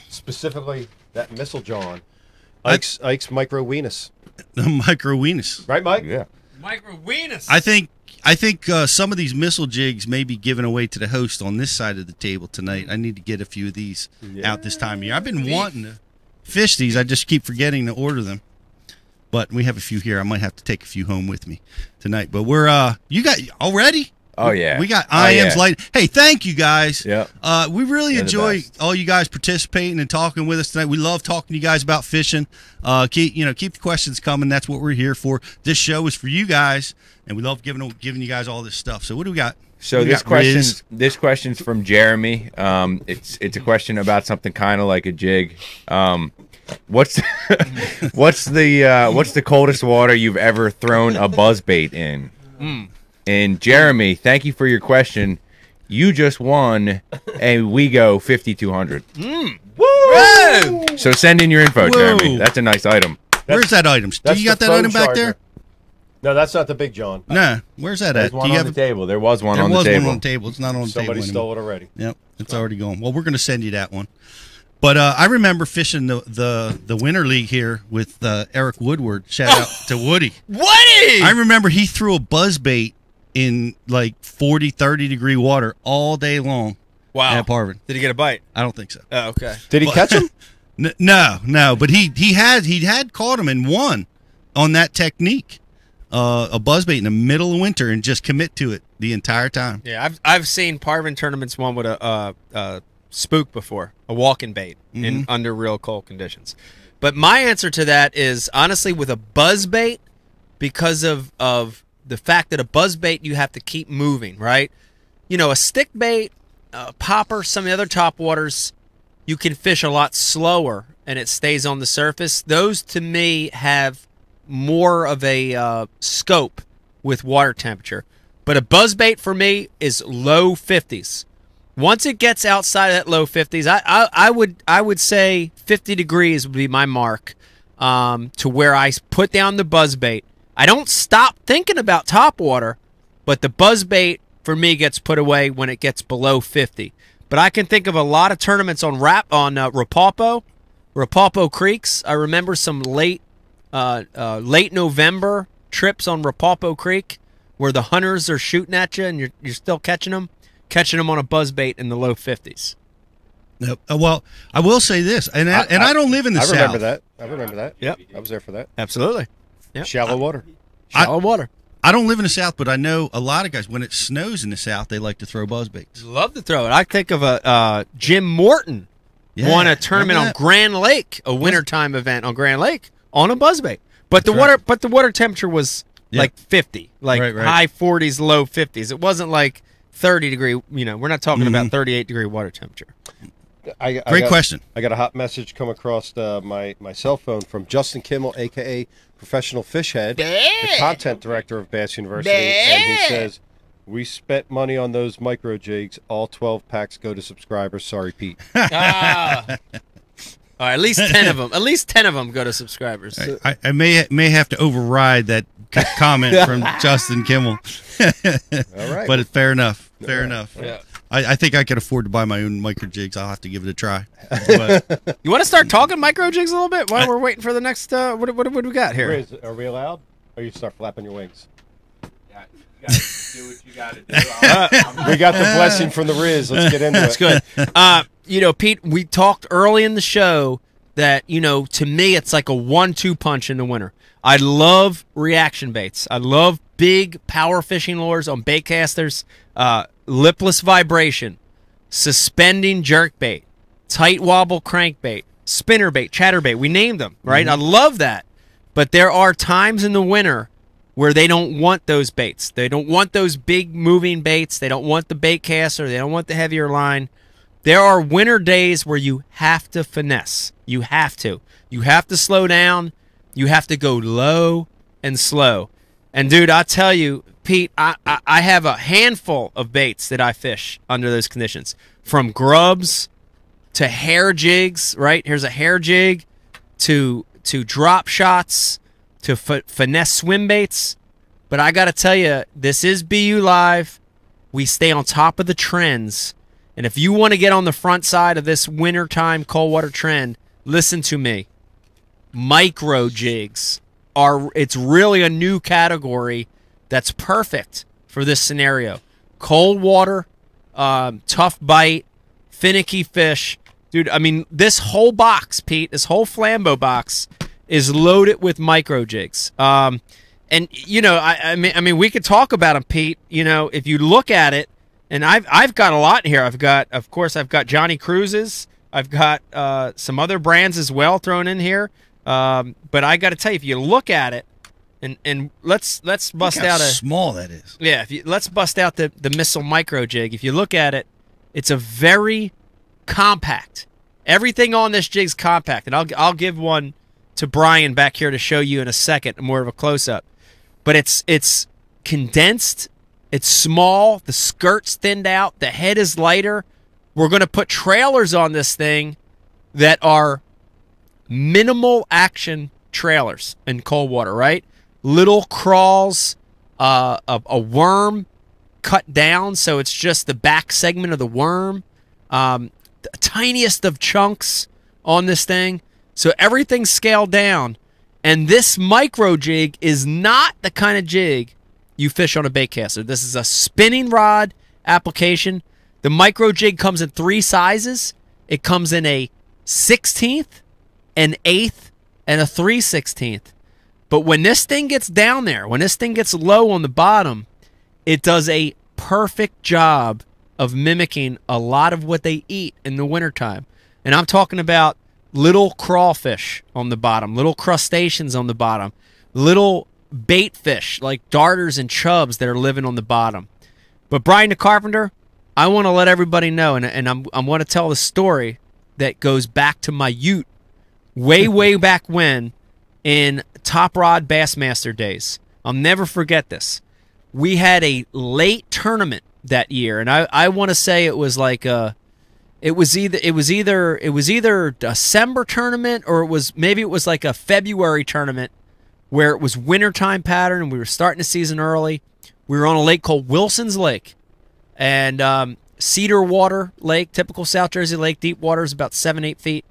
S4: specifically that Missile John, Ike's Micro Weenus.
S2: The Micro Weenus.
S4: Right, Mike?
S10: Yeah.
S3: Micro Weenus.
S2: I think some of these missile jigs may be given away to the host on this side of the table tonight. I need to get a few of these out this time of year. I've been wanting to fish these. I just keep forgetting to order them. but we have a few here. I might have to take a few home with me tonight. But we're you got already?
S5: Oh yeah,
S2: we got IM's light. Hey, thank you guys.
S5: Yeah.
S2: We really
S5: They're the
S2: enjoy
S5: best.
S2: all you guys participating and talking with us tonight. We love talking to you guys about fishing. Keep the questions coming. That's what we're here for. This show is for you guys, and we love giving you guys all this stuff. So what do we got?
S5: So this question's from Jeremy. It's a question about something kind of like a jig. What's the coldest water you've ever thrown a buzzbait in? And Jeremy, thank you for your question. You just won a WeGo 5200.
S3: Woo!
S5: So send in your info,
S2: Whoa.
S5: Jeremy. That's a nice item.
S2: Where's that item? Do you got that item back there?
S4: No, that's not the Big John.
S2: Nah, where's that
S5: There's
S2: at?
S5: one
S2: Do you
S5: on
S2: have
S5: the table. There was one
S2: There
S5: on
S2: was
S5: the table.
S2: one on the table. It's not on the
S4: Somebody
S2: table
S4: stole
S2: anymore.
S4: it already.
S2: Yep, it's already gone. Well, we're going to send you that one. But I remember fishing the Winter League here with Eric Woodward. Shout out to Woody.
S3: Woody!
S2: I remember he threw a buzzbait in like 40, 30 degree water all day long.
S3: Wow.
S2: At Parvin.
S3: Did he get a bite?
S2: I don't think so.
S3: Oh, okay.
S4: Did he catch him?
S2: No. But he had caught him and won on that technique. A buzzbait in the middle of winter and just commit to it the entire time.
S3: Yeah, I've seen Parvin tournaments won with a spook before, a walking bait in under real cold conditions. But my answer to that is honestly with a buzzbait, because of the fact that a buzzbait you have to keep moving, right? You know, a stick bait, popper, some of the other top waters, you can fish a lot slower and it stays on the surface. Those to me have more of a scope with water temperature. But a buzzbait for me is low 50s. Once it gets outside of that low 50s, I would say 50 degrees would be my mark to where I put down the buzzbait. I don't stop thinking about top water, but the buzzbait for me gets put away when it gets below 50. But I can think of a lot of tournaments on Rapalpo creeks. I remember some late November trips on Rapalpo Creek where the hunters are shooting at you and you're still catching them on a buzzbait in the low 50s.
S2: Yep. Well, I will say this, and I don't live in the South.
S4: I remember that.
S3: Yep.
S4: I was there for that.
S3: Absolutely. Yep.
S4: Shallow water.
S3: Shallow water.
S2: I don't live in the South, but I know a lot of guys, when it snows in the South, they like to throw buzzbaits.
S3: Love to throw it. I think of Jim Morton won a tournament on Grand Lake, a wintertime event on Grand Lake on a buzzbait. But the water temperature was like 50, like high 40s, low 50s. It wasn't like 30 degree, we're not talking about 38 degree water temperature.
S2: Great question.
S4: I got a hot message come across my cell phone from Justin Kimmel, a.k.a. Professional Fish Head, the content director of Bass University, and he says, we spent money on those micro jigs. All 12 packs go to subscribers. Sorry, Pete.
S3: All right, at least 10 of them. At least 10 of them go to subscribers.
S2: I may have to override that comment from Justin Kimmel.
S4: All right.
S2: But it's fair enough. Fair enough.
S3: Yeah.
S2: I think I could afford to buy my own micro jigs. I'll have to give it a try. But,
S3: you want to start talking micro jigs a little bit while we're waiting for the next? What do we got here?
S4: Riz, are we allowed? Or you start flapping your wings?
S5: Yeah, you gotta do what you gotta do.
S4: We got the blessing from the Riz. Let's get into it.
S3: That's good. Pete, we talked early in the show that to me it's like a 1-2 punch in the winter. I love reaction baits. I love big power fishing lures on bait casters. Lipless vibration, suspending jerkbait, tight wobble crankbait, spinnerbait, chatterbait. We named them, right? I love that. But there are times in the winter where they don't want those baits. They don't want those big moving baits. They don't want the bait caster. They don't want the heavier line. There are winter days where you have to finesse. You have to. You have to slow down. You have to go low and slow. And, dude, I tell you, Pete, I have a handful of baits that I fish under those conditions. From grubs to hair jigs, right? Here's a hair jig to drop shots to finesse swim baits. But I got to tell you, this is BU Live. We stay on top of the trends. And if you want to get on the front side of this wintertime cold water trend, listen to me. Micro jigs it's really a new category that's perfect for this scenario. Cold water, tough bite, finicky fish. Dude, I mean, this whole box, Pete, this whole Flambeau box is loaded with micro jigs. And you know, I mean, we could talk about them, Pete. You know, if you look at it, and I've got a lot here. Of course, I've got Johnny Cruz's. I've got some other brands as well thrown in here. But I got to tell you, if you look at it, and let's bust out a
S2: small that is.
S3: Yeah, let's bust out the Missile micro jig. If you look at it, it's a very compact. Everything on this jig's compact, and I'll give one to Brian back here to show you in a second, more of a close up. But it's condensed, it's small, the skirt's thinned out, the head is lighter. We're going to put trailers on this thing that are minimal action trailers in cold water, right? Little crawls, a worm cut down, so it's just the back segment of the worm. The tiniest of chunks on this thing. So everything's scaled down. And this micro jig is not the kind of jig you fish on a baitcaster. This is a spinning rod application. The micro jig comes in 3 sizes. It comes in a 16th, an 1/8, and a 3/16. But when this thing gets down there, when this thing gets low on the bottom, it does a perfect job of mimicking a lot of what they eat in the wintertime. And I'm talking about little crawfish on the bottom, little crustaceans on the bottom, little bait fish like darters and chubs that are living on the bottom. But Brian the Carpenter, I want to let everybody know, and I'm going to tell the story that goes back to my ute way back when in Top Rod Bassmaster days. I'll never forget this. We had a late tournament that year, and I want to say it was like it was either a December tournament, or it was like a February tournament where it was wintertime pattern and we were starting the season early. We were on a lake called Wilson's Lake, and Cedar Water Lake, typical South Jersey lake, deep water is about 7-8 feet,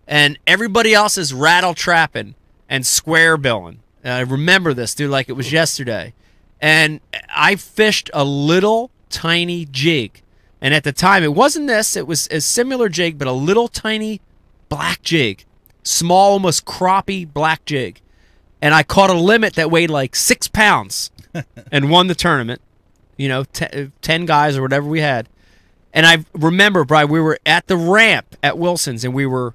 S3: and everybody else is rattle trapping and square billing. I remember this, dude, like it was yesterday. And I fished a little tiny jig. And at the time, it wasn't this. It was a similar jig, but a little tiny black jig. Small, almost crappie black jig. And I caught a limit that weighed like 6 pounds and won the tournament. You know, 10 guys or whatever we had. And I remember, Brian, we were at the ramp at Wilson's, and we were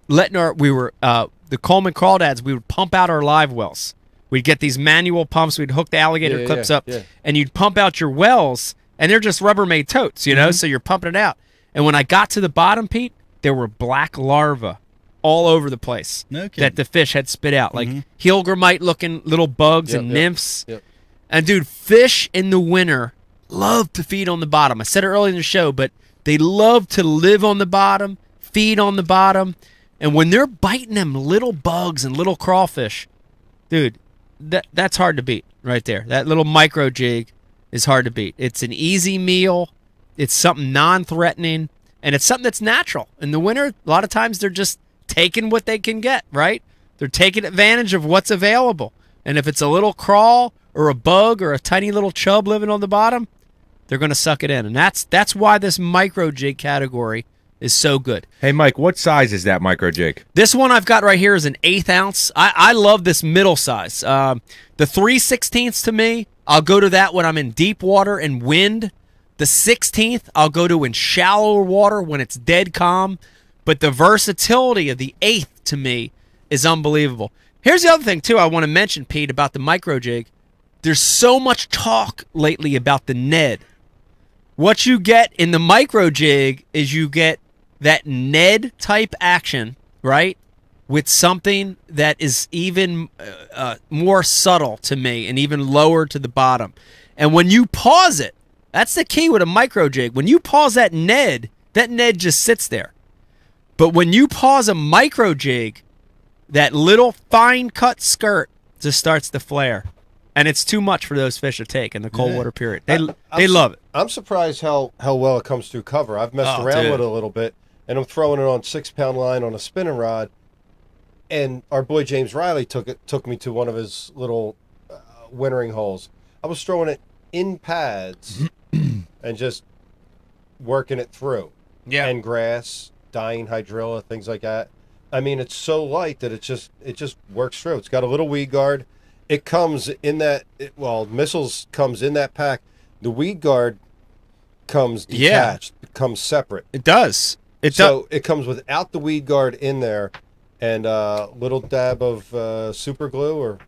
S3: the Coleman crawdads, we would pump out our live wells. We'd get these manual pumps. We'd hook the alligator clips up, and you'd pump out your wells, and they're just Rubbermaid totes, you know, so you're pumping it out. And when I got to the bottom, Pete, there were black larvae all over the place that the fish had spit out, like Hilgramite-looking little bugs and nymphs. And, dude, fish in the winter love to feed on the bottom. I said it earlier in the show, but they love to live on the bottom, feed on the bottom. And when they're biting them little bugs and little crawfish, dude, that's hard to beat right there. That little micro jig is hard to beat. It's an easy meal. It's something non-threatening, and it's something that's natural. In the winter, a lot of times they're just taking what they can get, right? They're taking advantage of what's available. And if it's a little crawl or a bug or a tiny little chub living on the bottom, they're going to suck it in. And that's why this micro jig category is so good.
S5: Hey, Mike, what size is that micro jig?
S3: This one I've got right here is an 1/8 ounce. I love this middle size. The 3/16 to me, I'll go to that when I'm in deep water and wind. The 16th, I'll go to in shallower water when it's dead calm. But the versatility of the 1/8 to me is unbelievable. Here's the other thing, too, I want to mention, Pete, about the micro jig. There's so much talk lately about the Ned. What you get in the micro jig is you get that Ned type action, right, with something that is even more subtle to me and even lower to the bottom. And when you pause it, that's the key with a micro jig. When you pause that Ned just sits there. But when you pause a micro jig, that little fine cut skirt just starts to flare. And it's too much for those fish to take in the cold water period. They love it.
S4: I'm surprised how well it comes through cover. I've messed around with it a little bit, and I'm throwing it on 6-pound line on a spinning rod. And our boy James Riley took me to one of his little wintering holes. I was throwing it in pads and just working it through. Yeah. And grass, dying hydrilla, things like that. I mean, it's so light that it just works through. It's got a little weed guard. It comes in that. Missiles comes in that pack. The weed guard comes detached. It comes separate.
S3: It does.
S4: It comes without the weed guard in there, and a little dab of super glue or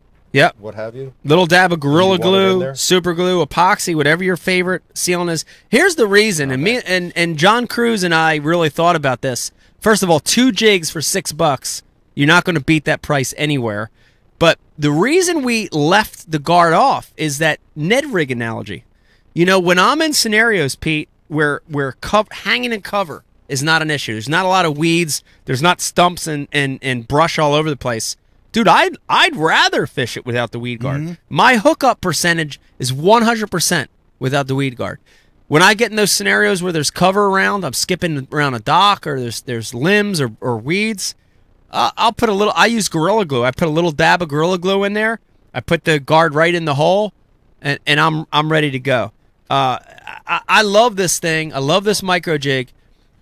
S4: what have you.
S3: Little dab of Gorilla Glue,
S4: super
S3: glue, epoxy, whatever your favorite sealant is. Here's the reason, and me and John Cruz and I really thought about this. First of all, 2 jigs for $6. You're not going to beat that price anywhere. But the reason we left the guard off is that Ned rig analogy. You know, when I'm in scenarios, Pete, where hanging in cover is not an issue. There's not a lot of weeds. There's not stumps and brush all over the place. Dude, I'd rather fish it without the weed guard. My hookup percentage is 100% without the weed guard. When I get in those scenarios where there's cover around, I'm skipping around a dock or there's limbs or weeds, I'll put a little. I use Gorilla Glue. I put a little dab of Gorilla Glue in there. I put the guard right in the hole, and I'm ready to go. I love this thing. I love this micro jig.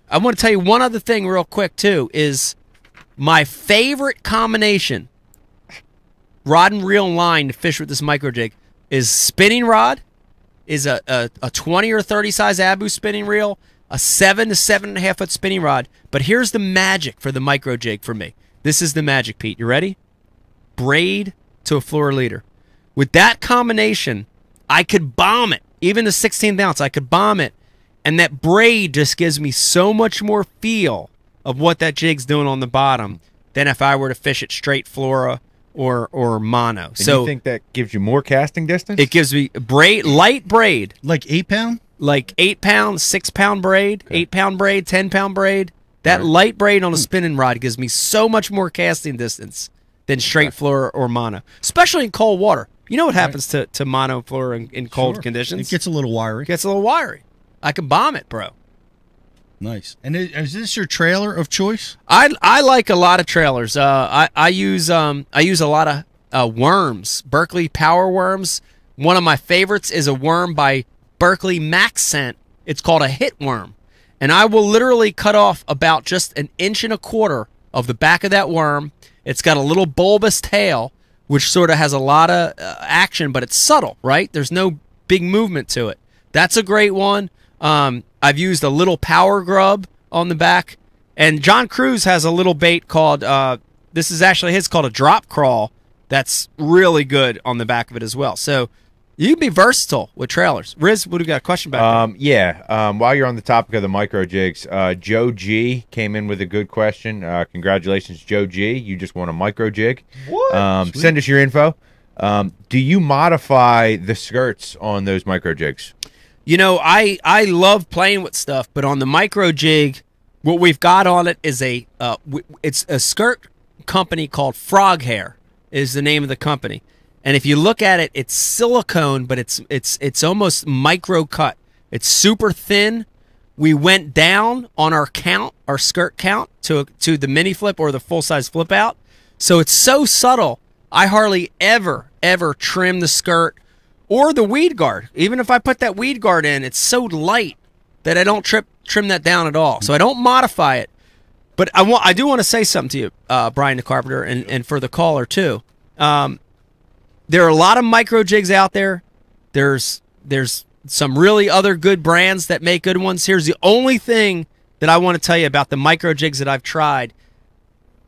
S3: I want to tell you one other thing real quick too. Is my favorite combination rod and reel line to fish with this micro jig is spinning rod. Is a 20 or 30 size Abu spinning reel, a 7 to 7.5 foot spinning rod. But here's the magic for the micro jig for me. This is the magic, Pete. You ready? Braid to a floor leader. With that combination, I could bomb it. Even the 16th ounce, I could bomb it. And that braid just gives me so much more feel of what that jig's doing on the bottom than if I were to fish it straight flora or mono.
S5: And you think that gives you more casting distance?
S3: It gives me light braid.
S2: Like 8 pound?
S3: Like 8 pound, 6 pound braid, 8 pound braid, 10 pound braid. That light braid on a spinning rod gives me so much more casting distance than straight floor or mono, especially in cold water. You know what happens to mono floor in cold conditions?
S2: It gets a little wiry.
S3: It gets a little wiry. I can bomb it, bro.
S2: Nice. And is this your trailer of choice?
S3: I like a lot of trailers. I use a lot of worms, Berkeley power worms. One of my favorites is a worm by Berkeley Max Scent. It's called a hit worm, and I will literally cut off about just 1.25 inches of the back of that worm. It's got a little bulbous tail, which sort of has a lot of action, but it's subtle, right? There's no big movement to it. That's a great one. I've used a little power grub on the back, and John Cruz has a little bait called, this is actually his, called a drop crawl. That's really good on the back of it as well. So you can be versatile with trailers. Riz, what do you got a question about?
S5: While you're on the topic of the micro jigs, Joe G came in with a good question. Congratulations, Joe G. You just won a micro jig.
S4: What?
S5: Send us your info. Do you modify the skirts on those micro jigs?
S3: You know, I love playing with stuff, but on the micro jig, what we've got on it is it's a skirt company called Frog Hair is the name of the company. And if you look at it, it's silicone, but it's almost micro cut. It's super thin. We went down on our skirt count to the mini flip or the full size flip out. So it's so subtle. I hardly ever trim the skirt or the weed guard. Even if I put that weed guard in, it's so light that I don't trim that down at all. So I don't modify it. But I do want to say something to you, Brian the Carpenter, and for the caller too. There are a lot of micro jigs out there. There's some really other good brands that make good ones. Here's the only thing that I want to tell you about the micro jigs that I've tried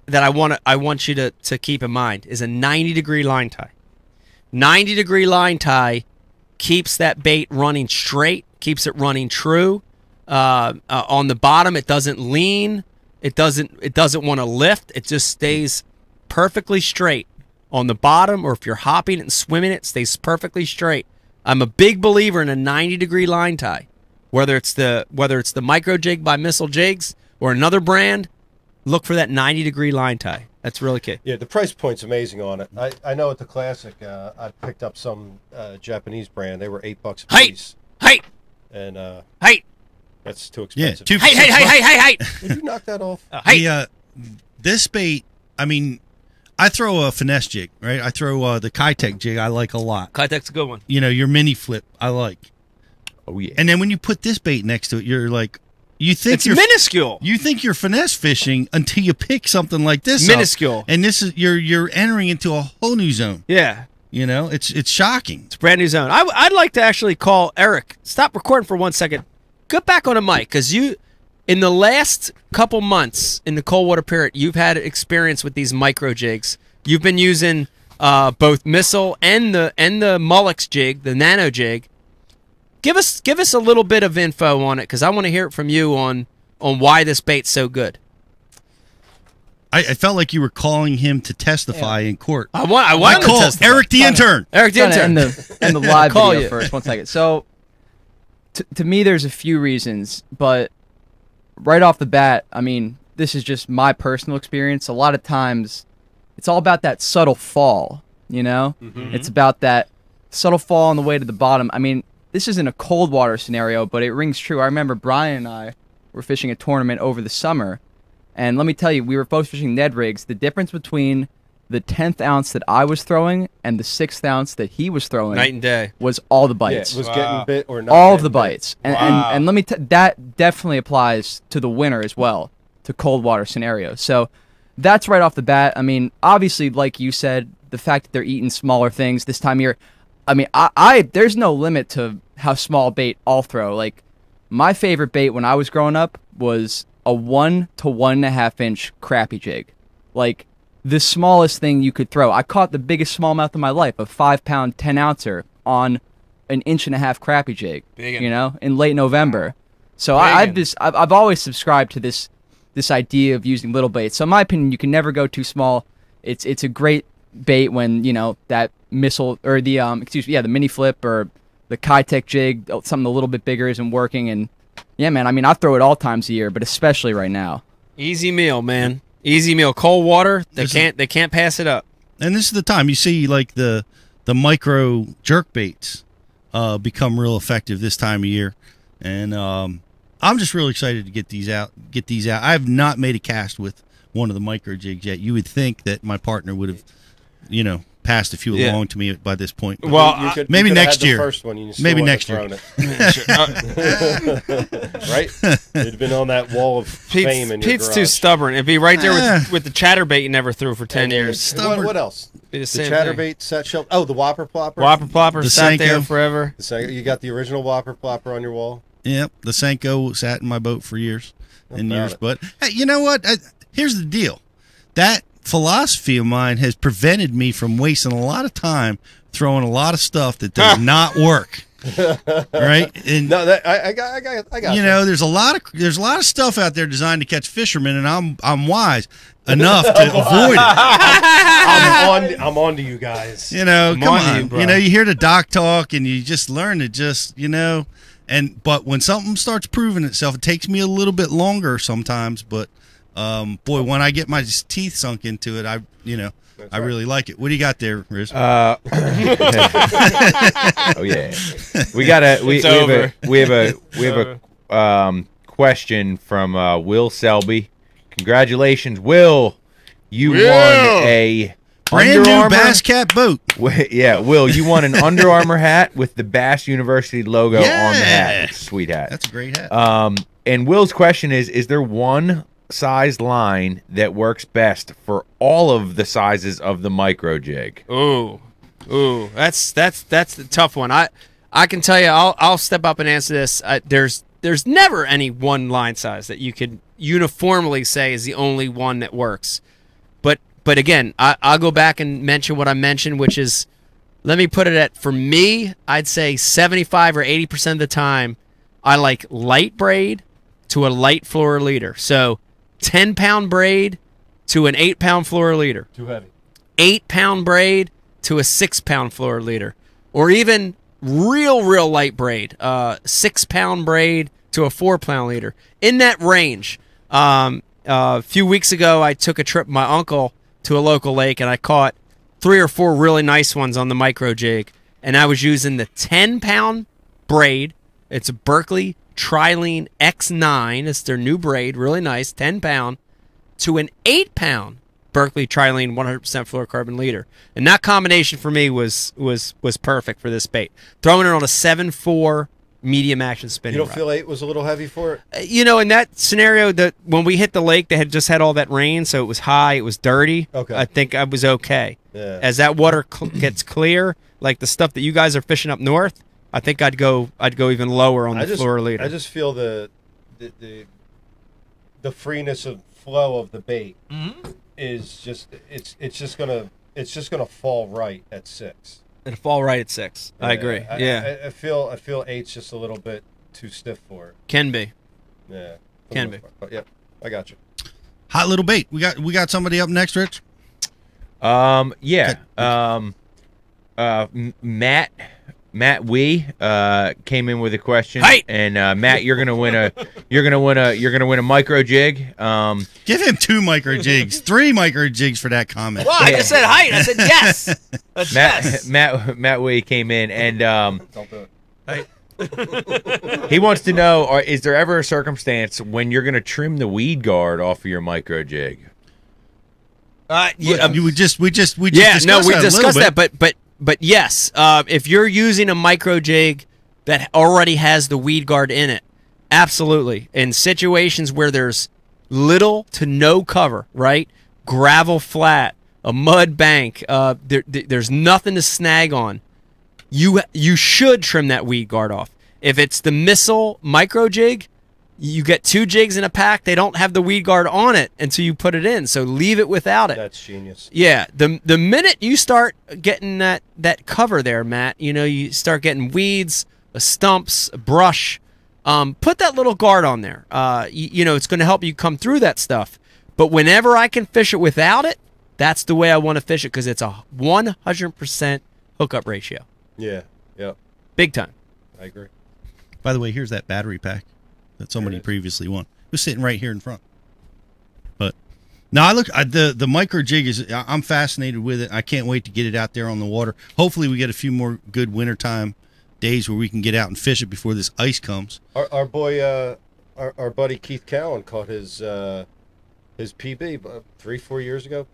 S3: that I want you to keep in mind is a 90-degree line tie. 90-degree line tie keeps that bait running straight, keeps it running true. On the bottom, it doesn't lean. It doesn't want to lift. It just stays perfectly straight. On the bottom, or if you're hopping it and swimming it stays perfectly straight. I'm a big believer in a 90-degree line tie. Whether it's the micro jig by Missile Jigs or another brand, look for that 90-degree line tie. That's really key.
S4: Yeah, the price point's amazing on it. I know at the Classic, I picked up some Japanese brand. They were $8 a piece.
S3: Hey!
S4: And
S3: hey!
S4: That's too expensive.
S2: Yeah,
S3: Hey!
S4: Would you knock that off?
S2: This bait, I mean, I throw a finesse jig, right? I throw the Kitech jig I like a lot.
S3: Kitech's a good one.
S2: You know, your mini flip I like.
S5: Oh, yeah.
S2: And then when you put this bait next to it, you're like, You think
S3: It's minuscule.
S2: You think you're finesse fishing until you pick something like this
S3: Minuscule.
S2: up, and this is you're entering into a whole new zone.
S3: Yeah.
S2: You know, it's shocking.
S3: It's a brand new zone. I'd like to actually call Eric. Stop recording for 1 second. Get back on the mic, because you, in the last couple months in the cold water period, you've had experience with these micro jigs. You've been using both missile and the Mullix jig, the nano jig. Give us a little bit of info on it, because I want to hear it from you on why this bait's so good.
S2: I felt like you were calling him to testify in court.
S3: I want to
S2: call
S3: testify.
S2: Eric the intern.
S3: Eric the intern.
S6: And the live
S3: Call
S6: video
S3: you.
S6: first. 1 second. So, to me, there's a few reasons, but right off the bat, I mean, this is just my personal experience. A lot of times, it's all about that subtle fall. You know, it's about that subtle fall on the way to the bottom. I mean, this isn't a cold water scenario, but it rings true. I remember Brian and I were fishing a tournament over the summer, and let me tell you, we were both fishing Ned rigs. The difference between the 10th ounce that I was throwing and the 6th ounce that he was throwing
S3: Night and day.
S6: was all the bites.
S4: Yeah, was getting bit or not.
S6: All of
S4: getting
S6: the
S4: bit.
S6: bites. And let me that definitely applies to the winter as well, to cold water scenarios. So that's right off the bat. I mean, obviously, like you said, the fact that they're eating smaller things this time of year, I mean, there's no limit to how small bait I'll throw. Like, my favorite bait when I was growing up was a 1 to 1.5 inch crappie jig. Like, the smallest thing you could throw. I caught the biggest smallmouth of my life, a 5-pound 10-ouncer on an 1.5 inch crappie jig.
S3: Biggin'.
S6: You know, in late November. So I've always subscribed to this idea of using little baits. So in my opinion, you can never go too small. It's a great bait when, you know, that missile or the the mini flip or the Kitech jig, something a little bit bigger isn't working. And yeah, man, I mean, I throw it all times a year, but especially right now.
S3: Easy meal, man. Easy meal. Cold water. They can't pass it up.
S2: And this is the time you see like the micro jerk baits become real effective this time of year, and I'm just really excited to get these out. I have not made a cast with one of the micro jigs yet. You would think that my partner would have, you know, passed a few along to me by this point. But
S3: Well,
S2: maybe next year.
S4: The first one, you still
S2: Maybe
S4: wouldn't
S2: next
S4: have
S2: year.
S4: thrown it. Right? You'd been on that wall of fame in your
S3: Pete's
S4: garage.
S3: too stubborn. It'd be right there with the chatterbait you never threw for 10 years.
S4: What else?
S3: Be the
S4: The
S3: same
S4: chatterbait set shelf. Oh, the Whopper Plopper.
S3: Whopper Plopper
S2: The
S3: sat there
S2: Senko.
S3: forever.
S4: You got the original Whopper Plopper on your wall?
S2: Yep, the Senko sat in my boat for years and
S4: about
S2: years.
S4: it.
S2: But hey, you know what? Here's the deal. That philosophy of mine has prevented me from wasting a lot of time throwing a lot of stuff that does not work. Right? And
S4: No, I got
S2: you know, there's a lot of stuff out there designed to catch fishermen, and I'm wise enough to avoid it.
S4: I'm on to you guys.
S2: You know,
S3: I'm
S2: come
S3: on to
S2: on.
S3: you, bro.
S2: You know, you hear the doc talk, and you just learn to just, you know, but when something starts proving itself, it takes me a little bit longer sometimes. But boy, when I get my teeth sunk into it, I really like it. What do you got there, Riz?
S5: Oh yeah, we have a question from Will Selby. Congratulations, Will! You won a
S2: Brand
S5: Under
S2: new
S5: Armour-
S2: Bass Cat boat.
S5: Yeah, Will, you won an Under Armour hat with the Bass University logo on the
S2: Yeah.
S5: hat. It's a sweet hat.
S2: That's a great hat.
S5: And Will's question is there one size line that works best for all of the sizes of the micro jig?
S3: Ooh, that's the tough one. I can tell you, I'll step up and answer this. There's never any one line size that you could uniformly say is the only one that works. But again, I'll go back and mention what I mentioned, which is, let me put it at, for me, I'd say 75 or 80% of the time, I like light braid to a light fluoro leader. So 10-pound braid to an 8-pound fluoro leader.
S4: Too heavy.
S3: 8-pound braid to a 6-pound fluoro leader. Or even real light braid, 6-pound braid to a 4-pound leader. In that range. A few weeks ago, I took a trip with my uncle to a local lake, and I caught 3 or 4 really nice ones on the micro jig. And I was using the 10-pound braid. It's a Berkeley Trilene X9. It's their new braid, really nice, 10-pound, to an 8-pound Berkeley Trilene 100% fluorocarbon leader. And that combination for me was perfect for this bait. Throwing it on a 7.4 medium action spinning
S4: You don't
S3: rod.
S4: feel 8 was a little heavy for it?
S3: You know, in that scenario, that when we hit the lake, they had just had all that rain, so it was high, it was dirty.
S4: Okay.
S3: I think I was okay.
S4: Yeah.
S3: As that water gets clear, like the stuff that you guys are fishing up north, I think I'd go even lower on the floor leader.
S4: I just feel the freeness of flow of the bait is just it's just gonna fall right at 6.
S3: It'll fall right at 6. I agree. Yeah,
S4: I feel 8's just a little bit too stiff for it.
S3: can be.
S4: Yeah,
S3: Can be.
S4: But yeah, I got you.
S2: Hot little bait. We got somebody up next, Rich.
S5: Yeah. Matt Wee came in with a question.
S3: Hey!
S5: And Matt, you're gonna win a micro jig.
S2: Give him 2 micro jigs, 3 micro jigs for that comment.
S3: Well, I just said height. I said yes. That's yes.
S5: Matt Wee came in and
S4: Don't do it.
S5: he wants to know: is there ever a circumstance when you're gonna trim the weed guard off of your micro jig?
S2: We just
S3: Yeah,
S2: discussed
S3: no, we
S2: that a little
S3: discussed
S2: bit.
S3: that, but yes, if you're using a micro jig that already has the weed guard in it, absolutely. In situations where there's little to no cover, right? Gravel flat, a mud bank, there's nothing to snag on. You should trim that weed guard off. If it's the missile micro jig, you get 2 jigs in a pack. They don't have the weed guard on it until you put it in, so leave it without it.
S4: That's genius.
S3: Yeah, the minute you start getting that cover there, Matt, you know, you start getting weeds, stumps, brush, put that little guard on there. You know, it's going to help you come through that stuff. But whenever I can fish it without it, that's the way I want to fish it because it's a 100% hookup ratio.
S4: Yeah. Yep.
S3: Big time.
S4: I agree.
S2: By the way, here's that battery pack that somebody previously won. It was sitting right here in front. But no, the micro jig I'm fascinated with it. I can't wait to get it out there on the water. Hopefully we get a few more good wintertime days where we can get out and fish it before this ice comes.
S4: Our boy, our buddy Keith Cowan caught his PB 3-4 years ago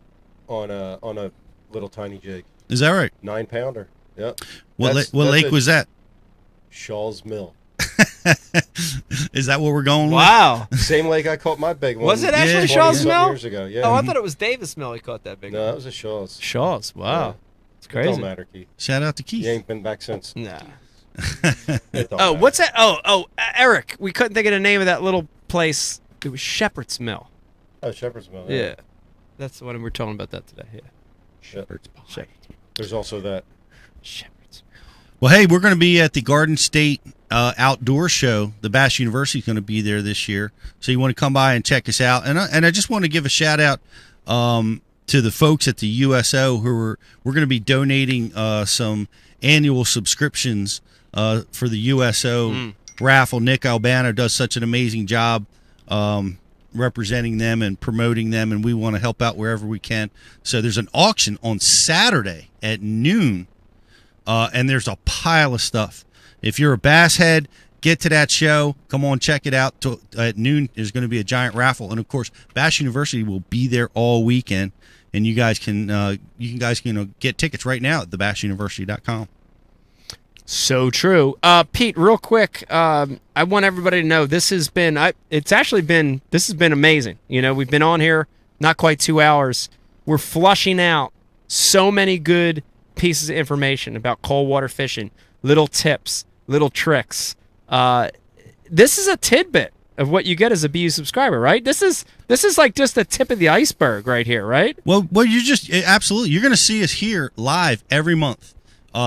S4: on a little tiny jig.
S2: Is that right?
S4: 9-pounder. Yep.
S2: What lake was that?
S4: Shaw's Mill.
S2: Is that what we're going with?
S3: Wow.
S4: Same lake I caught my big one.
S3: Was it actually
S4: 20
S3: Shaw's
S4: something
S3: Mill?
S4: years ago. Yeah.
S3: Oh, I thought it was Davis Mill he caught that big
S4: No,
S3: one.
S4: that was a Shaw's.
S3: Shaw's. Wow. It's
S4: It
S3: crazy.
S4: don't matter, Keith.
S2: Shout out to Keith.
S4: You ain't been back since.
S3: Nah.
S4: It don't
S3: Oh,
S4: matter.
S3: what's that? Oh, Eric. We couldn't think of the name of that little place. It was Shepherd's Mill.
S4: Oh, Shepherd's Mill.
S3: Yeah. That's the one we were talking about that today. Yeah.
S4: Shepherd's
S3: Mill. Shepherd's Mill.
S4: There's also that.
S3: Shepherd's Mill.
S2: Well, hey, we're going to be at the Garden State Outdoor Show. The Bass University is going to be there this year, so you want to come by and check us out. And I just want to give a shout out to the folks at the USO we're going to be donating some annual subscriptions for the USO raffle. Nick Albano does such an amazing job representing them and promoting them, and we want to help out wherever we can. So there's an auction on Saturday at noon, and there's a pile of stuff. If you're a bass head, get to that show. Come on, check it out. At noon, there's going to be a giant raffle, and of course, Bass University will be there all weekend. And you guys can get tickets right now at thebassuniversity.com.
S3: So true. Pete, real quick, I want everybody to know this has been amazing. You know, we've been on here not quite 2 hours. We're flushing out so many good pieces of information about cold water fishing, little tips, little tricks. This is a tidbit of what you get as a BU subscriber, right? This is like just the tip of the iceberg right here, right?
S2: Well, you just absolutely. You're going to see us here live every month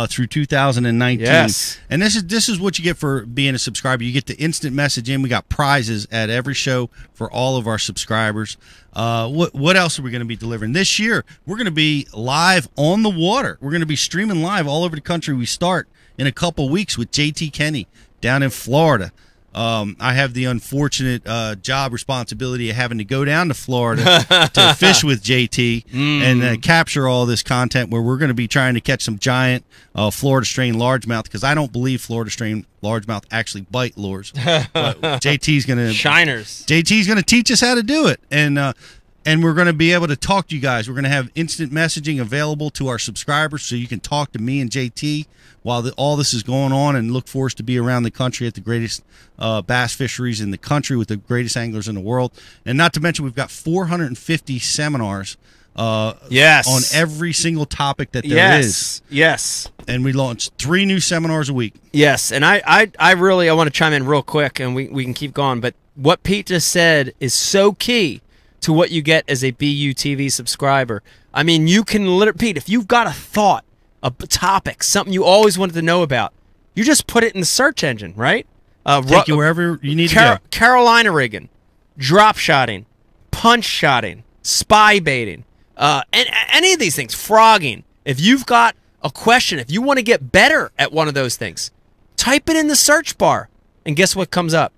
S2: through 2019.
S3: Yes.
S2: And this is what you get for being a subscriber. You get the instant message in. We got prizes at every show for all of our subscribers. What else are we going to be delivering this year? We're going to be live on the water. We're going to be streaming live all over the country. We start in a couple weeks with JT Kenny down in Florida. I have the unfortunate job responsibility of having to go down to Florida to fish with JT and capture all this content where we're going to be trying to catch some giant Florida strain largemouth, because I don't believe Florida strain largemouth actually bite lures. But JT's going to
S3: Shiners.
S2: JT's going to teach us how to do it. And and we're going to be able to talk to you guys. We're going to have instant messaging available to our subscribers, so you can talk to me and JT while all this is going on, and look for us to be around the country at the greatest bass fisheries in the country with the greatest anglers in the world. And not to mention, we've got 450 seminars
S3: yes,
S2: on every single topic that there is.
S3: Yes.
S2: And we launched 3 new seminars a week.
S3: Yes, and I really want to chime in real quick, and we can keep going, but what Pete just said is so key to what you get as a BUTV subscriber. I mean, you can literally, Pete, if you've got a thought, a topic, something you always wanted to know about, you just put it in the search engine, right?
S2: Take you wherever you need to go.
S3: Carolina rigging, drop shotting, punch shotting, spy baiting, and any of these things, frogging. If you've got a question, if you want to get better at one of those things, type it in the search bar, and guess what comes up?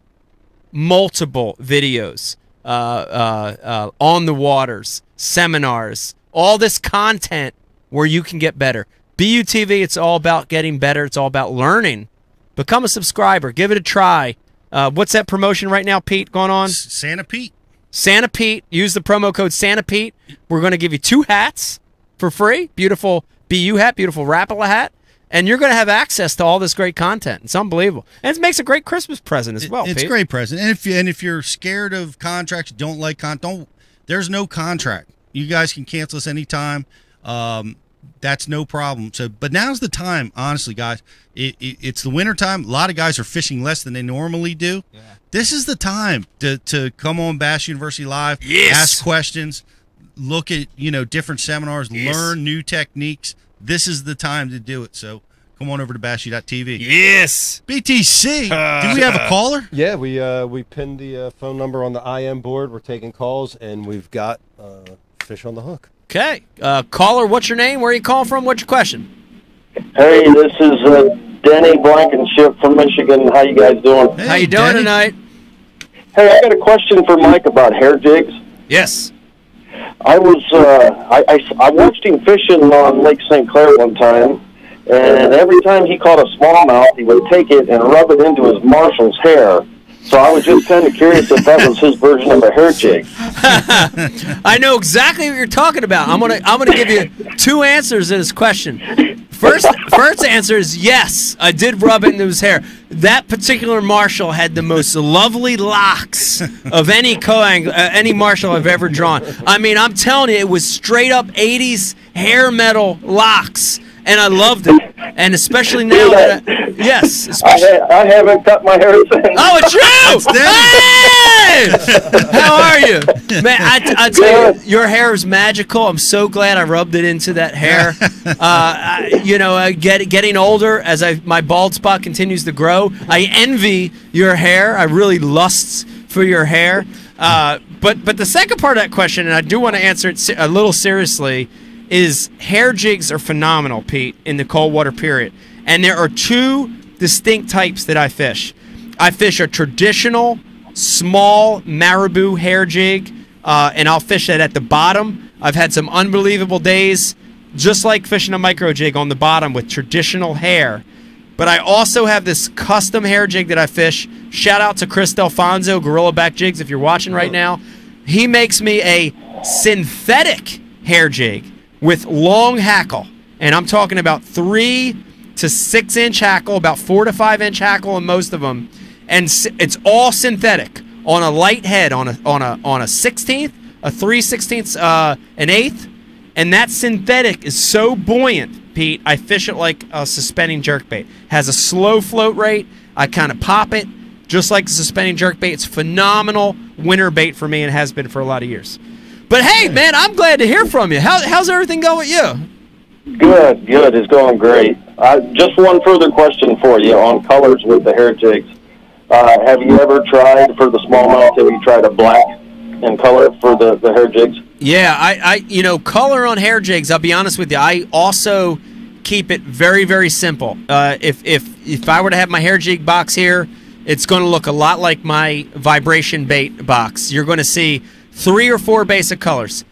S3: Multiple videos, on the waters, seminars, all this content where you can get better. BUTV, it's all about getting better. It's all about learning. Become a subscriber. Give it a try. What's that promotion right now, Pete, going on?
S2: Santa Pete.
S3: Santa Pete. Use the promo code Santa Pete. We're going to give you 2 hats for free. Beautiful BU hat, beautiful Rapala hat. And you're going to have access to all this great content. It's unbelievable. And it makes a great Christmas present as well,
S2: It's
S3: Pete.
S2: a great present. And if you're scared of contracts, don't like there's no contract. You guys can cancel us anytime. That's no problem. So, but now's the time, honestly, guys. It's the winter time. A lot of guys are fishing less than they normally do. Yeah. This is the time to come on Bass University Live, ask questions, look at different seminars, learn new techniques. This is the time to do it. So come on over to bashu.tv.
S3: Yes.
S2: BTC, do we have a caller?
S4: Yeah, we pinned the phone number on the IM board. We're taking calls, and we've got fish on the hook.
S3: Okay. Caller, what's your name? Where are you calling from? What's your question?
S10: Hey, this is Denny Blankenship from Michigan. How you guys doing?
S3: Hey, how you doing tonight?
S10: Hey, I got a question for Mike about hair jigs.
S3: Yes.
S10: I was I watched him fishing on Lake St. Clair one time, and every time he caught a smallmouth, he would take it and rub it into his marshal's hair. So I was just kind of curious if that was his version of a hair jig.
S3: I know exactly what you're talking about. I'm gonna give you 2 answers to this question. First answer is yes, I did rub it into his hair. That particular marshal had the most lovely locks of any any marshal I've ever drawn. I mean, I'm telling you, it was straight up 80s hair metal locks. And I loved it, and especially now that yes,
S10: I haven't cut my hair since.
S3: Oh, it's you! Hey! How are you, man? I tell you, your hair is magical. I'm so glad I rubbed it into that hair. Getting older as my bald spot continues to grow, I envy your hair. I really lust for your hair. But the second part of that question, and I do want to answer it a little seriously, is hair jigs are phenomenal, Pete, in the cold water period. And there are 2 distinct types that I fish. I fish a traditional small marabou hair jig, and I'll fish that at the bottom. I've had some unbelievable days, just like fishing a micro jig on the bottom with traditional hair. But I also have this custom hair jig that I fish. Shout out to Chris Delfonso, Gorilla Back Jigs, if you're watching right now. He makes me a synthetic hair jig with long hackle, and I'm talking about 3 to 6 inch hackle, about 4 to 5 inch hackle in most of them, and it's all synthetic on a light head, on a 16th, a 3/16, an 1/8, and that synthetic is so buoyant, Pete. I fish it like a suspending jerkbait. Has a slow float rate. I kind of pop it just like the suspending jerkbait. It's phenomenal winter bait for me, and has been for a lot of years. But hey, man, I'm glad to hear from you. How's everything going with you?
S10: Good. It's going great. Just one further question for you on colors with the hair jigs. Have you ever tried, for the smallmouth, have you tried a black in color for the hair jigs?
S3: Yeah, I color on hair jigs, I'll be honest with you, I also keep it very, very simple. If I were to have my hair jig box here, it's going to look a lot like my vibration bait box. You're going to see 3 or 4 basic colors,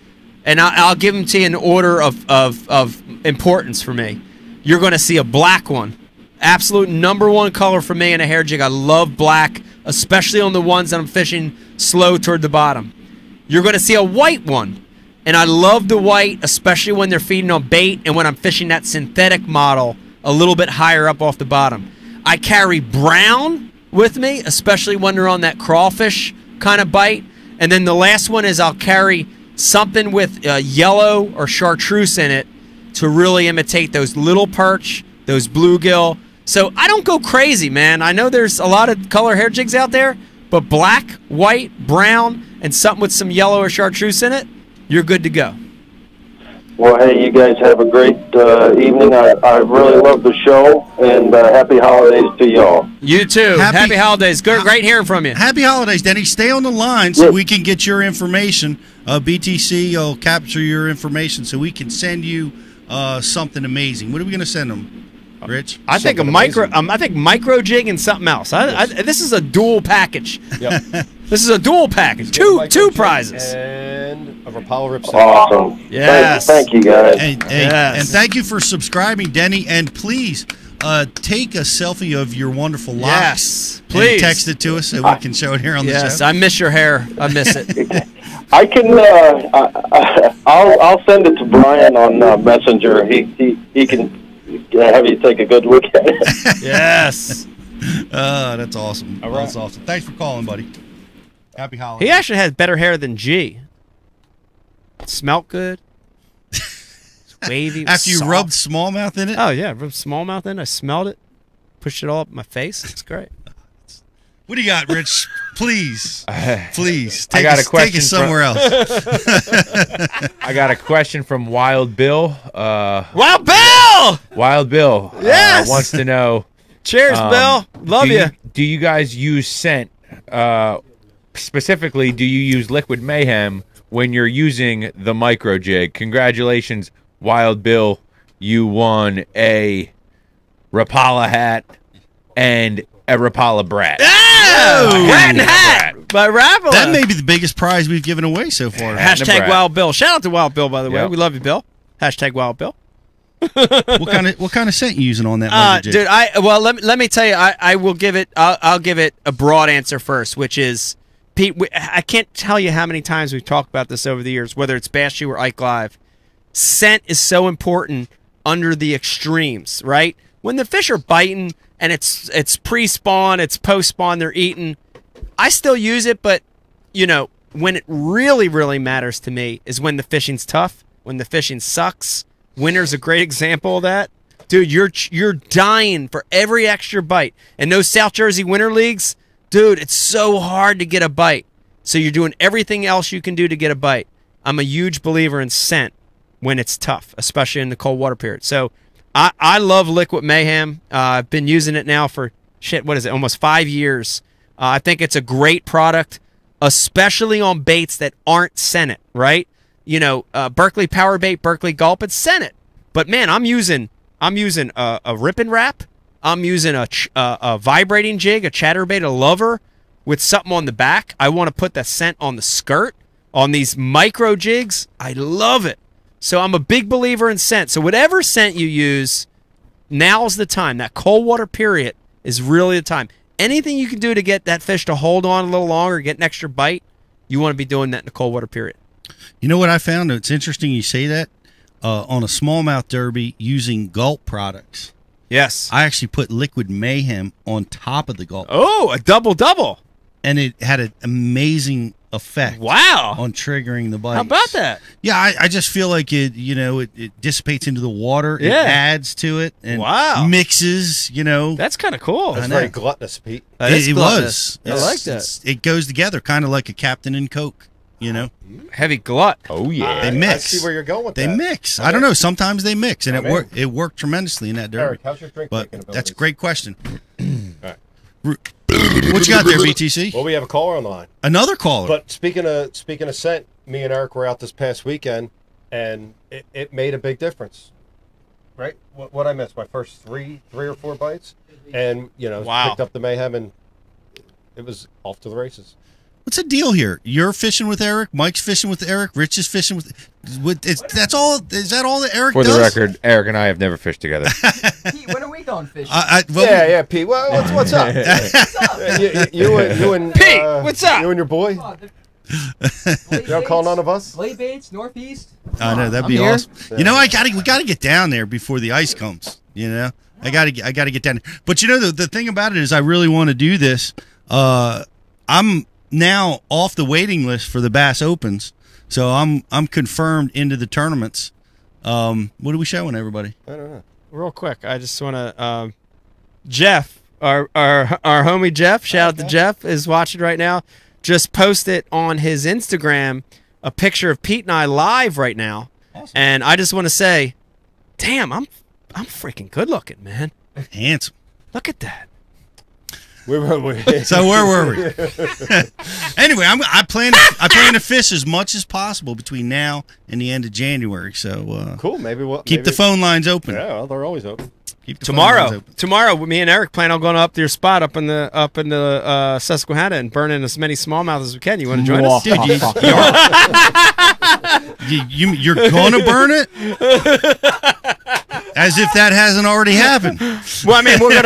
S3: and I'll give them to you in order of importance for me. You're going to see a black one, absolute #1 color for me in a hair jig. I love black, especially on the ones that I'm fishing slow toward the bottom. you're going to see a white one. And I love the white, especially when they're feeding on bait and when I'm fishing that synthetic model a little bit higher up off the bottom. I carry brown with me, especially when they're on that crawfish kind of bite. And then the last one is I'll carry something with yellow or chartreuse in it to really imitate those little perch, those bluegill. So I don't go crazy, man. I know there's a lot of color hair jigs out there, but black, white, brown, and something with some yellow or chartreuse in it, you're good to go.
S10: Well, hey, you guys have a great evening. I really love the show, and happy holidays to y'all.
S3: You too. Happy holidays. Good, great hearing from you.
S2: Happy holidays, Denny. Stay on the line so we can get your information. BTC will capture your information so we can send you something amazing. What are we going to send them, Rich?
S3: I think micro jig and something else. This is a dual package.
S4: Yep.
S3: This is a dual package. Two prizes.
S4: And a Rapala ripstick.
S10: Awesome.
S3: Yes.
S10: Thank you, guys.
S2: And thank you for subscribing, Denny. And please take a selfie of your wonderful locks.
S3: Yes, please.
S2: And text it to us so we can show it here on the show.
S3: Yes, I miss your hair. I miss it.
S10: I can. I'll send it to Brian on Messenger. He can have you take a good look at it.
S3: Yes.
S2: That's awesome.
S4: All right.
S2: That's awesome. Thanks for calling, buddy. Happy holidays.
S3: He actually has better hair than G. It smelled good. It's wavy.
S2: After you
S3: soft.
S2: rubbed smallmouth in it?
S3: Oh, yeah. Rubbed smallmouth in it. I smelled it. Pushed it all up my face. It's great.
S2: What do you got, Rich? Please. Please.
S5: I got a question
S2: Take us somewhere else.
S5: I got a question from Wild Bill.
S3: Wild Bill!
S5: Wild Bill
S3: Yes!
S5: wants to know.
S3: Cheers, Bill. Love you.
S5: Do you guys use scent? Specifically, do you use Liquid Mayhem when you're using the micro jig? Congratulations, Wild Bill. You won a Rapala hat and a Rapala brat.
S3: Oh! Hat and hat by Rapala.
S2: That may be the biggest prize we've given away so far.
S3: Hashtag Wild Bill. Shout out to Wild Bill, by the way.
S5: Yep.
S3: We love you, Bill. Hashtag Wild Bill.
S2: What kind of scent you using on that micro jig?
S3: Dude, let me tell you, I will give it. I'll give it a broad answer first, which is, Pete. I can't tell you how many times we've talked about this over the years, whether it's Bash U or Ike Live. Scent is so important under the extremes, right? When the fish are biting and it's pre-spawn, it's post-spawn, they're eating. I still use it, but you know, when it really, really matters to me is when the fishing's tough, when the fishing sucks. Winter's a great example of that. Dude, you're dying for every extra bite. And those South Jersey winter leagues, dude, it's so hard to get a bite. So you're doing everything else you can do to get a bite. I'm a huge believer in scent when it's tough, especially in the cold water period. So I love Liquid Mayhem. I've been using it now for, almost 5 years. I think it's a great product, especially on baits that aren't scented, right? You know, Berkeley Power Bait, Berkeley Gulp, it's scented. But man, I'm using a rip and wrap. I'm using a vibrating jig, a chatterbait, a lover with something on the back. I want to put the scent on the skirt on these micro jigs. I love it. So I'm a big believer in scent. So whatever scent you use, now's the time. That cold water period is really the time. Anything you can do to get that fish to hold on a little longer, get an extra bite, you want to be doing that in the cold water period.
S2: You know what I found? It's interesting you say that. On a smallmouth derby using Gulp products.
S3: Yes.
S2: I actually put Liquid Mayhem on top of the Gulp.
S3: Oh, a double-double.
S2: And it had an amazing effect.
S3: Wow.
S2: On triggering the bites.
S3: How about that?
S2: Yeah, I just feel like it dissipates into the water.
S3: Yeah.
S2: It adds to it. And mixes,
S3: That's kind of cool.
S4: That's very gluttonous, Pete.
S2: It was.
S3: I like that.
S2: It goes together kind of like a Captain and Coke,
S3: Heavy glut.
S5: Oh, yeah.
S2: They mix.
S4: I see where you're going with
S2: they
S4: that.
S2: mix. I don't know. Sometimes they mix, and it worked tremendously in that derby.
S4: Eric, how's your drink
S2: but
S4: making
S2: that's a
S4: abilities?
S2: great question.
S4: All right.
S2: What you got there, BTC?
S4: Well, we have a caller on the line.
S2: Another caller.
S4: But speaking of scent, me and Eric were out this past weekend, and it made a big difference. Right? What I missed? My first three or four bites, and picked up the Mayhem, and it was off to the races.
S2: What's the deal here? You're fishing with Eric. Mike's fishing with Eric. Rich is fishing with. That's all. Is that all that Eric
S5: For
S2: does?
S5: the record, Eric and I have never fished together.
S6: Pete, when are we going fishing?
S4: Yeah, Pete. What's up?
S6: What's up?
S4: You and
S3: Pete, what's up?
S4: You and your boy. You don't call none of us?
S6: Late baits, northeast.
S2: I know that'd be awesome. You know, we gotta get down there before the ice comes. You know, I gotta get down there. But you know, the thing about it is, I really want to do this. I'm now off the waiting list for the Bass Opens, so I'm confirmed into the tournaments. What are we showing everybody?
S4: I don't know.
S3: Real quick, I just want to Jeff, our homie Jeff, shout out to Jeff, is watching right now. Just posted on his Instagram a picture of Pete and I live right now. Awesome. And I just want to say, damn, I'm freaking good looking, man.
S2: Handsome.
S3: Look at that.
S2: So where were we? Anyway, I plan to fish as much as possible between now and the end of January. So
S4: cool. Maybe we'll
S2: keep the phone lines open.
S4: Yeah, well, they're always open.
S2: Keep the phone lines open.
S3: Tomorrow, me and Eric plan on going up to your spot up in the Susquehanna and burning as many smallmouth as we can. You want to join us,
S2: dude? You're gonna burn it? As if that hasn't already happened.
S3: Well, we're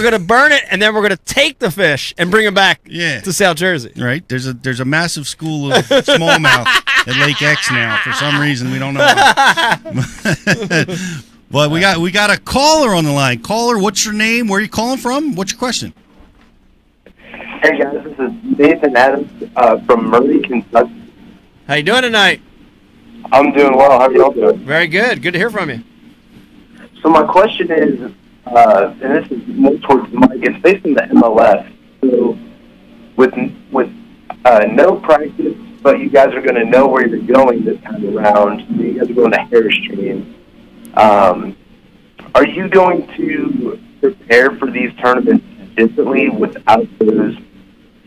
S3: gonna burn it, and then we're gonna take the fish and bring them back to South Jersey.
S2: Right? There's a massive school of smallmouth at Lake X now. For some reason, we don't know why. Well, we got a caller on the line. Caller, what's your name? Where are you calling from? What's your question?
S11: Hey guys, this is Nathan Adams from Murray, Kentucky.
S3: How you doing tonight?
S11: I'm doing well. How are y'all doing?
S3: Very good. Good to hear from you.
S11: So my question is, and this is more towards Mike, it's based on the MLS. So with no practice, but you guys are going to know where you're going this time around. You guys are going to Harris-Stream. Are you going to prepare for these tournaments differently without those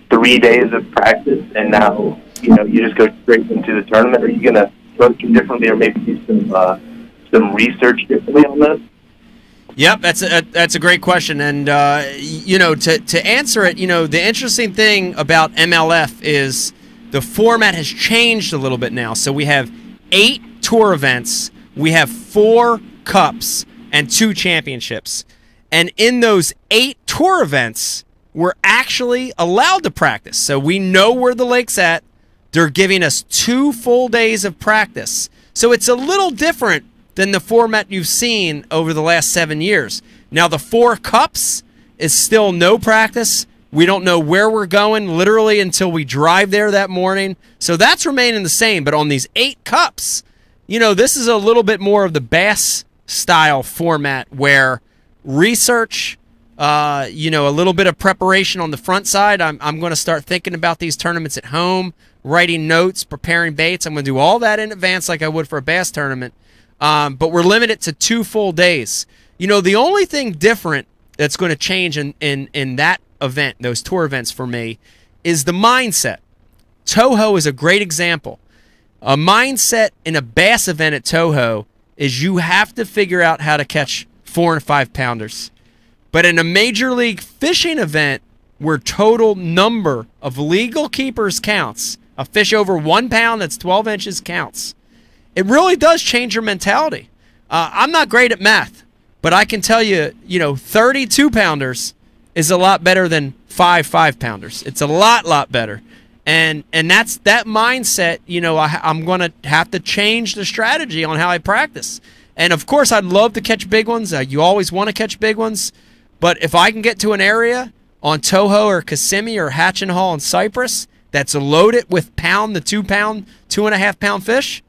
S11: 3 days of practice, and now you just go straight into the tournament? Are you going to approach it differently, or maybe do some research differently on this?
S3: Yep, that's a great question, and to answer it, the interesting thing about MLF is the format has changed a little bit now. So we have 8 tour events, we have 4 cups, and 2 championships, and in those 8 tour events, we're actually allowed to practice. So we know where the lake's at. They're giving us 2 full days of practice. So it's a little different than the format you've seen over the last 7 years. Now, the 4 cups is still no practice. We don't know where we're going literally until we drive there that morning. So that's remaining the same. But on these 8 cups, this is a little bit more of the bass style format where research, a little bit of preparation on the front side. I'm going to start thinking about these tournaments at home, writing notes, preparing baits. I'm going to do all that in advance like I would for a bass tournament. But we're limited to 2 full days. The only thing different that's going to change in that event, those tour events for me, is the mindset. Toho is a great example. A mindset in a bass event at Toho is you have to figure out how to catch 4 and 5 pounders. But in a major league fishing event where total number of legal keepers counts, a fish over 1 pound that's 12 inches counts, it really does change your mentality. I'm not great at math, but I can tell you, 32 pounders is a lot better than 5 5-pounders. It's a lot better. And that's that mindset, I'm going to have to change the strategy on how I practice. And, of course, I'd love to catch big ones. You always want to catch big ones. But if I can get to an area on Toho or Kissimmee or Hatch and Hall in Cypress that's loaded with pound to 2 pound, 2.5 pound fish,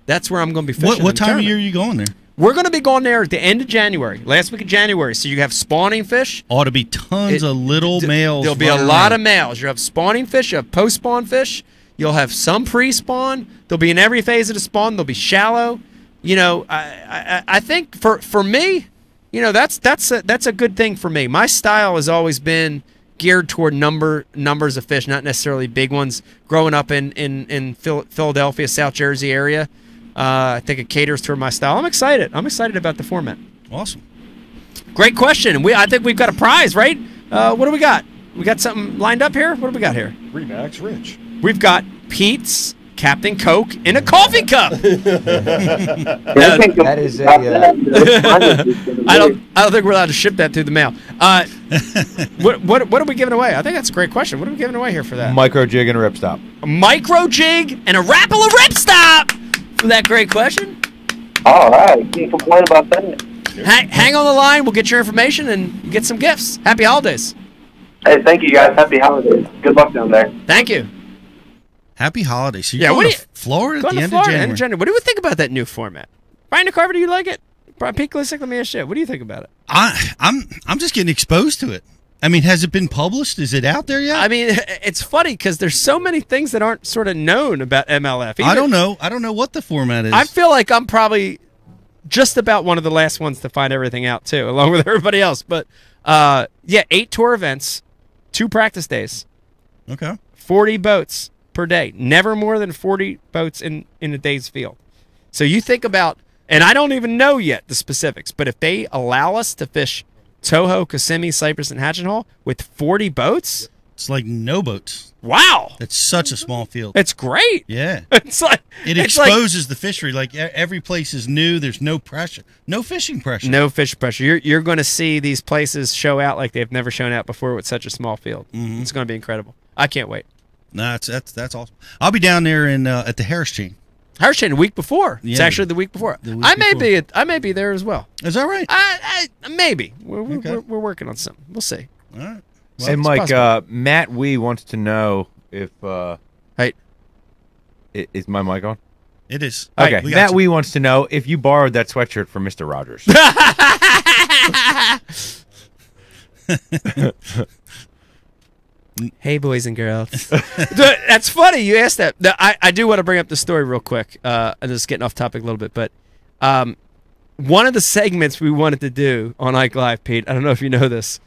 S3: that's where I'm going to be fishing.
S2: What time of year are you going there?
S3: We're going to be going there at the end of January, last week of January. So you have spawning fish.
S2: Ought to be tons of little males.
S3: There'll be a lot of males. You have spawning fish, you have post-spawn fish. You'll have some pre-spawn. They'll be in every phase of the spawn. They'll be shallow. I think for me, that's a good thing for me. My style has always been geared toward numbers of fish, not necessarily big ones. Growing up in Philadelphia, South Jersey area, I think it caters toward my style. I'm excited. I'm excited about the format.
S2: Awesome.
S3: Great question. I think we've got a prize, right? What do we got? We got something lined up here? What do we got here?
S4: Remax Rich.
S3: We've got Pete's Captain Coke in a coffee cup.
S11: That
S6: is a,
S3: I don't think we're allowed to ship that through the mail. What are we giving away? I think that's a great question. What are we giving away here for that?
S5: Micro jig and a ripstop.
S3: A micro jig and a rattle ripstop for that great question.
S11: All right, can't complain about that.
S3: Hang on the line. We'll get your information and get some gifts. Happy holidays.
S11: Hey, thank you guys. Happy holidays. Good luck down there.
S3: Thank you.
S2: Happy holidays. So
S3: Yeah,
S2: you're
S3: what
S2: going
S3: do
S2: to Florida at
S3: Going
S2: the
S3: to
S2: end
S3: Florida,
S2: of
S3: end of
S2: January.
S3: January. What do you think about that new format? Brian DeCarver, do you like it? Pete Glisick, let me ask you. What do you think about it?
S2: I'm just getting exposed to it. I mean, has it been published? Is it out there yet?
S3: I mean, it's funny because there's so many things that aren't sort of known about MLF.
S2: I don't know. I don't know what the format is.
S3: I feel like I'm probably just about one of the last ones to find everything out too, along with everybody else. But yeah, 8 tour events, 2 practice days,
S2: Okay.
S3: 40 boats per day, never more than 40 boats in a day's field. So you think about, and I don't even know yet the specifics, but if they allow us to fish Toho, Kissimmee, Cypress, and Hatchet Hall with 40 boats,
S2: It's like no boats.
S3: wow,
S2: It's such a small field.
S3: it's great.
S2: Yeah.
S3: It's like
S2: It
S3: it's like-
S2: exposes the fishery. Like every place is new. There's no pressure. No fishing pressure.
S3: no fish pressure. You're going to see these places show out like they've never shown out before with such a small field. It's going to be incredible. I can't wait.
S2: No, that's awesome. I'll be down there in at the Harris Chain.
S3: Harris Chain the week before. It's
S2: Yeah,
S3: actually the week before.
S2: the week
S3: I may
S2: before.
S3: be. I may be there as well.
S2: Is that right?
S3: Maybe. We're
S2: Okay.
S3: working on something. We'll see.
S2: All right.
S5: Hey,
S3: it's
S5: Mike,
S3: possible.
S5: Matt Wee wants to know if
S3: Hey,
S5: is my mic on?
S2: It is.
S5: Okay,
S2: we got
S5: Matt
S2: you.
S5: Wee wants to know if you borrowed that sweatshirt from Mr. Rogers.
S3: hey, boys and girls. That's funny. You asked that. I do want to bring up the story real quick. And just getting off topic a little bit, but one of the segments we wanted to do on Ike Live, Pete, I don't know if you know this,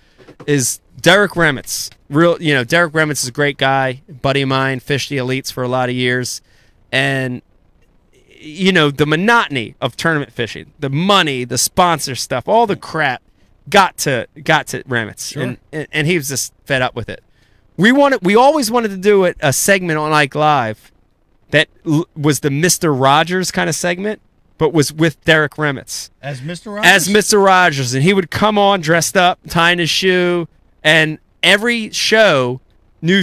S3: is Derek Remitz. Derek Remitz is a great guy, buddy of mine, fished the elites for a lot of years, and the monotony of tournament fishing, the money, the sponsor stuff, all the crap got to Remitz,
S2: Sure.
S3: and he was just fed up with it. We always wanted to do a segment on Ike Live that was the Mr. Rogers kind of segment, but was with Derek Remitz.
S2: As Mr. Rogers?
S3: As Mr. Rogers. And he would come on dressed up, tying his shoe, and every show, new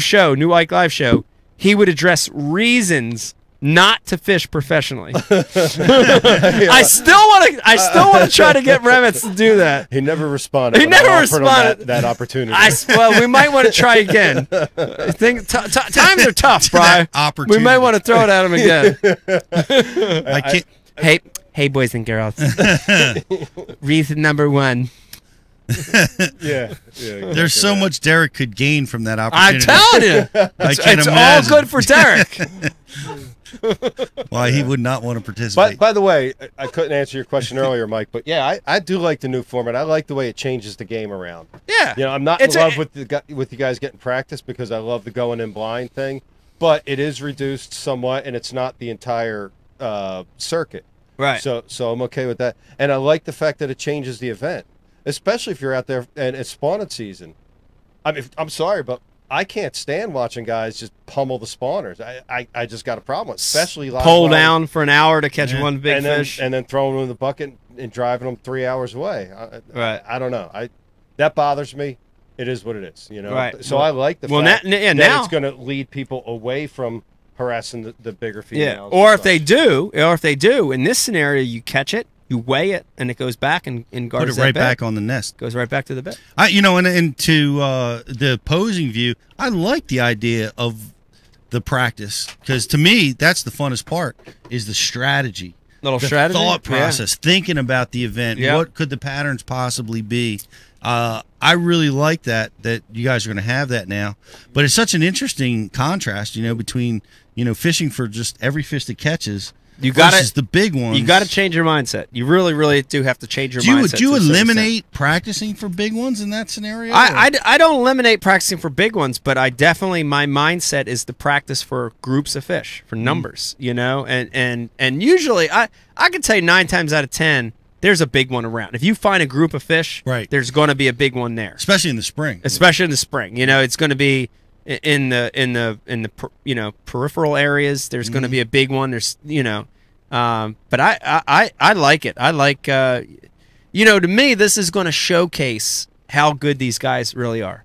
S3: Ike Live show, he would address reasons not to fish professionally. I still want to try to get Remitz to do that.
S4: He never responded.
S3: He
S4: when I
S3: never
S4: offered him
S3: responded.
S4: that opportunity.
S3: Well, we might want to try again. I think times are tough, Brian.
S2: opportunity.
S3: We might want to throw it at him again.
S2: I can't.
S3: Hey, boys and girls. Reason number 1.
S4: yeah.
S2: There's so much Derek could gain from that
S3: I'm
S2: opportunity.
S3: telling you, it's all
S2: imagine.
S3: good for Derek.
S2: Why he would not want to participate.
S4: By the way, I couldn't answer your question earlier, Mike, but yeah, I do like the new format. I like the way it changes the game around.
S3: Yeah.
S4: I'm not in love with you guys getting practice because I love the going in blind thing, but it is reduced somewhat, and it's not the entire circuit.
S3: Right.
S4: So I'm okay with that, and I like the fact that it changes the event, especially if you're out there and it's spawning season. I mean, I'm sorry, but I can't stand watching guys just pummel the spawners. I just got a problem with it, especially live
S3: Pull
S4: welling.
S3: down for an hour to catch one big
S4: and then,
S3: fish.
S4: and then throwing them in the bucket and driving them 3 hours away.
S3: Right.
S4: I don't know. That bothers me. It is what it is.
S3: Right.
S4: So I like the fact
S3: now
S4: that it's going to lead people away from harassing the bigger females.
S3: Or if they do, in this scenario, you catch it, you weigh it, and it goes back and guards
S2: Put it
S3: that
S2: right
S3: bed.
S2: back on the nest.
S3: Goes right back to the bed.
S2: And to the opposing view, I like the idea of the practice because to me that's the funnest part is the strategy,
S3: Little
S2: the
S3: strategy,
S2: thought process, thinking about the event.
S3: Yeah.
S2: What could the patterns possibly be? I really like that you guys are going to have that now, but it's such an interesting contrast, between fishing for just every fish that catches. Versus the big ones.
S3: You got to change your mindset. You really, really do have to change your mindset.
S2: Would you
S3: to a certain
S2: eliminate
S3: extent.
S2: practicing for big ones in that scenario?
S3: I don't eliminate practicing for big ones, but I definitely, my mindset is to practice for groups of fish, for numbers, and usually I can tell you 9 times out of 10 there's a big one around. If you find a group of fish,
S2: right,
S3: there's going to be a big one there,
S2: especially in the spring.
S3: It's going to be in the peripheral areas. There's going to be a big one. There's but I like it. I like to me this is going to showcase how good these guys really are.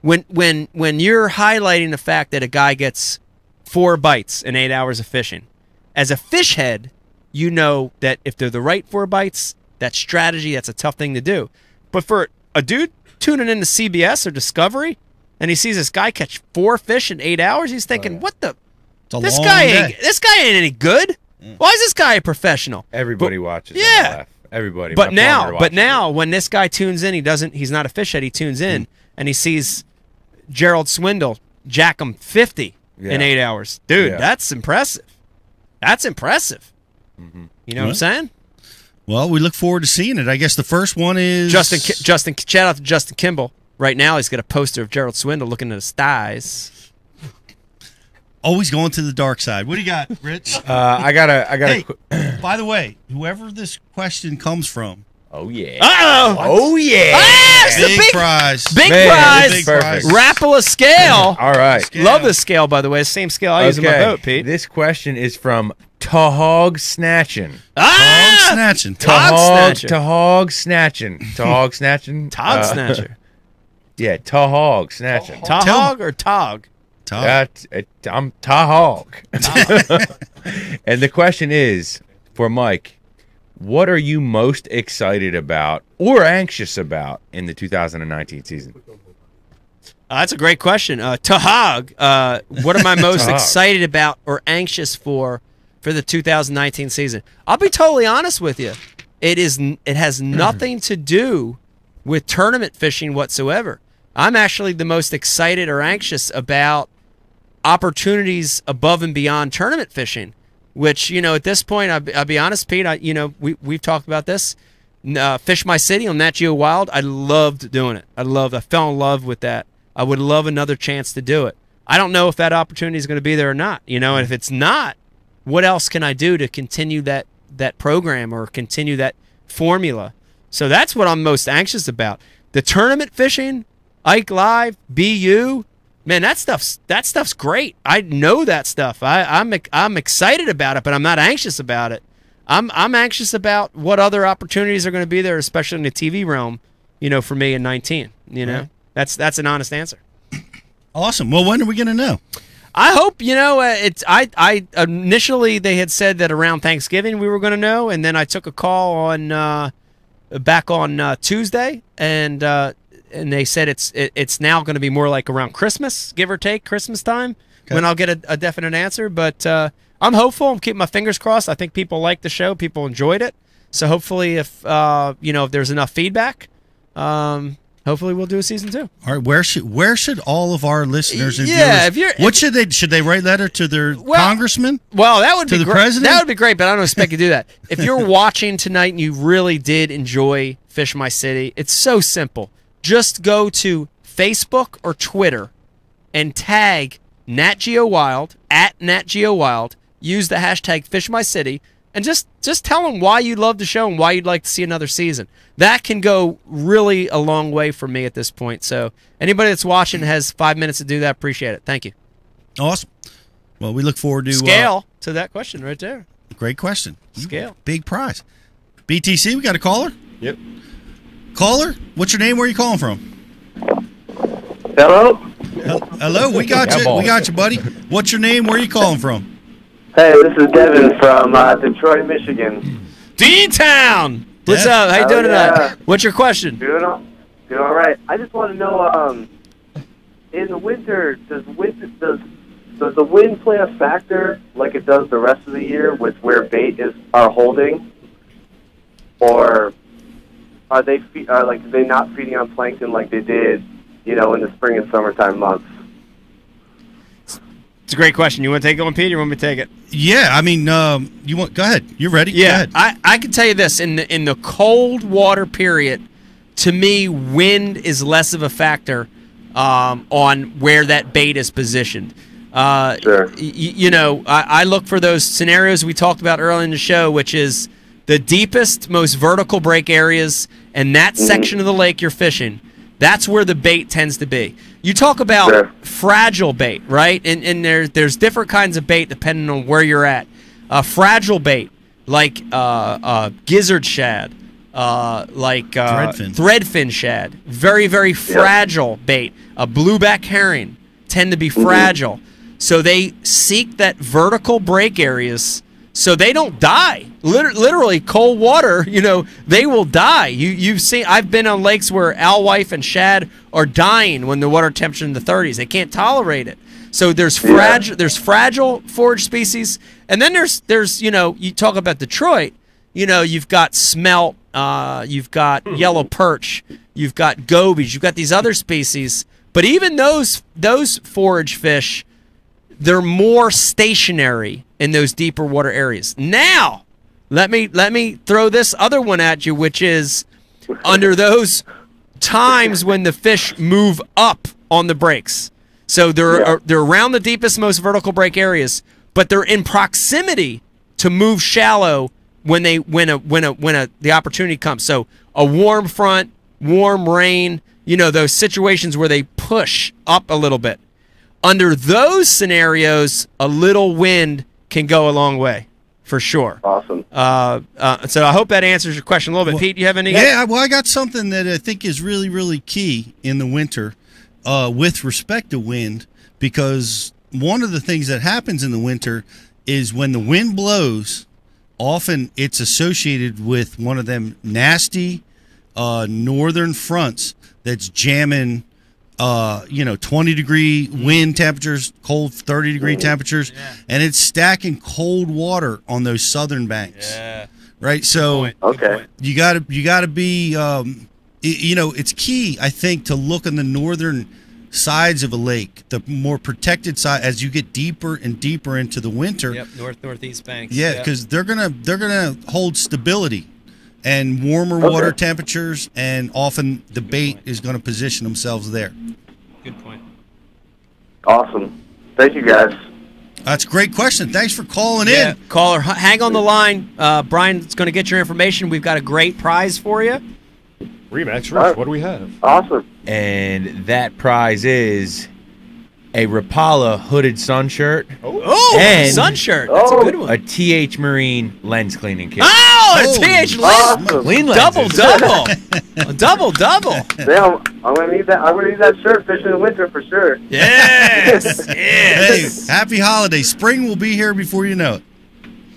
S3: When you're highlighting the fact that a guy gets 4 bites in 8 hours of fishing, as a fish head, you know that if they're the right 4 bites, that strategy, that's a tough thing to do. But for a dude tuning into CBS or Discovery, and he sees this guy catch 4 fish in 8 hours, he's thinking, "What the? This guy ain't any good. Why is this guy a professional?"
S5: Everybody watches.
S3: Yeah,
S5: everybody.
S3: But now, when this guy tunes in, he's not a fish head. He tunes in and he sees Gerald Swindle jack him 50 in 8 hours. Dude, that's impressive. That's impressive. You know what I'm saying?
S2: Well, we look forward to seeing it. I guess the first one is
S3: Justin. Shout out to Justin Kimball. Right now, he's got a poster of Gerald Swindle looking at his thighs.
S2: Always going to the dark side. What do you got, Rich?
S5: I got.
S2: Hey, by the way, whoever this question comes from.
S5: Oh yeah.
S3: Oh yeah.
S2: Ah, big prize.
S3: Big prize.
S5: Perfect.
S3: Rapple a scale.
S5: All right.
S3: Love this scale, by the way. Same scale I use in my boat, Pete.
S5: This question is from Tahog Snatchin'.
S2: Tahog Snatchin'.
S5: Tahog Snatchin'. Tahog Snatchin'.
S3: Tog Snatcher.
S5: Yeah, Tahog Snatchin'.
S3: Tahog or Tog?
S5: I'm Tahog. And the question is, for Mike, what are you most excited about or anxious about in the 2019 season?
S3: That's a great question. Tahog, what am I most excited about or anxious for the 2019 season? I'll be totally honest with you. It has nothing to do with tournament fishing whatsoever. I'm actually the most excited or anxious about opportunities above and beyond tournament fishing, which, at this point, I'll be honest, Pete, we've talked about this. Fish My City on Nat Geo Wild, I loved doing it. I fell in love with that. I would love another chance to do it. I don't know if that opportunity is going to be there or not, and if it's not, what else can I do to continue that program or continue that formula? So that's what I'm most anxious about. The tournament fishing, Ike Live, BU, man, that stuff's great. I know that stuff. I'm excited about it, but I'm not anxious about it. I'm anxious about what other opportunities are going to be there, especially in the TV realm. For me in 19. Right. That's an honest answer.
S2: Awesome. Well, when are we going to know?
S3: I hope it's. I initially they had said that around Thanksgiving we were going to know, and then I took a call on back on Tuesday, and they said it's now going to be more like around Christmas, give or take Christmas time, when I'll get a definite answer. But I'm hopeful. I'm keeping my fingers crossed. I think people liked the show. People enjoyed it. So hopefully, if there's enough feedback, hopefully we'll do a season 2.
S2: All right, where should all of our listeners and viewers? What should they write letter to their congressman?
S3: Well, that would be
S2: the president.
S3: That would be great, but I don't expect you to do that. If you're watching tonight and you really did enjoy Fish My City, it's so simple. Just go to Facebook or Twitter and tag Nat Geo Wild at Nat Geo Wild. Use the hashtag Fish My City. And just tell them why you love the show and why you'd like to see another season. That can go really a long way for me at this point. So anybody that's watching has 5 minutes to do that. Appreciate it. Thank you.
S2: Awesome. Well, we look forward to
S3: scale to that question right there.
S2: Great question.
S3: Scale.
S2: Big prize. BTC, we got a caller?
S4: Yep.
S2: Caller, what's your name? Where are you calling from?
S11: Hello?
S2: Hello, we got you. We got you, buddy. What's your name? Where are you calling from?
S11: Hey, this is Devin from Detroit, Michigan.
S3: D-Town! What's up? How you doing tonight? What's your question?
S11: Doing all right. I just want to know, in the winter, does the wind play a factor like it does the rest of the year with where bait are holding? Or are they not feeding on plankton like they did, in the spring and summertime months?
S3: It's a great question. You want to take it on, Pete, or you want me to take it?
S2: Yeah, I mean, you want? Go ahead. You're ready.
S3: Yeah,
S2: go ahead.
S3: I can tell you this: in the cold water period, to me, wind is less of a factor on where that bait is positioned.
S11: Sure.
S3: I look for those scenarios we talked about earlier in the show, which is the deepest, most vertical break areas, and that section of the lake you're fishing. That's where the bait tends to be. You talk about fragile bait, right? And there's different kinds of bait depending on where you're at. Fragile bait, like gizzard shad, like threadfin shad, very, very fragile bait. A blueback herring tend to be fragile. So they seek that vertical break areas so they don't die. Literally, cold water, they will die. You've seen, I've been on lakes where alewife and shad are dying when the water temperature in the 30s. They can't tolerate it. So there's fragile forage species, and then there's you talk about Detroit, you've got smelt, you've got yellow perch, you've got gobies, you've got these other species, but even those forage fish, they're more stationary in those deeper water areas. Now, let me throw this other one at you, which is under those times when the fish move up on the breaks. So they're around the deepest, most vertical break areas, but they're in proximity to move shallow when the opportunity comes. So a warm front, warm rain, those situations where they push up a little bit. Under those scenarios, a little wind can go a long way, for sure.
S11: Awesome.
S3: So I hope that answers your question a little bit. Pete, do you have any?
S2: Yeah, well, I got something that I think is really, really key in the winter with respect to wind, because one of the things that happens in the winter is when the wind blows, often it's associated with one of them nasty northern fronts that's jamming 20-degree wind temperatures, cold 30-degree temperatures, and it's stacking cold water on those southern banks.
S3: Yeah.
S2: Right? So you got to be it's key, I think, to look on the northern sides of a lake, the more protected side, as you get deeper and deeper into the winter.
S3: Yep, northeast banks.
S2: Yeah, because they're gonna hold stability and warmer water temperatures, and often the bait is going to position themselves there.
S3: Good point.
S11: Awesome. Thank you, guys.
S2: That's a great question. Thanks for calling in.
S3: Caller, hang on the line. Brian's going to get your information. We've got a great prize for you.
S4: Remax Rich, what do we have?
S11: Awesome.
S5: And that prize is a Rapala hooded sun shirt.
S3: And sun shirt. That's a good one.
S5: A TH Marine lens cleaning kit.
S3: Oh, a TH lens.
S5: Clean
S3: Double. Double.
S11: Yeah, I'm gonna need that. I'm gonna need that shirt fishing in the winter for sure.
S3: Yes.
S2: Hey, happy holidays. Spring will be here before you know it.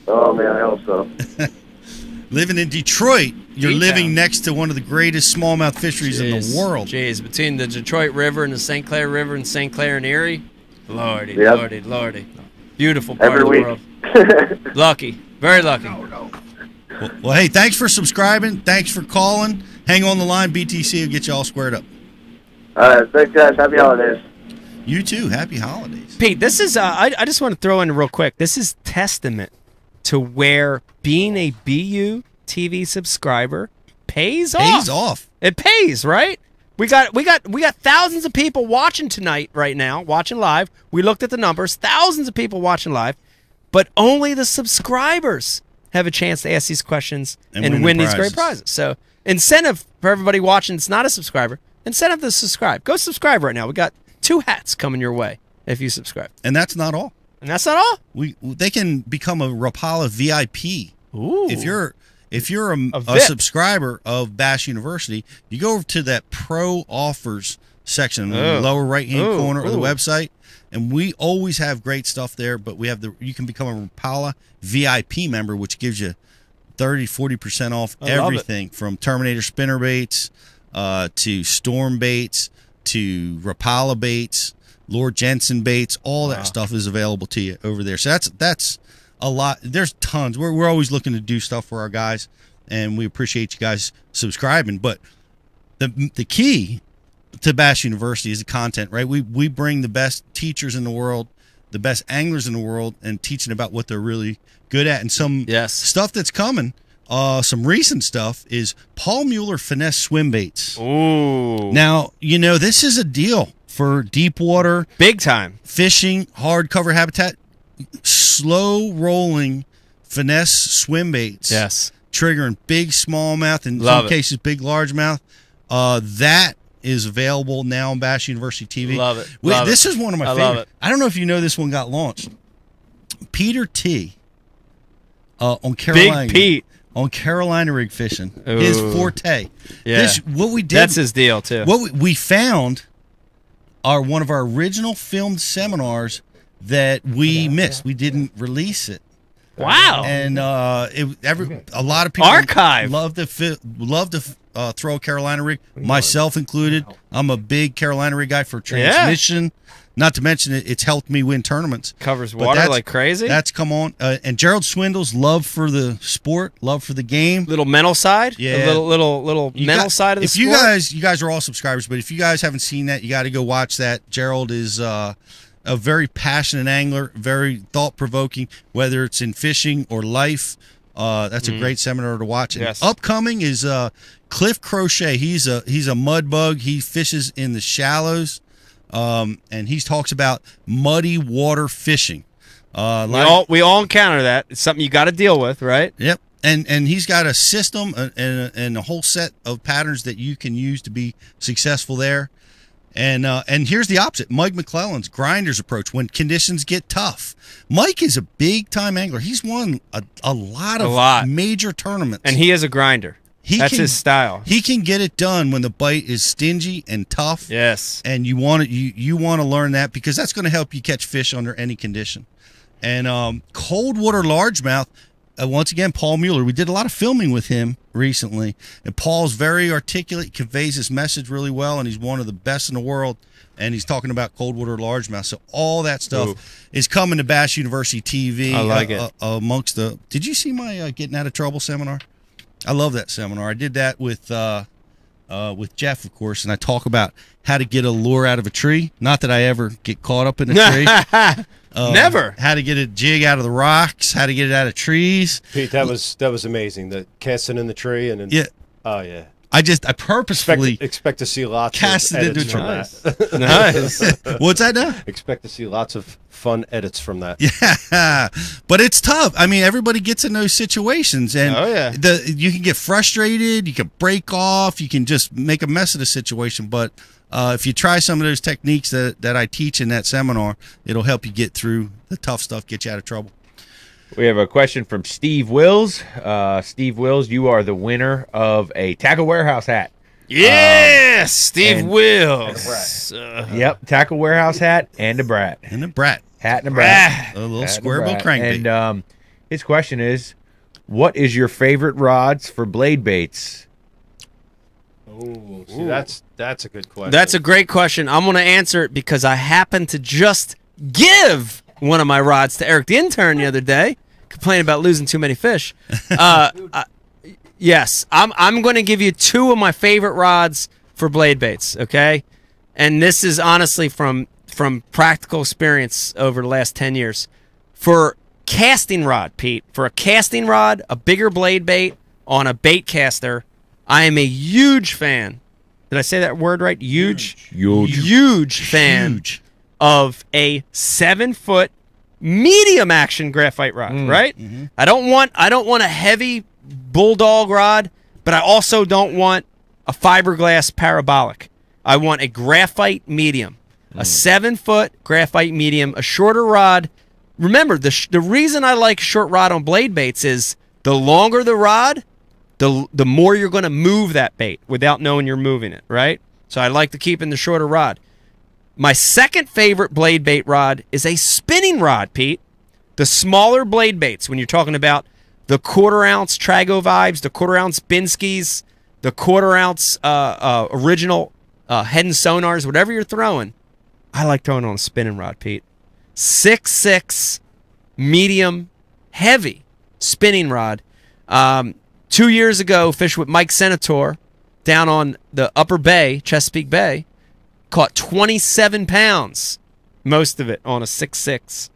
S11: Oh man, I hope so.
S2: Living in Detroit, you're living next to one of the greatest smallmouth fisheries in the world.
S3: Jeez, between the Detroit River and the St. Clair River and St. Clair and Erie, lordy. Beautiful part of the world. Lucky. Very lucky.
S2: Well, hey, thanks for subscribing. Thanks for calling. Hang on the line. BTC will get you all squared up.
S11: All right. Thanks, guys. Happy holidays.
S2: You too. Happy holidays.
S3: Pete, this is, I just want to throw in real quick. This is testament to where being a BU TV subscriber pays off. It pays, right? We got thousands of people watching tonight right now, watching live. We looked at the numbers, thousands of people watching live, but only the subscribers have a chance to ask these questions and win these great prizes. So incentive for everybody watching that's not a subscriber, incentive to subscribe. Go subscribe right now. We got 2 hats coming your way if you subscribe.
S2: And that's not all.
S3: And that's not all?
S2: They can become a Rapala VIP.
S3: Ooh.
S2: If you're a subscriber of Bass University, you go over to that Pro Offers section in the lower right-hand corner of the website, and we always have great stuff there, but we have you can become a Rapala VIP member, which gives you 30-40% off everything from Terminator spinner baits to storm baits to Rapala baits, Lord Jensen baits. All that stuff is available to you over there. So that's a lot. There's tons. We're always looking to do stuff for our guys, and we appreciate you guys subscribing. But the key to Bass University is the content, right? We bring the best teachers in the world, the best anglers in the world, and teaching about what they're really good at. And some stuff that's coming, some recent stuff, is Paul Mueller finesse swim baits.
S3: Ooh.
S2: Now, this is a deal for deep water,
S3: big time
S2: fishing, hardcover habitat, slow rolling finesse swim baits.
S3: Yes.
S2: Triggering big smallmouth, in some cases big largemouth. That is available now on Bass University TV.
S3: Love it.
S2: This is one of my
S3: I
S2: favorite.
S3: love it.
S2: I don't know if you know this one got launched. Peter T. On Carolina.
S3: Big Pete.
S2: On Carolina rig fishing. His forte.
S3: Yeah.
S2: What we did.
S3: That's his deal, too.
S2: What we found are one of our original filmed seminars that we missed. We didn't release it.
S3: Wow.
S2: And a lot of people
S3: Archive.
S2: love to throw a Carolina rig, myself included. I'm a big Carolina rig guy for transmission. Not to mention it's helped me win tournaments.
S3: Covers water like crazy.
S2: That's come on. And Gerald Swindle's love for the sport, love for the game.
S3: Little mental side.
S2: Yeah.
S3: A little mental side of the sport.
S2: You guys are all subscribers, but if you guys haven't seen that, you got to go watch that. Gerald is a very passionate angler, very thought-provoking, whether it's in fishing or life. That's a great seminar to watch. And
S3: Yes.
S2: upcoming is Cliff Crochet. He's a mud bug. He fishes in the shallows, and he talks about muddy water fishing. We
S3: all encounter that. It's something you got to deal with, right?
S2: Yep. And he's got a system and a whole set of patterns that you can use to be successful there. And here's the opposite. Mike McClellan's grinder's approach when conditions get tough. Mike is a big-time angler. He's won a lot of major tournaments.
S3: And he is a grinder. That's his style.
S2: He can get it done when the bite is stingy and tough.
S3: Yes.
S2: And you want to learn that because that's going to help you catch fish under any condition. And cold water largemouth, once again, Paul Mueller. We did a lot of filming with him recently, and Paul's very articulate, conveys his message really well, and he's one of the best in the world. And he's talking about cold water largemouth. So all that stuff is coming to Bass University TV.
S3: I like it.
S2: Amongst the, did you see my Getting Out of Trouble seminar? I love that seminar. I did that with Jeff, of course, and I talk about how to get a lure out of a tree. Not that I ever get caught up in a tree.
S3: Never.
S2: How to get a jig out of the rocks, how to get it out of trees.
S4: Pete, that was amazing. The casting in the tree and then,
S2: yeah.
S4: Oh yeah.
S2: I purposefully
S4: expect to see lots
S2: cast
S4: of
S2: it
S4: edits
S2: into
S4: from
S3: nice.
S4: that.
S3: Nice.
S2: What's that now?
S4: Expect to see lots of fun edits from that.
S2: Yeah, but it's tough. I mean, everybody gets in those situations, and you can get frustrated. You can break off. You can just make a mess of the situation. But if you try some of those techniques that I teach in that seminar, it'll help you get through the tough stuff, get you out of trouble.
S5: We have a question from Steve Wills. Steve Wills, you are the winner of a Tackle Warehouse hat.
S3: Yes, Steve Wills.
S5: Yep, Tackle Warehouse hat and a brat.
S2: And a brat.
S5: Hat and a brat.
S2: A little square bill crankbait.
S5: And his question is, what is your favorite rods for blade baits?
S4: Oh, see, that's a good question.
S3: That's a great question. I'm going to answer it because I happened to just give one of my rods to Eric the intern the other day, complaining about losing too many fish. Yes, I'm going to give you two of my favorite rods for blade baits, okay? And this is honestly from practical experience over the last 10 years. For casting rod, Pete, for a casting rod, a bigger blade bait on a bait caster, I am a huge fan. Did I say that word right? Huge fan of a 7-foot medium action graphite rod, right? Mm-hmm. I don't want a heavy bulldog rod, but I also don't want a fiberglass parabolic. I want a graphite medium, a 7-foot graphite medium, a shorter rod. Remember, the reason I like short rod on blade baits is the longer the rod, the more you're going to move that bait without knowing you're moving it, right? So I like to keep in the shorter rod. My second favorite blade bait rod is a spinning rod, Pete. The smaller blade baits, when you're talking about the 1/4 ounce Trago Vibes, the 1/4 ounce Binskies, the 1/4 ounce original head and sonars, whatever you're throwing, I like throwing on a spinning rod, Pete. 6'6", medium, heavy spinning rod. 2 years ago, fished with Mike Senator down on the Upper Bay, Chesapeake Bay. Caught 27 pounds, most of it on a 6'6",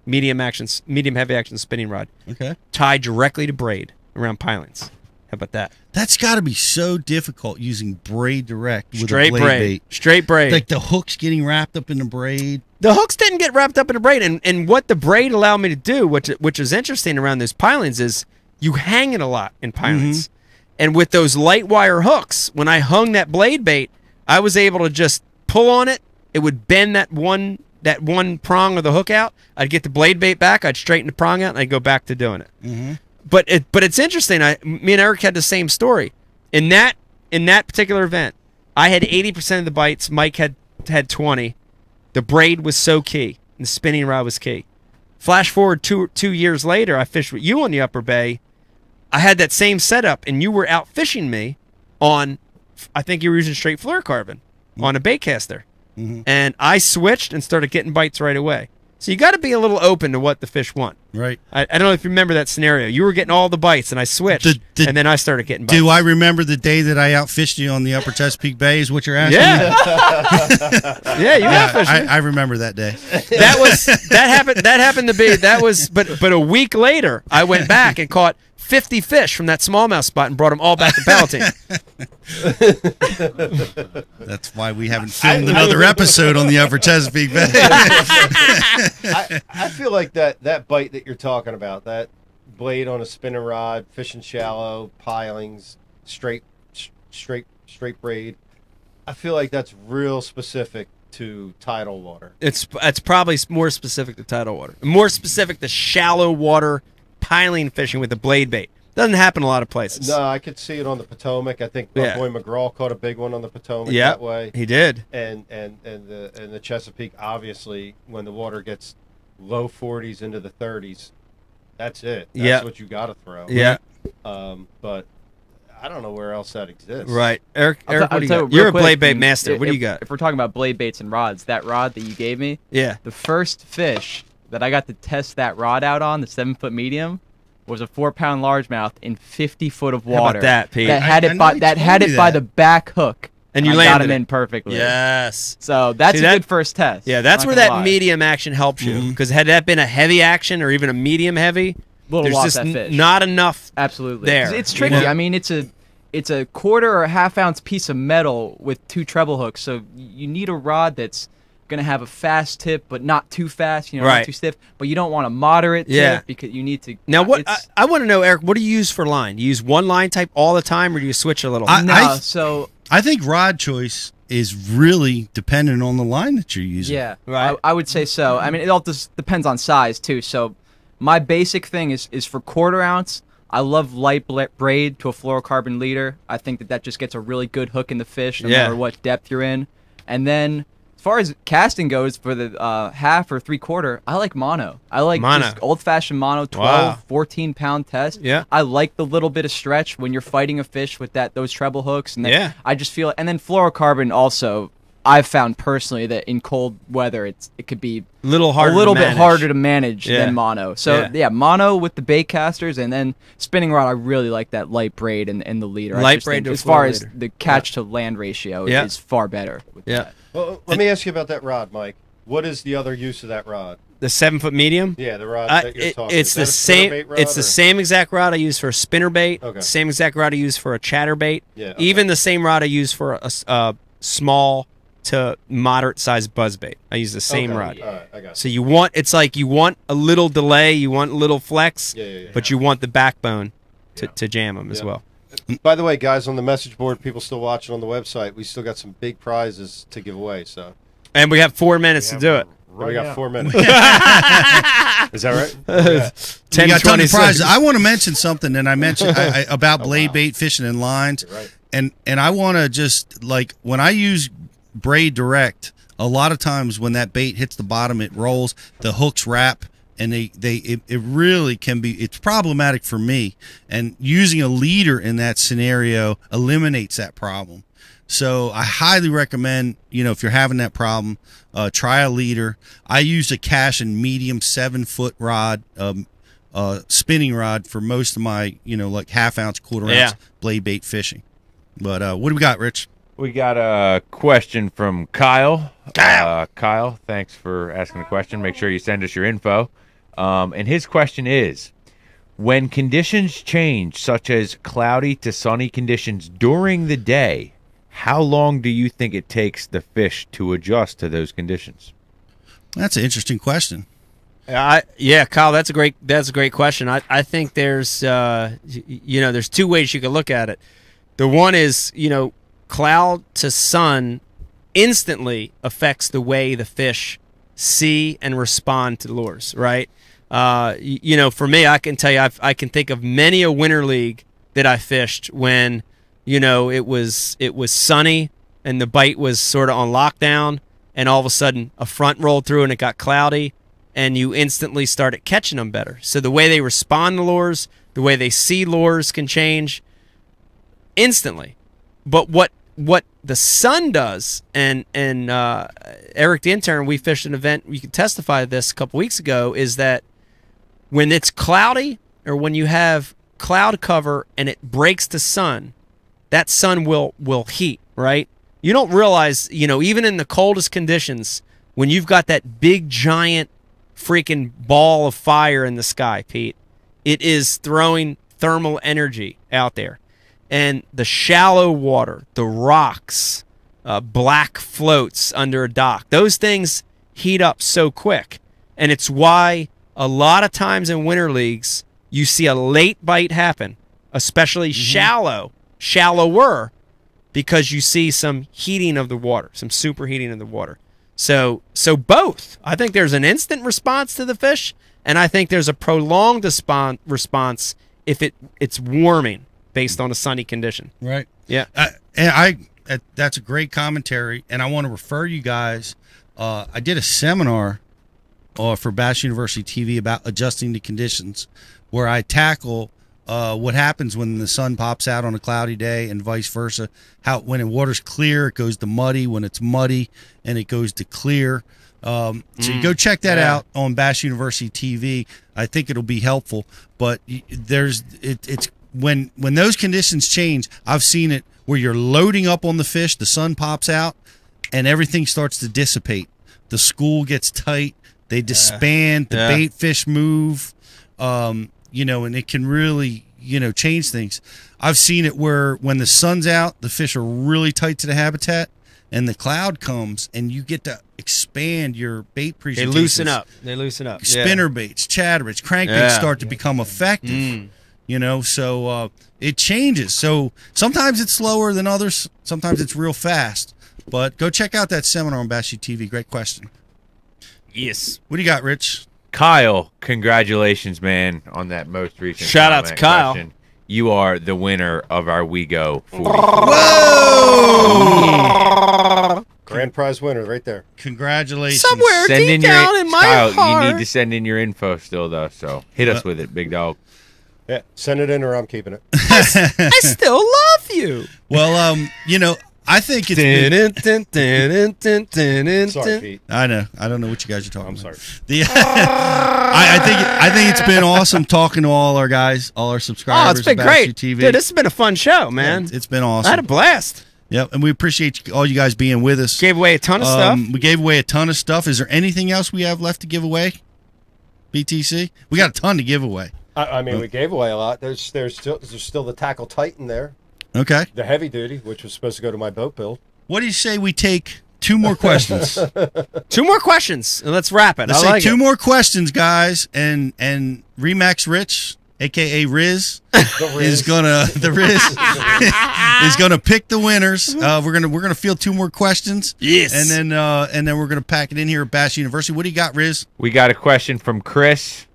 S3: medium heavy action spinning rod.
S2: Okay.
S3: Tied directly to braid around pilings. How about that?
S2: That's got to be so difficult using braid direct with
S3: Straight
S2: a blade
S3: braid.
S2: bait.
S3: Straight braid.
S2: Like the hooks getting wrapped up in the braid.
S3: The hooks didn't get wrapped up in a braid, and what the braid allowed me to do, which is interesting around those pilings, is you hang it a lot in pilings. Mm-hmm. And with those light wire hooks, when I hung that blade bait, I was able to just pull on it. It would bend that one prong of the hook out. I'd get the blade bait back. I'd straighten the prong out, and I'd go back to doing it.
S2: Mm-hmm.
S3: But it's interesting. Me and Eric had the same story. In that particular event, I had 80% of the bites. Mike had 20. The braid was so key. And the spinning rod was key. Flash forward two years later, I fished with you on the Upper Bay. I had that same setup, and you were out fishing me on, I think you were using straight fluorocarbon on a bait caster.
S2: Mm-hmm.
S3: And I switched and started getting bites right away. So you got to be a little open to what the fish want.
S2: Right.
S3: I don't know if you remember that scenario. You were getting all the bites, and I switched, and then I started getting bites.
S2: Do I remember the day that I outfished you on the Upper Chesapeake Bay is what you're asking?
S3: Yeah. Yeah, you outfished me.
S2: I remember that day.
S3: That happened to be, but a week later, I went back and caught 50 fish from that smallmouth spot and brought them all back to Palatine.
S2: That's why we haven't filmed another episode on the Upper Chesapeake Bay.
S4: I feel like that bite that you're talking about, that blade on a spinning rod, fishing shallow, pilings, straight braid. I feel like that's real specific to tidal water.
S3: It's probably more specific to tidal water, more specific to shallow water piling fishing with a blade bait. Doesn't happen a lot of places.
S4: No, I could see it on the Potomac. I think my boy McGraw caught a big one on the Potomac that way.
S3: He did.
S4: And the Chesapeake, obviously, when the water gets low 40s into the 30s, that's it. That's what you got to throw.
S3: Yeah.
S4: But I don't know where else that exists.
S3: Right. Eric, what do you got?
S6: Real
S3: You're a
S6: quick,
S3: blade bait master. What do you got?
S6: If we're talking about blade baits and rods, that rod that you gave me,
S3: Yeah.
S6: the first fish that I got to test that rod out on, the 7-foot medium, was a 4-pound largemouth in 50 foot of water.
S3: How about that, Pete?
S6: That had it by the back hook.
S3: And you
S6: I
S3: landed
S6: got him
S3: it.
S6: in perfectly.
S3: Yes.
S6: So that's a good first test.
S3: Yeah, that's
S6: I'm
S3: where
S6: not
S3: that
S6: gonna lie.
S3: medium action helps you. Because had that been a heavy action or even a medium heavy, there's
S6: lost
S3: just
S6: that fish.
S3: not enough
S6: Absolutely.
S3: there.
S6: It's tricky.
S3: You know?
S6: I mean, it's a quarter or a half-ounce piece of metal with 2 treble hooks, so you need a rod that's going to have a fast tip, but not too fast, not
S3: Right.
S6: too stiff. But you don't want a moderate tip because you need to.
S3: Now, what I want to know, Eric, what do you use for line? Do you use one line type all the time, or do you switch a little?
S2: I think rod choice is really dependent on the line that you're using.
S6: Yeah, right. I would say so. I mean, it all just depends on size too. So my basic thing is for 1/4 ounce. I love light braid to a fluorocarbon leader. I think that just gets a really good hook in the fish, no matter what depth you're in. And then as far as casting goes, for the half or 3/4, I like mono. I like just old-fashioned mono, 12, 14-pound test.
S3: Yeah.
S6: I like the little bit of stretch when you're fighting a fish with those treble hooks. And then I just feel, and then fluorocarbon also, I've found personally that in cold weather it could be
S3: a little
S6: bit harder to manage than mono. So mono with the bait casters, and then spinning rod. I really like that light braid and the leader.
S3: Light braid to
S6: as far as
S3: leader.
S6: the catch to land ratio is far better. With that.
S4: Well, let me ask you about that rod, Mike. What is the other use of that rod?
S3: The 7-foot medium.
S4: Yeah, the rod that you're talking.
S3: It's the same. It's the same exact rod I use for a spinner bait.
S4: Okay.
S3: Same exact rod I use for a chatter bait.
S4: Yeah.
S3: Even the same rod I use for a small to moderate sized buzz bait. I use the same rod.
S4: All right, I got it.
S3: So you want a little delay, you want a little flex, but you want the backbone to jam them as well.
S4: By the way, guys, on the message board, people still watching on the website, we still got some big prizes to give away. So,
S3: and we have 4 minutes to do it.
S4: We got 4 minutes. Is that right?
S2: Yeah.
S3: 10,
S2: we got
S3: 20
S2: tons of prizes.
S3: seconds.
S2: I want to mention something, and I mentioned about blade bait fishing and lines, and I want to just when I use braid direct, a lot of times when that bait hits the bottom, it rolls, the hooks wrap, and it really can be, it's problematic for me, and using a leader in that scenario eliminates that problem. So I highly recommend, if you're having that problem, try a leader. I use a Cash and medium 7-foot rod, spinning rod for most of my, half-ounce, 1/4 ounce blade bait fishing. But what do we got, Rich?
S5: We got a question from Kyle. Kyle, thanks for asking the question. Make sure you send us your info. And his question is, when conditions change, such as cloudy to sunny conditions during the day, how long do you think it takes the fish to adjust to those conditions?
S2: That's an interesting question.
S3: Kyle, that's a great question. I think there's there's 2 ways you can look at it. The one is, cloud to sun instantly affects the way the fish see and respond to lures, right? You know, for me, I can tell you, I can think of many a winter league that I fished when, you know, it was sunny and the bite was sort of on lockdown, and all of a sudden a front rolled through and it got cloudy, and you instantly started catching them better. So the way they respond to lures, the way they see lures can change instantly. But what the sun does, and Eric the intern, we fished an event, we could testify to this a couple weeks ago, is that when it's cloudy or when you have cloud cover and it breaks the sun, that sun will heat, right? You don't realize, you know, even in the coldest conditions, when you've got that big giant freaking ball of fire in the sky, Pete, it is throwing thermal energy out there. And the shallow water, the rocks, black floats under a dock, those things heat up so quick. And it's why a lot of times in winter leagues, you see a late bite happen, especially shallower, because you see some heating of the water, some superheating of the water. So both. I think there's an instant response to the fish, and I think there's a prolonged response if it's warming based on a sunny condition.
S2: Right.
S3: Yeah.
S2: And that's a great commentary, and I want to refer you guys. I did a seminar for Bass University TV about adjusting to conditions, where I tackle what happens when the sun pops out on a cloudy day and vice versa. How when the water's clear, it goes to muddy. When it's muddy, and it goes to clear. So you go check that out on Bass University TV. I think it'll be helpful. But it's when those conditions change, I've seen it where you're loading up on the fish, the sun pops out, and everything starts to dissipate. The school gets tight. They disband. The bait fish move. You know, and it can really, you know, change things. I've seen it where when the sun's out, the fish are really tight to the habitat, and the cloud comes, and you get to expand your bait presentations.
S3: They loosen up.
S2: Spinner baits, chatterbaits, crankbaits start to become effective. You know, so it changes. So sometimes it's slower than others. Sometimes it's real fast. But go check out that seminar on Bass U TV. Great question.
S3: Yes.
S2: What do you got, Rich?
S5: Kyle, congratulations, man, on that most recent
S3: shout out to Kyle.
S5: Question. You are the winner of our We Go 40.
S2: Whoa!
S4: Grand prize winner right there.
S2: Congratulations.
S3: Somewhere deep down in my
S5: Kyle,
S3: heart.
S5: you need to send in your info still, though, so hit us with it, big dog.
S4: Yeah, send it in or I'm keeping it.
S3: I still love you.
S2: Well, you know, I think it's
S4: Sorry, Pete.
S2: I know. I don't know what you guys are talking about.
S4: I'm sorry.
S2: I think it's been awesome talking to all our guys, all our subscribers.
S3: Oh, it's been great.
S2: TV.
S3: Dude, this has been a fun show, man.
S2: Yeah, it's been awesome.
S3: I had a blast.
S2: Yep, and we appreciate all you guys being with us.
S3: Gave away a ton of stuff.
S2: We gave away a ton of stuff. Is there anything else we have left to give away? BTC? We got a ton to give away.
S4: I mean, we gave away a lot. There's still the Tackle Titan there.
S2: Okay.
S4: The heavy duty, which was supposed to go to my boat build.
S2: What do you say we take 2 more questions?
S3: 2 more questions, and let's wrap it.
S2: Let's
S3: I like
S2: take 2 more questions, guys, and Remax Rich, aka Riz, is gonna pick the winners. We're gonna field 2 more questions.
S3: Yes,
S2: and then we're gonna pack it in here at Bass University. What do you got, Riz?
S5: We got a question from Chris.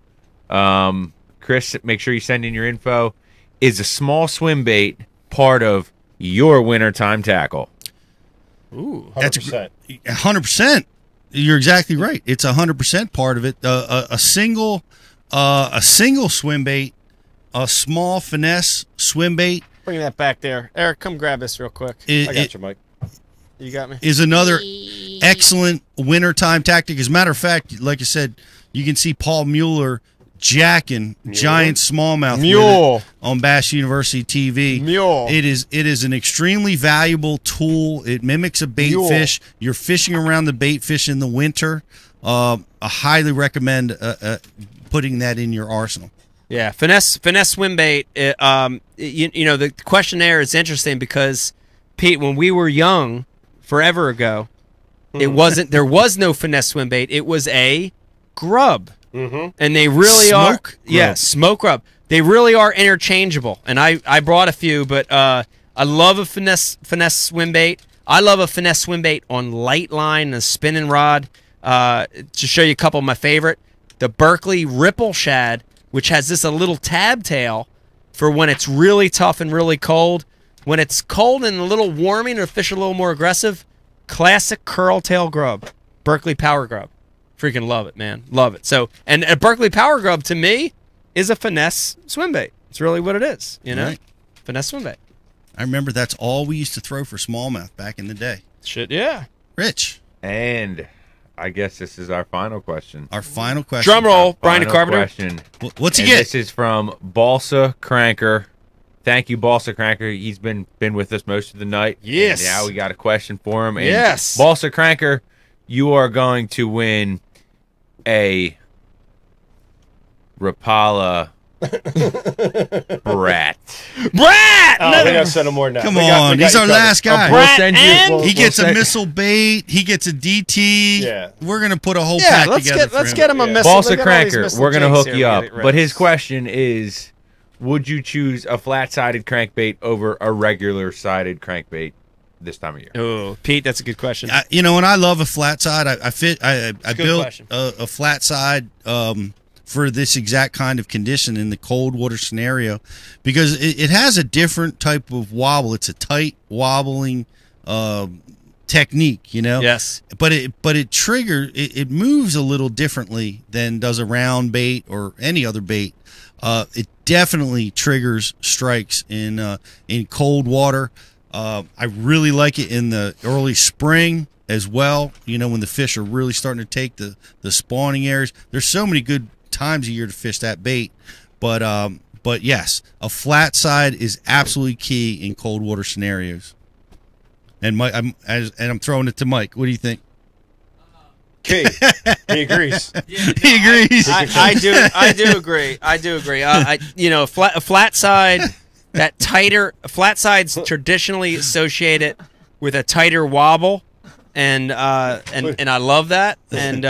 S5: Chris, make sure you send in your info. Is a small swim bait part of your wintertime tackle?
S4: Ooh, 100%.
S2: 100%. You're exactly right. It's 100% part of it. A single swim bait, a small finesse swim bait.
S3: Bring that back there, Eric. Come grab this real quick.
S4: I got you, Mike.
S3: You got me.
S2: Is another excellent wintertime tactic. As a matter of fact, like I said, you can see Paul Mueller jacking giant smallmouth on Bass University TV. It is an extremely valuable tool. It mimics a bait fish. You're fishing around the bait fish in the winter. I highly recommend putting that in your arsenal.
S3: Yeah, finesse swim bait. You know, the question there is interesting because, Pete, when we were young, forever ago, there was no finesse swim bait. It was a grub. And they really smoke rub. They really are interchangeable. And I brought a few, but I love a finesse swim bait. I love a finesse swim bait on light line and a spinning rod. To show you a couple of my favorite, the Berkeley Ripple Shad, which has this a little tab tail for when it's really tough and really cold. When it's cold and a little warming or fish are a little more aggressive, classic curl tail grub, Berkeley Power Grub. Freaking love it, man. Love it. So, and a Berkeley Power Grub to me is a finesse swim bait. It's really what it is, you know?
S2: Right.
S3: Finesse swim bait.
S2: I remember that's all we used to throw for smallmouth back in the day.
S3: Shit, yeah.
S2: Rich.
S5: And I guess this is our final question.
S2: Our final question.
S3: Drum roll, Brian
S5: Final
S3: Carpenter.
S5: question.
S2: What's he
S5: And
S2: get?
S5: This is from Balsa Cranker. Thank you, Balsa Cranker. He's been with us most of the night.
S3: Yes.
S5: And now we got a question for him. And
S3: Yes.
S5: Balsa Cranker, you are going to win a Rapala Brat.
S3: Brat!
S4: Oh, we got to send him more now.
S2: Come
S4: We got
S2: on,
S4: you
S2: he's our
S4: covered.
S2: last guy.
S5: We'll send you.
S3: and-
S2: He gets a
S5: send-
S2: missile bait. He gets a DT.
S4: Yeah.
S2: We're gonna put a whole
S3: Yeah,
S2: pack
S3: let's
S2: together.
S3: get him a missile.
S5: Balsa
S3: Look at all these
S5: Cranker,
S3: missile
S5: we're going to
S3: jigs
S5: hook
S3: here.
S5: you
S3: Get
S5: up.
S3: it ready.
S5: But his question is, would you choose a flat-sided crankbait over a regular-sided crankbait this time of year?
S3: Oh, Pete, that's a good question.
S2: You know, and I love a flat side. I
S3: good
S2: built
S3: question.
S2: a flat side for this exact kind of condition in the cold water scenario because it has a different type of wobble. It's a tight wobbling technique, you know.
S3: Yes.
S2: But it moves a little differently than does a round bait or any other bait. It definitely triggers strikes in cold water. I really like it in the early spring as well. You know, when the fish are really starting to take the spawning areas. There's so many good times a year to fish that bait. But yes, a flat side is absolutely key in cold water scenarios. And I'm throwing it to Mike. What do you think?
S4: Key. He agrees.
S2: He agrees.
S3: I do agree. I do agree. You know, a flat side, that tighter flat side's traditionally associated with a tighter wobble, and I love that. And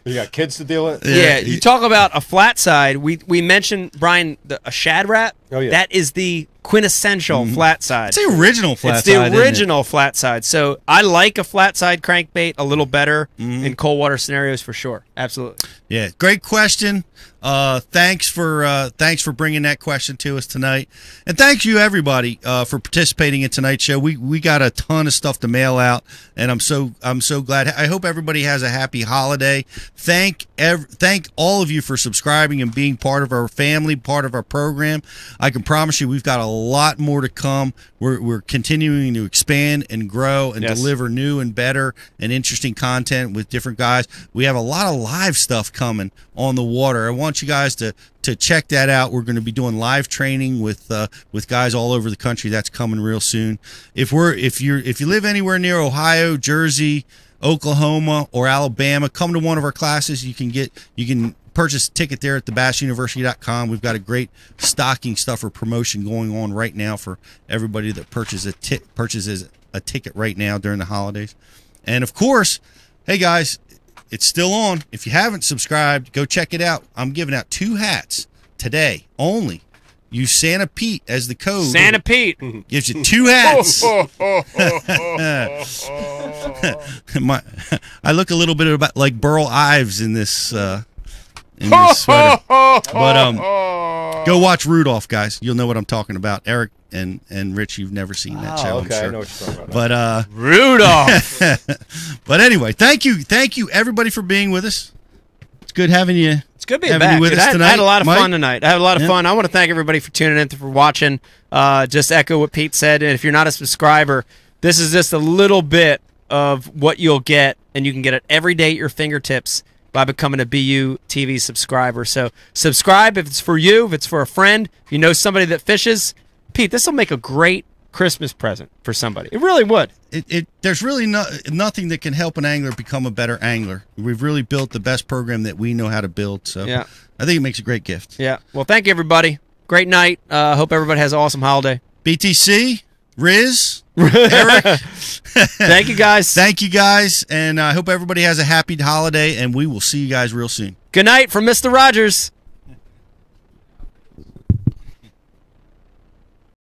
S4: You got kids to deal with?
S3: yeah, you talk about a flat side. We mentioned, Brian, a shad rat.
S4: Oh, yeah.
S3: That is the quintessential flat side.
S2: It's the original flat
S3: It's
S2: side.
S3: the original flat side. So I like a flat side crankbait a little better in cold water scenarios for sure. Absolutely.
S2: Yeah, great question. Thanks for bringing that question to us tonight, and thank you everybody for participating in tonight's show. We got a ton of stuff to mail out, and I'm so glad. I hope everybody has a happy holiday. Thank all of you for subscribing and being part of our family, part of our program. I can promise you, we've got a lot more to come. We're continuing to expand and grow and deliver new and better and interesting content with different guys. We have a lot of live stuff coming on the water. I want you guys to check that out. We're going to be doing live training with guys all over the country. That's coming real soon. If you live anywhere near Ohio, Jersey, Oklahoma, or Alabama, come to one of our classes. You can purchase a ticket there at thebassuniversity.com. We've got a great stocking stuffer promotion going on right now for everybody that purchases a ticket right now during the holidays. And of course, hey guys, it's still on. If you haven't subscribed, go check it out. I'm giving out 2 hats today only. Use Santa Pete as the code.
S3: Santa Pete
S2: gives you 2 hats. I look a little bit like Burl Ives in this sweater. But go watch Rudolph, guys. You'll know what I'm talking about. Eric and Rich, you've never seen that show,
S4: okay,
S2: I'm sure.
S4: I know what you're talking about.
S2: But
S3: Rudolph.
S2: but anyway, thank you everybody for being with us. It's good having you.
S3: It's good being
S2: having
S3: back.
S2: you with
S3: Dude,
S2: us
S3: I
S2: tonight,
S3: had a lot of
S2: Mike.
S3: fun tonight. I had a lot of fun. I want to thank everybody for tuning in, for watching. Just echo what Pete said. And if you're not a subscriber, this is just a little bit of what you'll get, and you can get it every day at your fingertips by becoming a BU TV subscriber. So subscribe if it's for you, if it's for a friend, if you know somebody that fishes. Pete, this will make a great Christmas present for somebody. It really would.
S2: There's really nothing that can help an angler become a better angler. We've really built the best program that we know how to build. So
S3: Yeah.
S2: I think it makes a great gift.
S3: Yeah. Well, thank you, everybody. Great night. Hope everybody has an awesome holiday.
S2: BTC, Riz, Eric.
S3: Thank you, guys.
S2: Thank you, guys. And I hope everybody has a happy holiday, and we will see you guys real soon.
S3: Good night from Mr. Rogers.